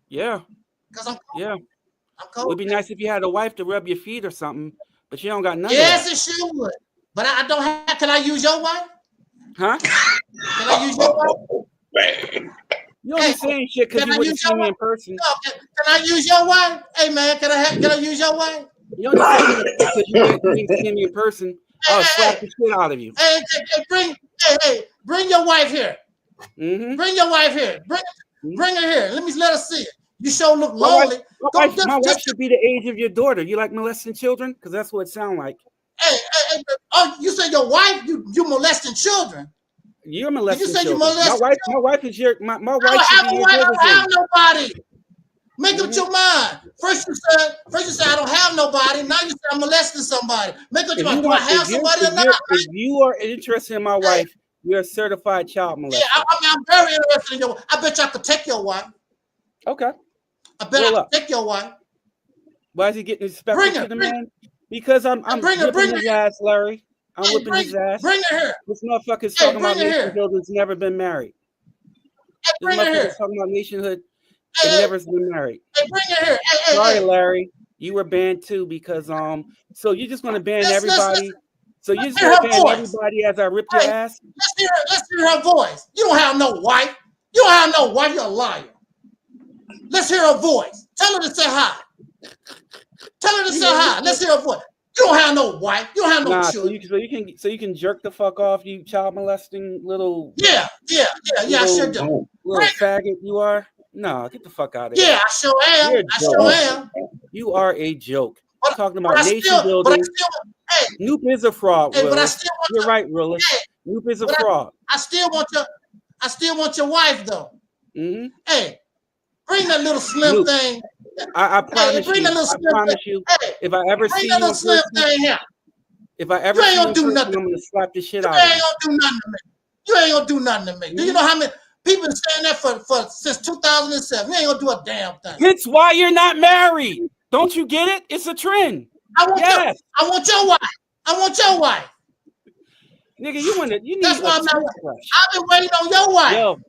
Yeah.
Because I'm cold.
Yeah.
I'm cold.
It would be nice if you had a wife to rub your feet or something, but you don't got none
yes,
of that.
It should. But I don't have. Can I use your wife?
Huh?
Can I use your wife?
Man. You don't be saying shit because you wouldn't see me in person.
No, can I use your wife? Hey man, can I use your wife?
You don't be saying shit because you didn't see me in person. I'll slap the shit out of you.
Hey, bring your wife here.
Mm-hmm.
Bring your wife here. Bring her here. Let her see it. You sure look lonely.
My wife should be the age of your daughter. You like molesting children? Because that's what it sounds like.
Hey, oh, you say your wife? You molesting children?
You're molesting
you say
children.
You molesting
my wife is your my wife.
I don't have nobody. Make up your mind. First you said I don't have nobody. Now you say I'm molesting somebody. Make up your mind. Do I have somebody or not?
If you are interested in my wife, you're a certified child molester.
Yeah, I'm very interested in your wife. I bet you I could take your wife.
Okay.
I bet I could take your wife.
Why is he getting disrespectful to the man? Because I'm whipping his ass, Larry. I'm whipping his ass.
Bring her here.
This motherfucker's talking about nationhood that's never been married. This motherfucker's talking about nationhood and never been married.
Hey, bring her here.
Sorry, Larry. You were banned too because so you're just gonna ban everybody. So you're just gonna ban everybody as I rip your ass?
Let's hear her voice. You don't have no wife. You don't have no wife. You're a liar. Let's hear her voice. Tell her to say hi. Tell her to say hi. Let's hear her voice. You don't have no wife. You don't have no children.
So you can jerk the fuck off, you child molesting little.
Yeah. I sure do.
Little faggot you are. No, get the fuck out of here.
Yeah, I sure am. I sure am.
You are a joke. I'm talking about nation building. Noop is a fraud. You're right, Realist. Noop is a fraud.
I still want your wife though.
Mm-hmm.
Hey, bring that little slim thing.
I promise you. I promise you. If I ever see you in person, if I ever see you in person, I'm gonna slap the shit out of you.
You ain't gonna do nothing to me. You ain't gonna do nothing to me. Do you know how many people been saying that for since 2007? You ain't gonna do a damn thing.
It's why you're not married. Don't you get it? It's a trend.
I want your wife. I want your wife.
Nigga, you need.
That's why I've been waiting on your wife.
Yo,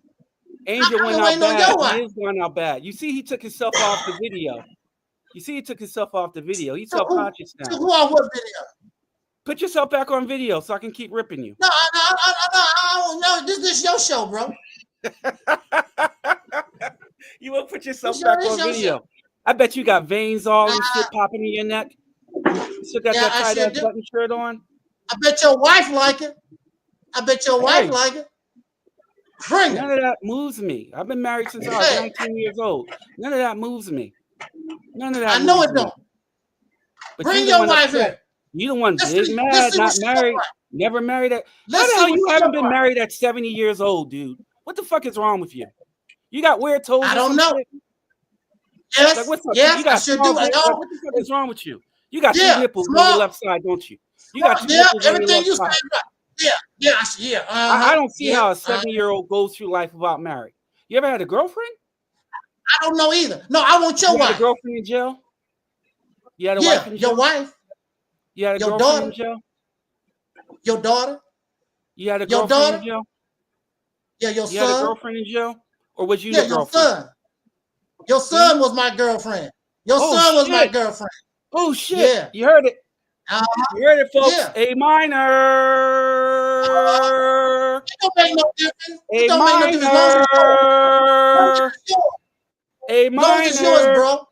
Angel went out bad. He is going out bad. You see, he took himself off the video. He's self-conscious now.
Who on what video?
Put yourself back on video so I can keep ripping you.
No, I don't know. This is your show, bro.
You will put yourself back on video. Show. I bet you got veins all and shit popping in your neck. You still got that tight ass button shirt on.
I bet your wife like it. Like it. Bring
None of that moves me. I've been married since I was 19 years old. None of that moves me. None of that.
I know it don't. Bring your wife here.
You the one big mad, not married, never married at. How the hell you haven't been married at 70 years old, dude? What the fuck is wrong with you? You got weird toes.
I don't know.
Shit?
Yes,
like, what's up?
yes,
you got
I should do.
What the fuck is wrong with you? You got two nipples on your left side, don't you? You got two nipples on your left side.
Yeah.
I don't see how a 70-year-old goes through life without married. You ever had a girlfriend?
I don't know either. No, I want your wife.
Had a girlfriend in jail? You had a wife in jail?
Your wife.
You had a girlfriend in jail?
Your daughter.
You had a girlfriend in jail?
Yeah, your son.
You had a girlfriend in jail? Or was you the girlfriend?
Your son. Your son was my girlfriend. Your son was my girlfriend.
Oh shit!
Yeah.
You heard it. You heard it, folks.
Yeah.
A minor.
It don't make no difference.
A
It don't make no difference.
A minor.
Long as it's yours, bro.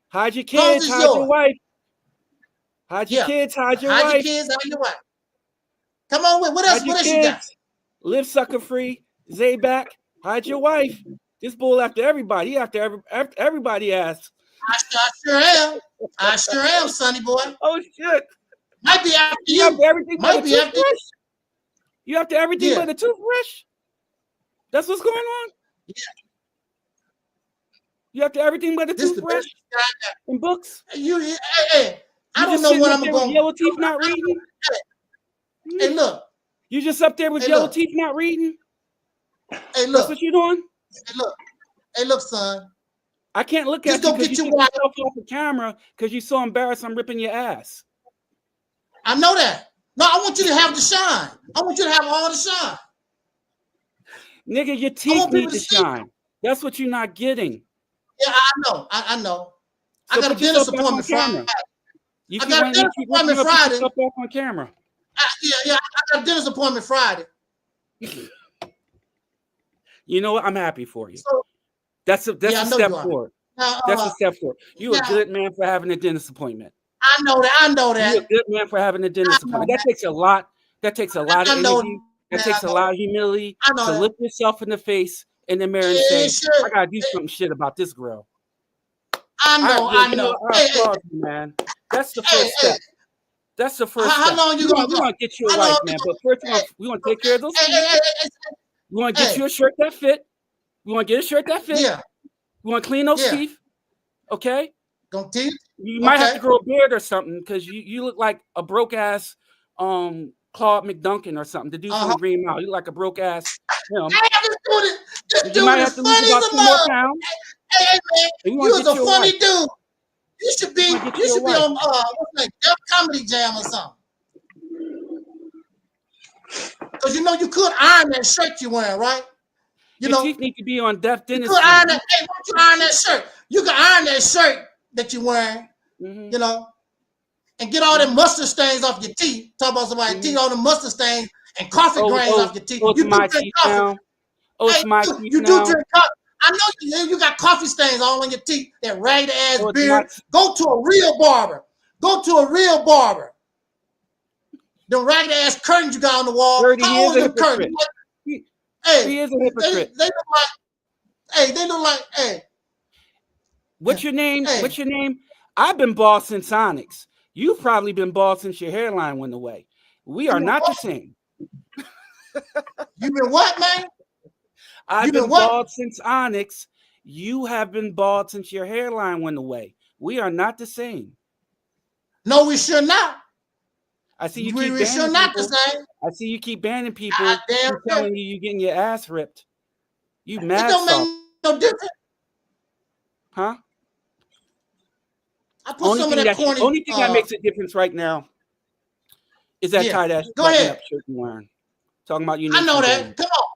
Hide your kids. Hide your wife. Hide your kids. Hide your wife.
Hide your kids. Hide your wife. Come on with what else? What else you got?
Live sucker free. Zay back. Hide your wife. This bull after everybody. He after everybody ass.
I sure am. I sure am, sonny boy.
Oh shit.
Might be after you.
After everything
Might be after you.
You after everything but a toothbrush? That's what's going on?
Yeah.
You after everything but a toothbrush and books?
Hey, I don't know what I'm going to
yellow teeth not reading?
Hey, look.
You just up there with yellow teeth not reading?
Hey, look.
That's what you doing?
Hey, look. Hey, look, son.
I can't look at you because you took yourself off the camera because you're so embarrassed I'm ripping your ass.
I know that. No, I want you to have the shine. I want you to have all the shine.
Nigga, your teeth need to shine. That's what you're not getting.
Yeah, I know. I know. So I got a dentist appointment Friday.
I got a dentist appointment Friday.
On
camera.
Yeah. I got a dentist appointment Friday.
You know what? I'm happy for you. So, that's a step forward. That's a step forward. You're a good man for having a dentist appointment.
I know that.
You're a good man for having a dentist appointment. That takes a lot. That takes a lot of energy. That takes a lot of humility to look yourself in the face in the mirror and say, I gotta do something shit about this girl.
I know.
I applaud you, man. That's the first step. That's the first step.
How long you gonna
go? We're gonna get you a wife, man. But first, we're gonna take care of those teeth. We want to get you a shirt that fit. We want to get a shirt that fit.
Yeah.
We want to clean those teeth. Okay.
Teeth.
You might have to grow a beard or something because you look like a broke ass Claude McDuncan or something. The dude from Green Mile. You look like a broke ass him.
You might have to lose about 2 more pounds. Hey, man, you was a funny dude. You should be on what's that, Def Comedy Jam or something. Because you know you could iron that shirt you're wearing, right?
Your teeth need to be on Def Dentistry.
You could iron that. Hey, why don't you iron that shirt? You can iron that shirt that you're wearing, you know, and get all them mustard stains off your teeth. Talk about somebody's teeth, all the mustard stains and coffee grains off your teeth. You do drink coffee. You do drink coffee. I know you got coffee stains all on your teeth. That ragged ass beard. Go to a real barber. Go to a real barber. The ragged ass curtains you got on the wall.
30
How
years
old is the curtain? Hey,
he is a hypocrite.
They look like, hey.
What's your name? Hey. What's your name? I've been bald since Onyx. You've probably been bald since your hairline went away. We are not the same.
You been what, man?
I've been bald since Onyx. You have been bald since your hairline went away. We are not the same.
No, we should not.
I see you keep banning people. I see you keep banning people. Telling you getting your ass ripped. You mad? It don't make
no difference.
Huh?
I put some of that corny.
Only thing that makes a difference right now is that tight ass shirt you're wearing. Talking about you.
I know that. Come on.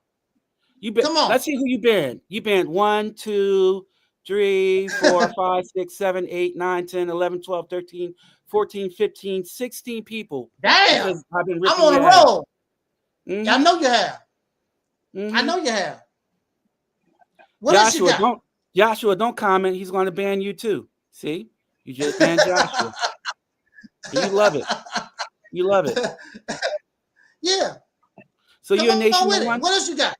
Come on. Let's see who you banned. You banned 1, 2, 3, 4, 5, 6, 7, 8, 9, 10, 11, 12, 13, 14, 15, 16 people.
Damn.
I've been
I'm on a roll. I know you have. I know you have. What else you got?
Joshua, don't comment. He's going to ban you too. See? You just banned Joshua. You love it. You love it.
Yeah.
So you're a nation of one?
What else you got?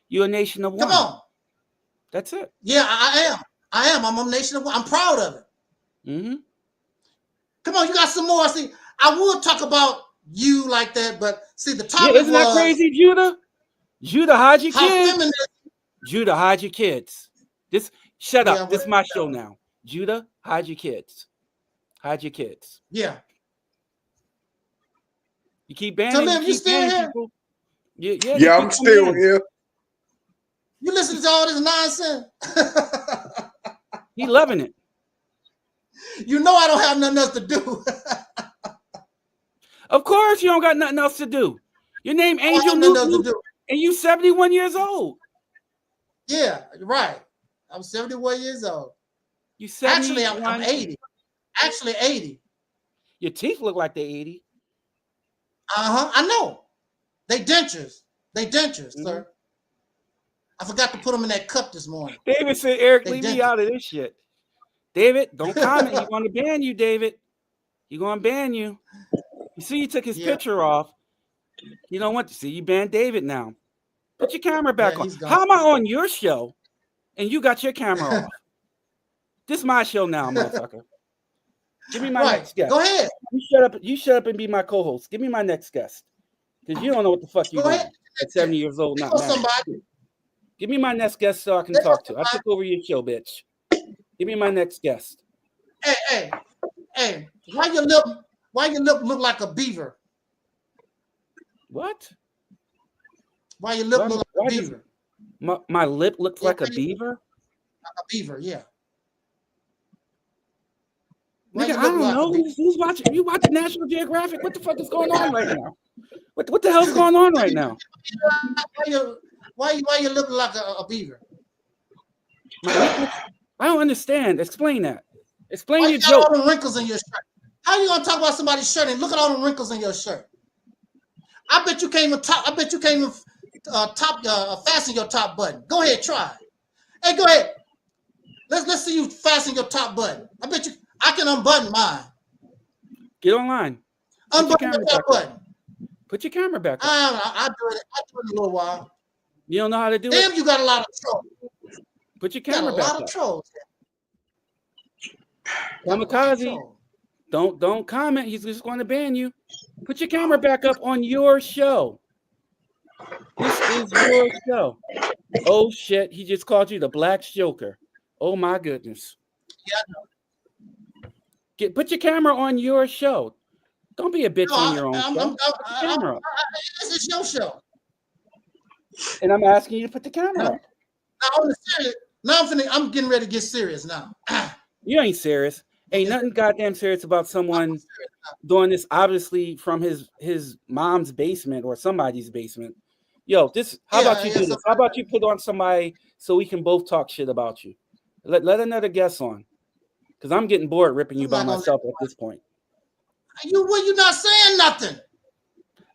You're a nation of one.
Come on.
That's it.
Yeah, I am. I'm a nation of one. I'm proud of it.
Mm-hmm.
Come on, you got some more. See, I would talk about you like that, but see, the topic
isn't that crazy, Judah? Judah, hide your kids. Judah, hide your kids. Shut up. This is my show now. Judah, hide your kids. Hide your kids.
Yeah.
You keep banning.
So, you still here?
People.
Yeah, I'm still here.
You listen to all this nonsense?
He loving it.
You know I don't have nothing else to do.
Of course you don't got nothing else to do. Your name Angelsnupnup7, and you 71 years old.
Yeah, right. I'm 71 years old.
You 71?
Actually, I'm 80. Actually, 80.
Your teeth look like they're 80.
I know. They dentures. They dentures, sir. I forgot to put them in that cup this morning.
David said, Eric, leave me out of this shit. David, don't comment. He's going to ban you, David. He's going to ban you. You see, he took his picture off. You don't want to see. You banned David now. Put your camera back on. How am I on your show and you got your camera off? This is my show now, motherfucker. Give me my next guest.
Go ahead.
You shut up and be my co-host. Give me my next guest. Because you don't know what the fuck you're doing at 70 years old. Not married. Give me my next guest so I can talk to. I took over your show, bitch. Give me my next guest.
Hey. Why your lip look like a beaver?
What?
Why your lip look like a beaver?
My lip looks like a beaver?
Like a beaver, yeah.
Nigga, I don't know. Who's watching? You watching National Geographic? What the fuck is going on right now? What the hell's going on right now?
Why you looking like a beaver?
I don't understand. Explain that. Explain your
joke. All the wrinkles in your shirt. How you gonna talk about somebody's shirt and look at all the wrinkles in your shirt? I bet you can't even fasten your top button. Go ahead, try. Hey, go ahead. Let's see you fasten your top button. I bet you I can unbutton mine.
Get online.
Unbutton your top button.
Put your camera back on.
I do it in a little while.
You don't know how to do it?
Damn, you got a lot of trolls.
Put your camera back up.
A lot of trolls.
Kamikaze, don't comment. He's just going to ban you. Put your camera back up on your show. This is your show. Oh shit, he just called you the Black Joker. Oh my goodness.
Yeah, I know.
Put your camera on your show. Don't be a bitch on your own show.
This is your show.
And I'm asking you to put the camera up.
Now I'm getting ready to get serious now.
You ain't serious. Ain't nothing goddamn serious about someone doing this, obviously from his mom's basement or somebody's basement. Yo, how about you do this? How about you put on somebody so we can both talk shit about you? Let another guest on. Because I'm getting bored ripping you by myself at this point.
You're not saying nothing.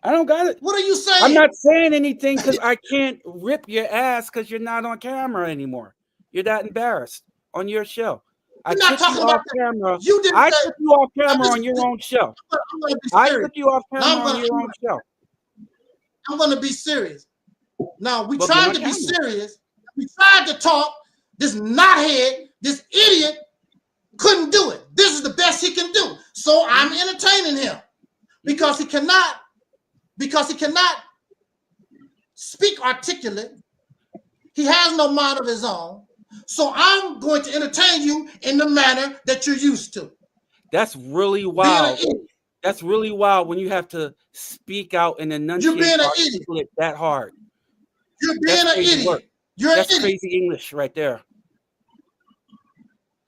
I don't got it.
What are you saying?
I'm not saying anything because I can't rip your ass because you're not on camera anymore. You're that embarrassed on your show. I took you off camera. I took you off camera on your own show. I took you off camera on your own show.
I'm going to be serious. Now, we tried to be serious. We tried to talk. This knothead, this idiot, couldn't do it. This is the best he can do. So I'm entertaining him because he cannot speak articulate. He has no mind of his own. So I'm going to entertain you in the manner that you're used to.
That's really wild. That's really wild when you have to speak out and enunciate articulate that hard.
You're being an idiot. You're an idiot.
That's crazy English right there.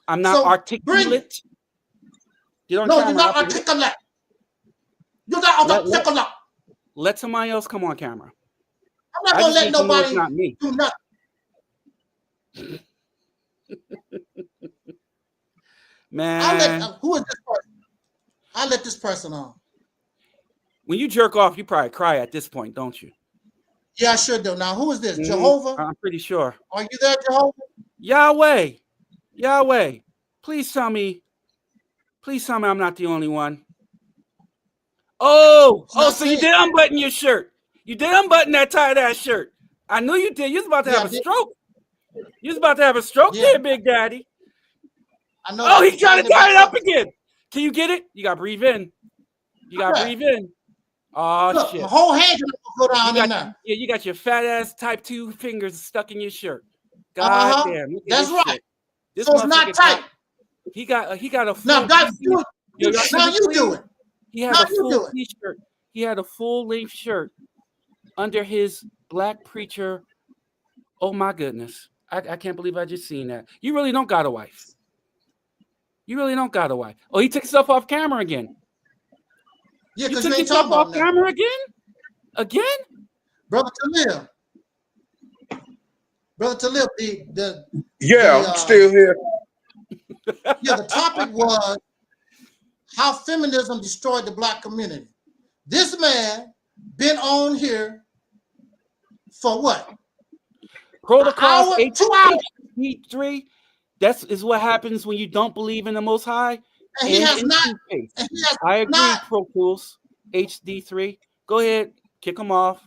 I'm not articulate.
You're not articulate. You're not articulate.
Let somebody else come on camera.
I'm not going to let nobody do nothing.
Man,
who is this person? I'll let this person on.
When you jerk off, you probably cry at this point, don't you?
Yeah, I sure do. Now, who is this? Jehovah?
I'm pretty sure.
Are you there, Jehovah?
Yahweh, please tell me I'm not the only one. So you did unbutton your shirt. You did unbutton that tight ass shirt. I knew you did. You was about to have a stroke. You was about to have a stroke there, Big Daddy.
I know.
He's trying to tie it up again. Can you get it? You got to breathe in. Oh,
look,
shit.
My whole hand go down in there.
Yeah, you got your fat ass type 2 fingers stuck in your shirt. God damn.
That's right.
Shit. This
so it's not tight.
He got a full
now, God, you do it.
He had a full t-shirt. He had a full-length shirt under his black preacher. Oh my goodness. I can't believe I just seen that. You really don't got a wife. Oh, he took himself off camera again.
Yeah,
you took yourself off camera again?
Brother Taalik, the
Yeah, I'm still here.
Yeah, the topic was how feminism destroyed the black community. This man been on here for what?
Protocols
An hour, 2 hours.
HD3. That is what happens when you don't believe in the Most High.
And he has not.
I agree, Protocols HD3. Go ahead, kick him off.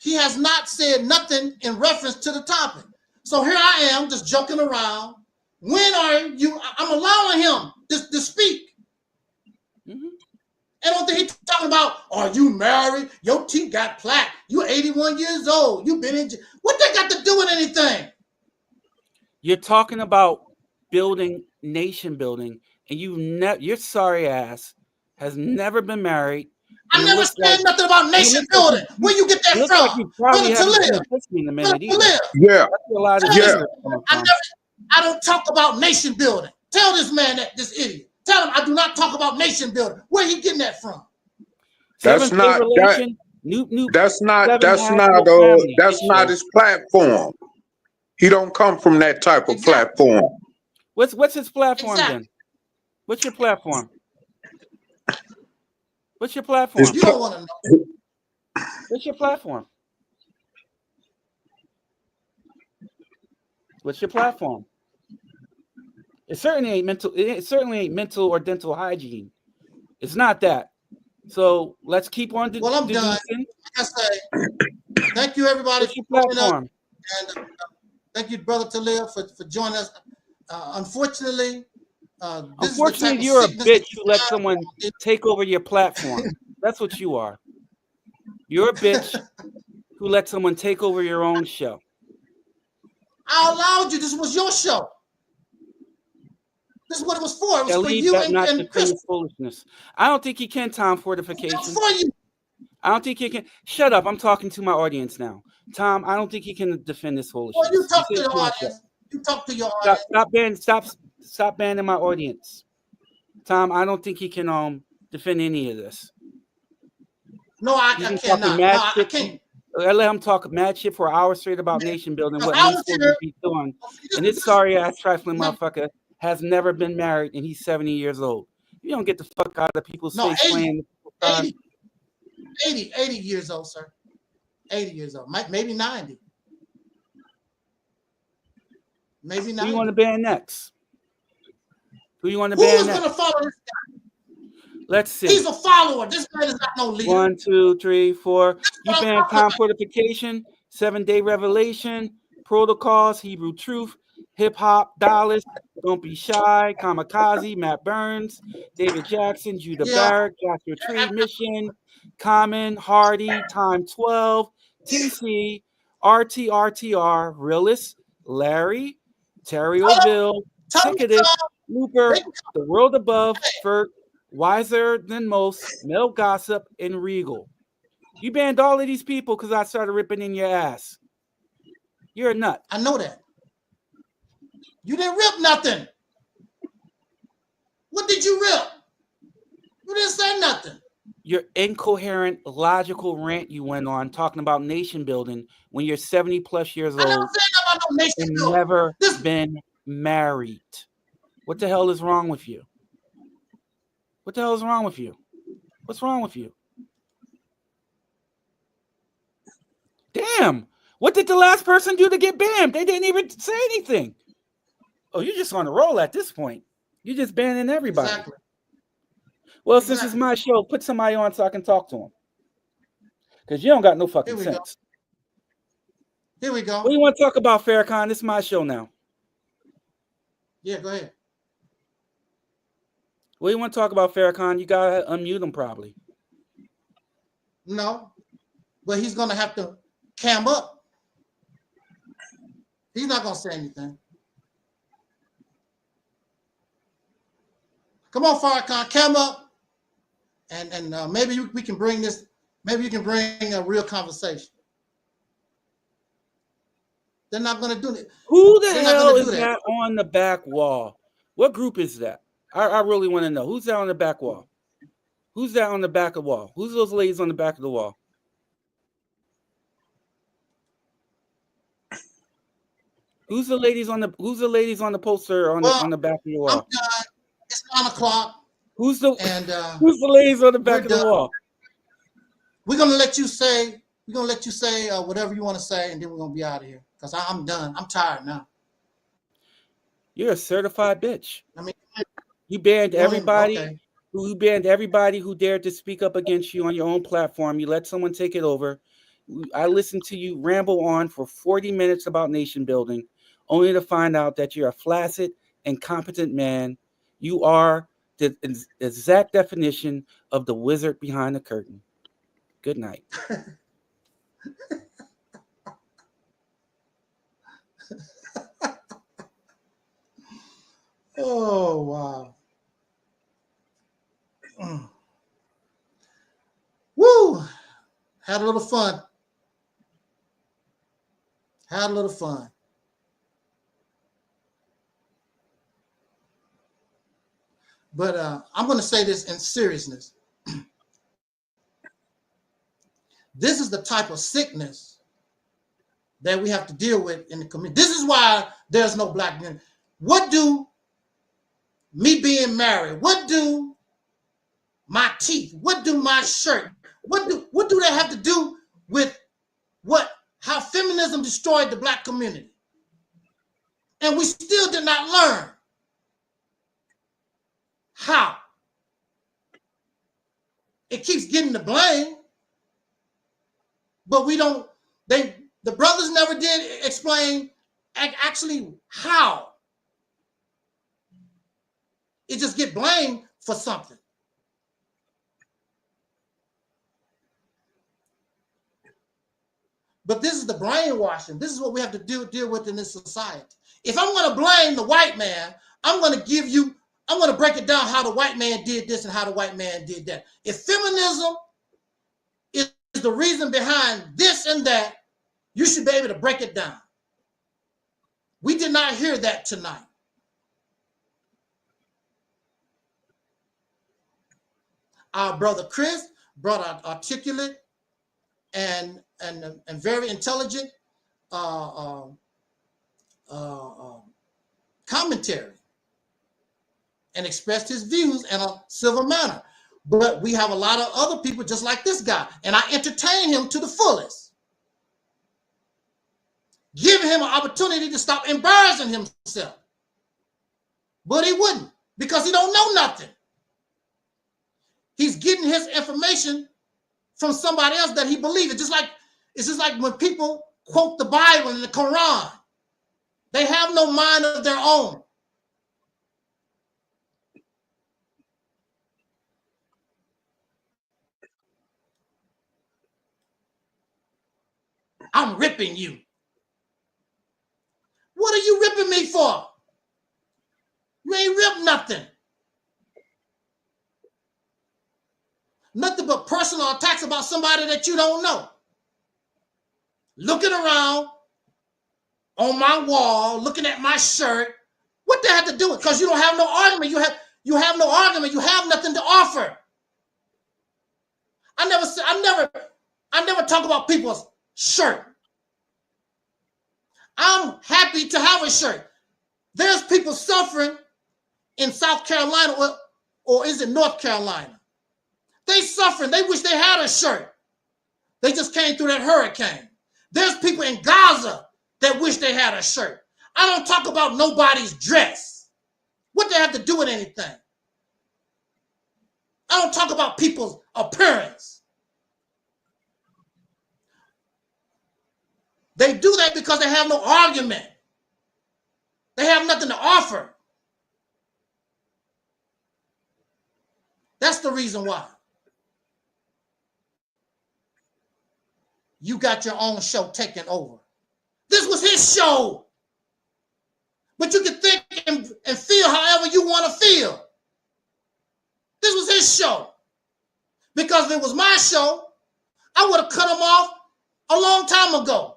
He has not said nothing in reference to the topic. So here I am just joking around. When are you? I'm allowing him to speak.
Mm-hmm.
I don't think he's talking about, are you married? Your teeth got plaque. You're 81 years old. You've been in jail. What they got to do with anything?
You're talking about building, nation building, and your sorry ass has never been married.
I never said nothing about nation building. Where you get that from?
Like you probably haven't been in a minute either.
Yeah.
I don't talk about nation building. Tell this man that, this idiot. Tell him I do not talk about nation building. Where he getting that from?
That's not his platform. He don't come from that type of platform.
What's his platform then? What's your platform? What's your platform?
You don't want to know.
What's your platform? What's your platform? It certainly ain't mental. It certainly ain't mental or dental hygiene. It's not that. So let's keep on.
Well, I'm done. Like I say, thank you everybody for joining us, and thank you, brother Taalik, for joining us. Unfortunately,
you're a bitch who let someone take over your platform. That's what you are. You're a bitch who let someone take over your own show.
I allowed you. This was your show. This is what it was for. It was for
Ellie,
you and Chris.
Foolishness. I don't think he can Tom fortification.
It was for you.
I don't think he can. Shut up. I'm talking to my audience now. Tom, I don't think he can defend this foolishness.
Well, you talk to your audience. You talk to your audience.
Stop banning my audience. Tom, I don't think he can defend any of this.
No, I cannot. No, I can't.
I let him talk mad shit for an hour straight about nation building, what he's supposed to be doing. And this sorry ass trifling motherfucker has never been married and he's 70 years old. You don't get the fuck out of people's face playing.
80 years old, sir. 80 years old. Maybe 90. Maybe 90.
Who you want to ban next? Who you want to ban next?
Who's going to follow this guy?
Let's see.
He's a follower. This man is not no leader.
1, 2, 3, 4. You ban Tom Fortification, 7-Day Revelation, Protocols, Hebrew Truth, Hip Hop, Dallas, Don't Be Shy, Kamikaze, Matt Burns, David Jackson, Judah Barrett, Joshua Tree, Mission, Common, Hardy, Time 12, TC, RTRTR, Realist, Larry, Terry O'Ville, Sickadus, Looper, The World Above, Fert, Wiser Than Most, Mel Gossip, and Regal. You banned all of these people because I started ripping in your ass. You're a nut.
I know that. You didn't rip nothing. What did you rip? You didn't say nothing.
Your incoherent, logical rant you went on talking about nation building when you're 70 plus years old and never been married. What the hell is wrong with you? What the hell is wrong with you? What's wrong with you? Damn. What did the last person do to get banned? They didn't even say anything. Oh, you're just on a roll at this point. You're just banning everybody.
Exactly.
Well, since it's my show, put somebody on so I can talk to him. Because you don't got no fucking sense.
Here we go.
What do you want to talk about, Farrakhan? This is my show now.
Yeah, go ahead.
What do you want to talk about, Farrakhan? You got to unmute him probably.
No, but he's going to have to cam up. He's not going to say anything. Come on, Farrakhan, cam up. And maybe we can bring this, maybe you can bring a real conversation. They're not going to do it.
Who the hell is that on the back wall? What group is that? I really want to know. Who's that on the back wall? Who's that on the back of the wall? Who's those ladies on the back of the wall? Who's the ladies on the poster on the back of your wall?
I'm done. It's 9 o'clock.
Who's the ladies on the back of the wall?
We're gonna let you say whatever you want to say, and then we're gonna be out of here because I'm done. I'm tired now.
You're a certified bitch.
I mean,
you banned everybody.
Okay.
You banned everybody who dared to speak up against you on your own platform. You let someone take it over. I listened to you ramble on for 40 minutes about nation building, only to find out that you're a flaccid, incompetent man. You are the exact definition of the wizard behind the curtain. Good night.
Oh, wow. Woo! Had a little fun. Had a little fun. But I'm going to say this in seriousness. This is the type of sickness that we have to deal with in the community. This is why there's no black community. What do me being married, what do my teeth, what do my shirt, what do they have to do with how feminism destroyed the black community? And we still did not learn how. It keeps getting the blame, but the brothers never did explain actually how. It just get blamed for something. But this is the brainwashing. This is what we have to deal with in this society. If I'm going to blame the white man, I'm going to break it down how the white man did this and how the white man did that. If feminism is the reason behind this and that, you should be able to break it down. We did not hear that tonight. Our brother Chris brought out articulate and very intelligent commentary and expressed his views in a civil manner. But we have a lot of other people just like this guy, and I entertain him to the fullest, giving him an opportunity to stop embarrassing himself. But he wouldn't, because he don't know nothing. He's getting his information from somebody else that he believes. It's just like when people quote the Bible and the Quran. They have no mind of their own. I'm ripping you. What are you ripping me for? You ain't ripped nothing. Nothing but personal attacks about somebody that you don't know. Looking around on my wall, looking at my shirt. What that have to do with? Because you don't have no argument. You have no argument. You have nothing to offer. I never talk about people's shirt. I'm happy to have a shirt. There's people suffering in South Carolina, or is it North Carolina? They suffering. They wish they had a shirt. They just came through that hurricane. There's people in Gaza that wish they had a shirt. I don't talk about nobody's dress. What they have to do with anything? I don't talk about people's appearance. They do that because they have no argument. They have nothing to offer. That's the reason why. You got your own show taken over. This was his show. But you can think and feel however you want to feel. This was his show. Because if it was my show, I would have cut him off a long time ago.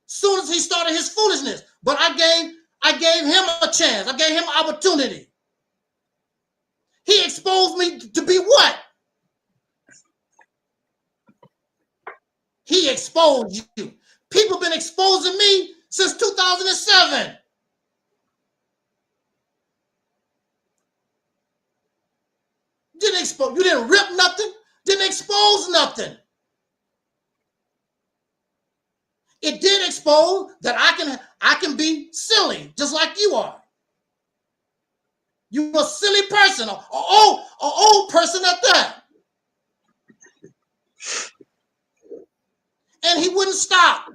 Soon as he started his foolishness. But I gave him a chance. I gave him an opportunity. He exposed me to be what? He exposed you. People been exposing me since 2007. expose. You didn't rip nothing. Didn't expose nothing. It did expose that I can be silly, just like you are. You're a silly person, an old person at that. And he wouldn't stop.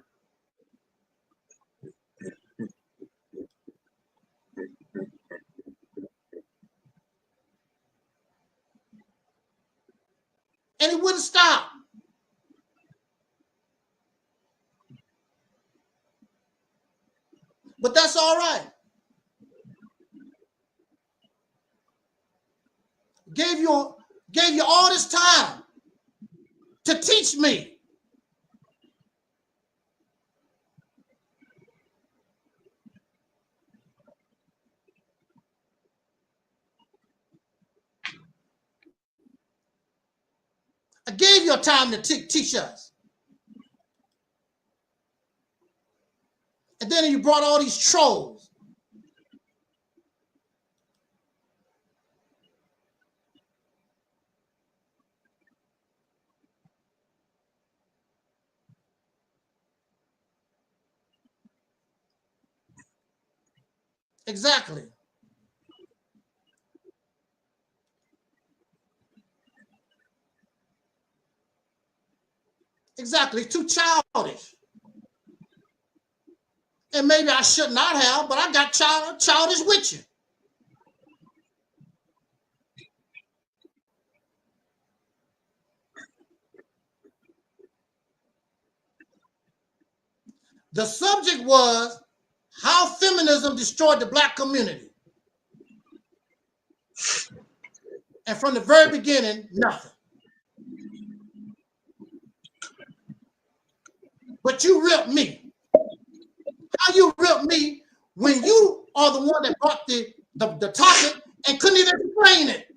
And he wouldn't stop. But that's all right. Gave you all this time to teach me. I gave you time to teach us. And then you brought all these trolls. Exactly. Exactly. Too childish. And maybe I should not have, but I got childish with you. The subject was how feminism destroyed the Black community. And from the very beginning, nothing. But you ripped me. How you ripped me when you are the one that brought the topic and couldn't even explain it?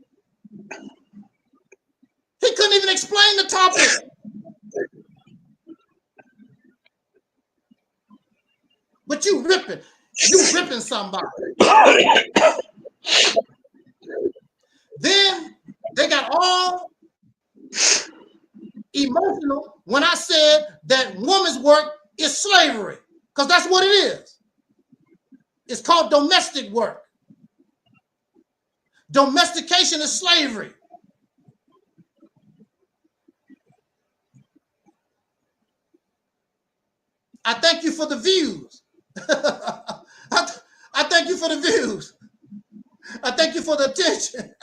He couldn't even explain the topic. But you ripping somebody. Then they got all emotional when I said that woman's work is slavery, because that's what it is. It's called domestic work. Domestication is slavery. I thank you for the views. I thank you for the views. I thank you for the attention.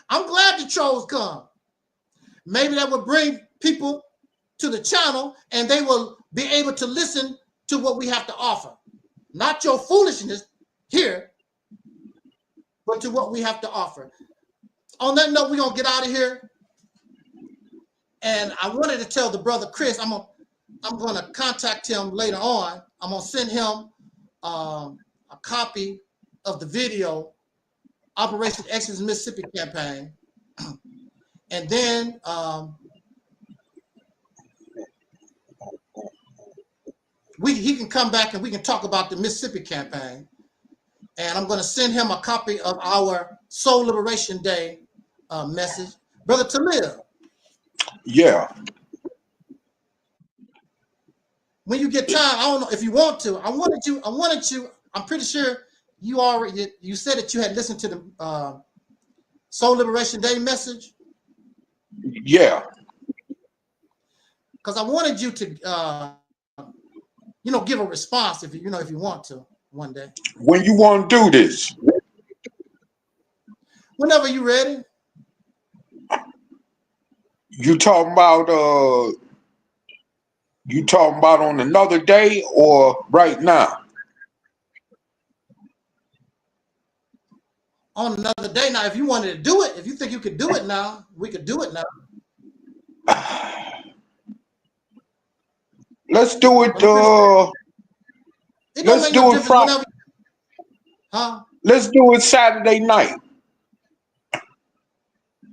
I'm glad the trolls come. Maybe that will bring people to the channel and they will be able to listen to what we have to offer. Not your foolishness here, but to what we have to offer. On that note, we're going to get out of here. And I wanted to tell the brother Chris, I'm going to contact him later on. I'm going to send him a copy of the video, Operation Exodus Mississippi campaign. And then he can come back and we can talk about the Mississippi campaign. And I'm going to send him a copy of our Soul Liberation Day message. Brother Taalik.
Yeah.
When you get time, I don't know if you want to. I wanted you. I'm pretty sure you said that you had listened to the Soul Liberation Day message.
Yeah.
Because I wanted you to, give a response if you want to one day.
When you want to do this?
Whenever you're ready.
You talking about on another day or right now?
On another day. Now, if you wanted to do it, if you think you could do it now, we could do it now.
Let's do it. Let's do it Friday.
Huh?
Let's do it Saturday night.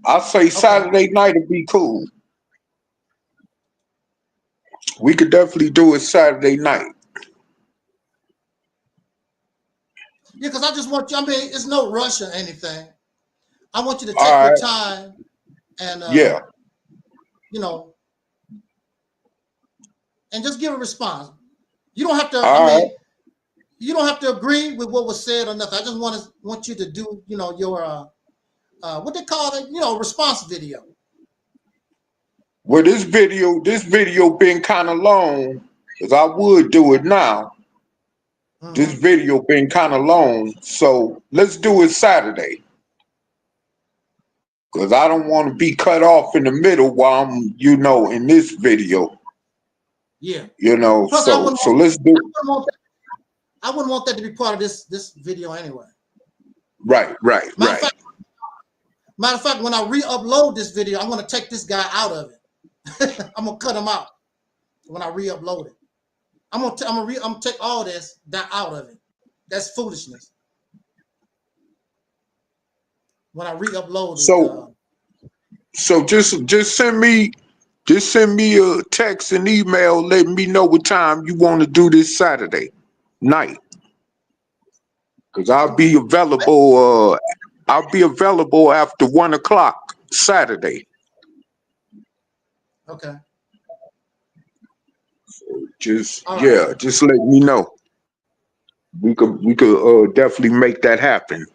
I'll say Saturday night would be cool. We could definitely do it Saturday night.
Yeah, because I just want you. I mean, it's no rush or anything. I want you to take
All
your
right.
time and
Yeah.
you know, and just give a response. You don't have to.
All
I mean,
right.
you don't have to agree with what was said or nothing. I just want you to do, you know, your what they call it, you know, response video.
Well, this video been kind of long, because I would do it now. This video been kind of long, so let's do it Saturday. Because I don't want to be cut off in the middle while I'm, you know, in this video.
Yeah.
You know,
Plus,
so let's do it.
I wouldn't want that to be part of this video anyway.
Right.
Matter of fact, when I re-upload this video, I'm gonna take this guy out of it. I'm gonna cut him out when I re-upload it. I'm gonna take all that out of it. That's foolishness. When I re-upload it.
So just send me a text and email letting me know what time you want to do this Saturday night. Because I'll be available after 1 o'clock Saturday.
Okay.
Just let me know. We could definitely make that happen.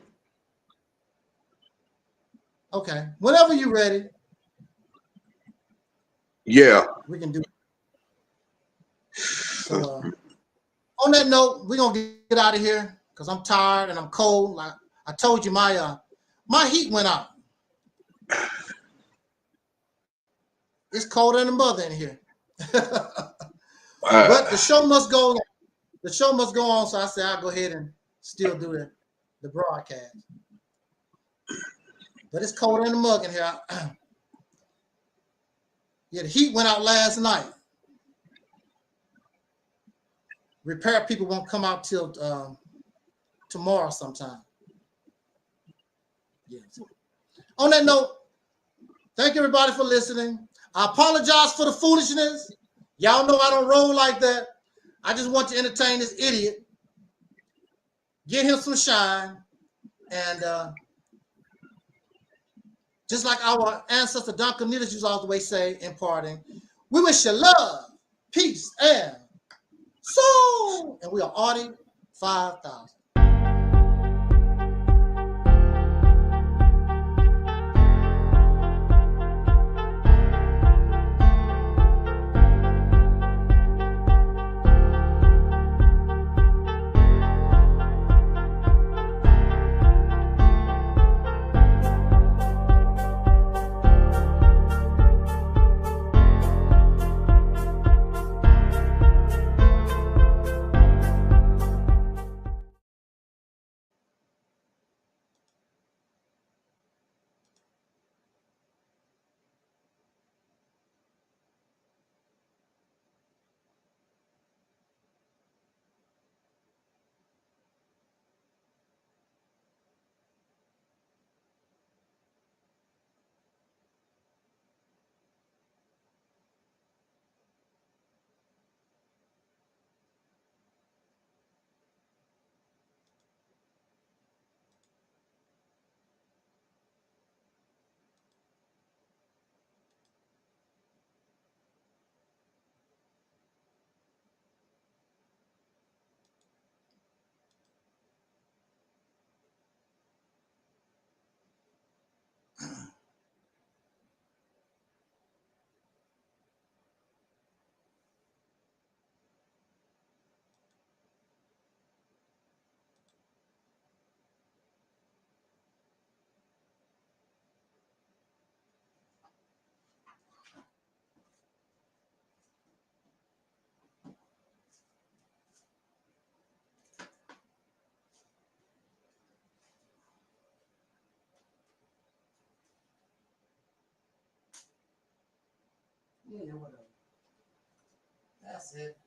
Okay. Whenever you're ready.
Yeah.
We can do it. So on that note, we're gonna get out of here because I'm tired and I'm cold. Like I told you, my heat went out. It's colder than a mother in here. But the show must go. The show must go on. So I said I'll go ahead and still do the broadcast. But it's colder than a mug in here. Yeah, the heat went out last night. Repair people won't come out till tomorrow sometime. Yeah. On that note, thank you everybody for listening. I apologize for the foolishness. Y'all know I don't roll like that. I just want to entertain this idiot, get him some shine, and just like our ancestor Don Cornelius used to always say in parting, we wish you love, peace, and soul. And we are Audi 5000. Yeah, whatever. That's it.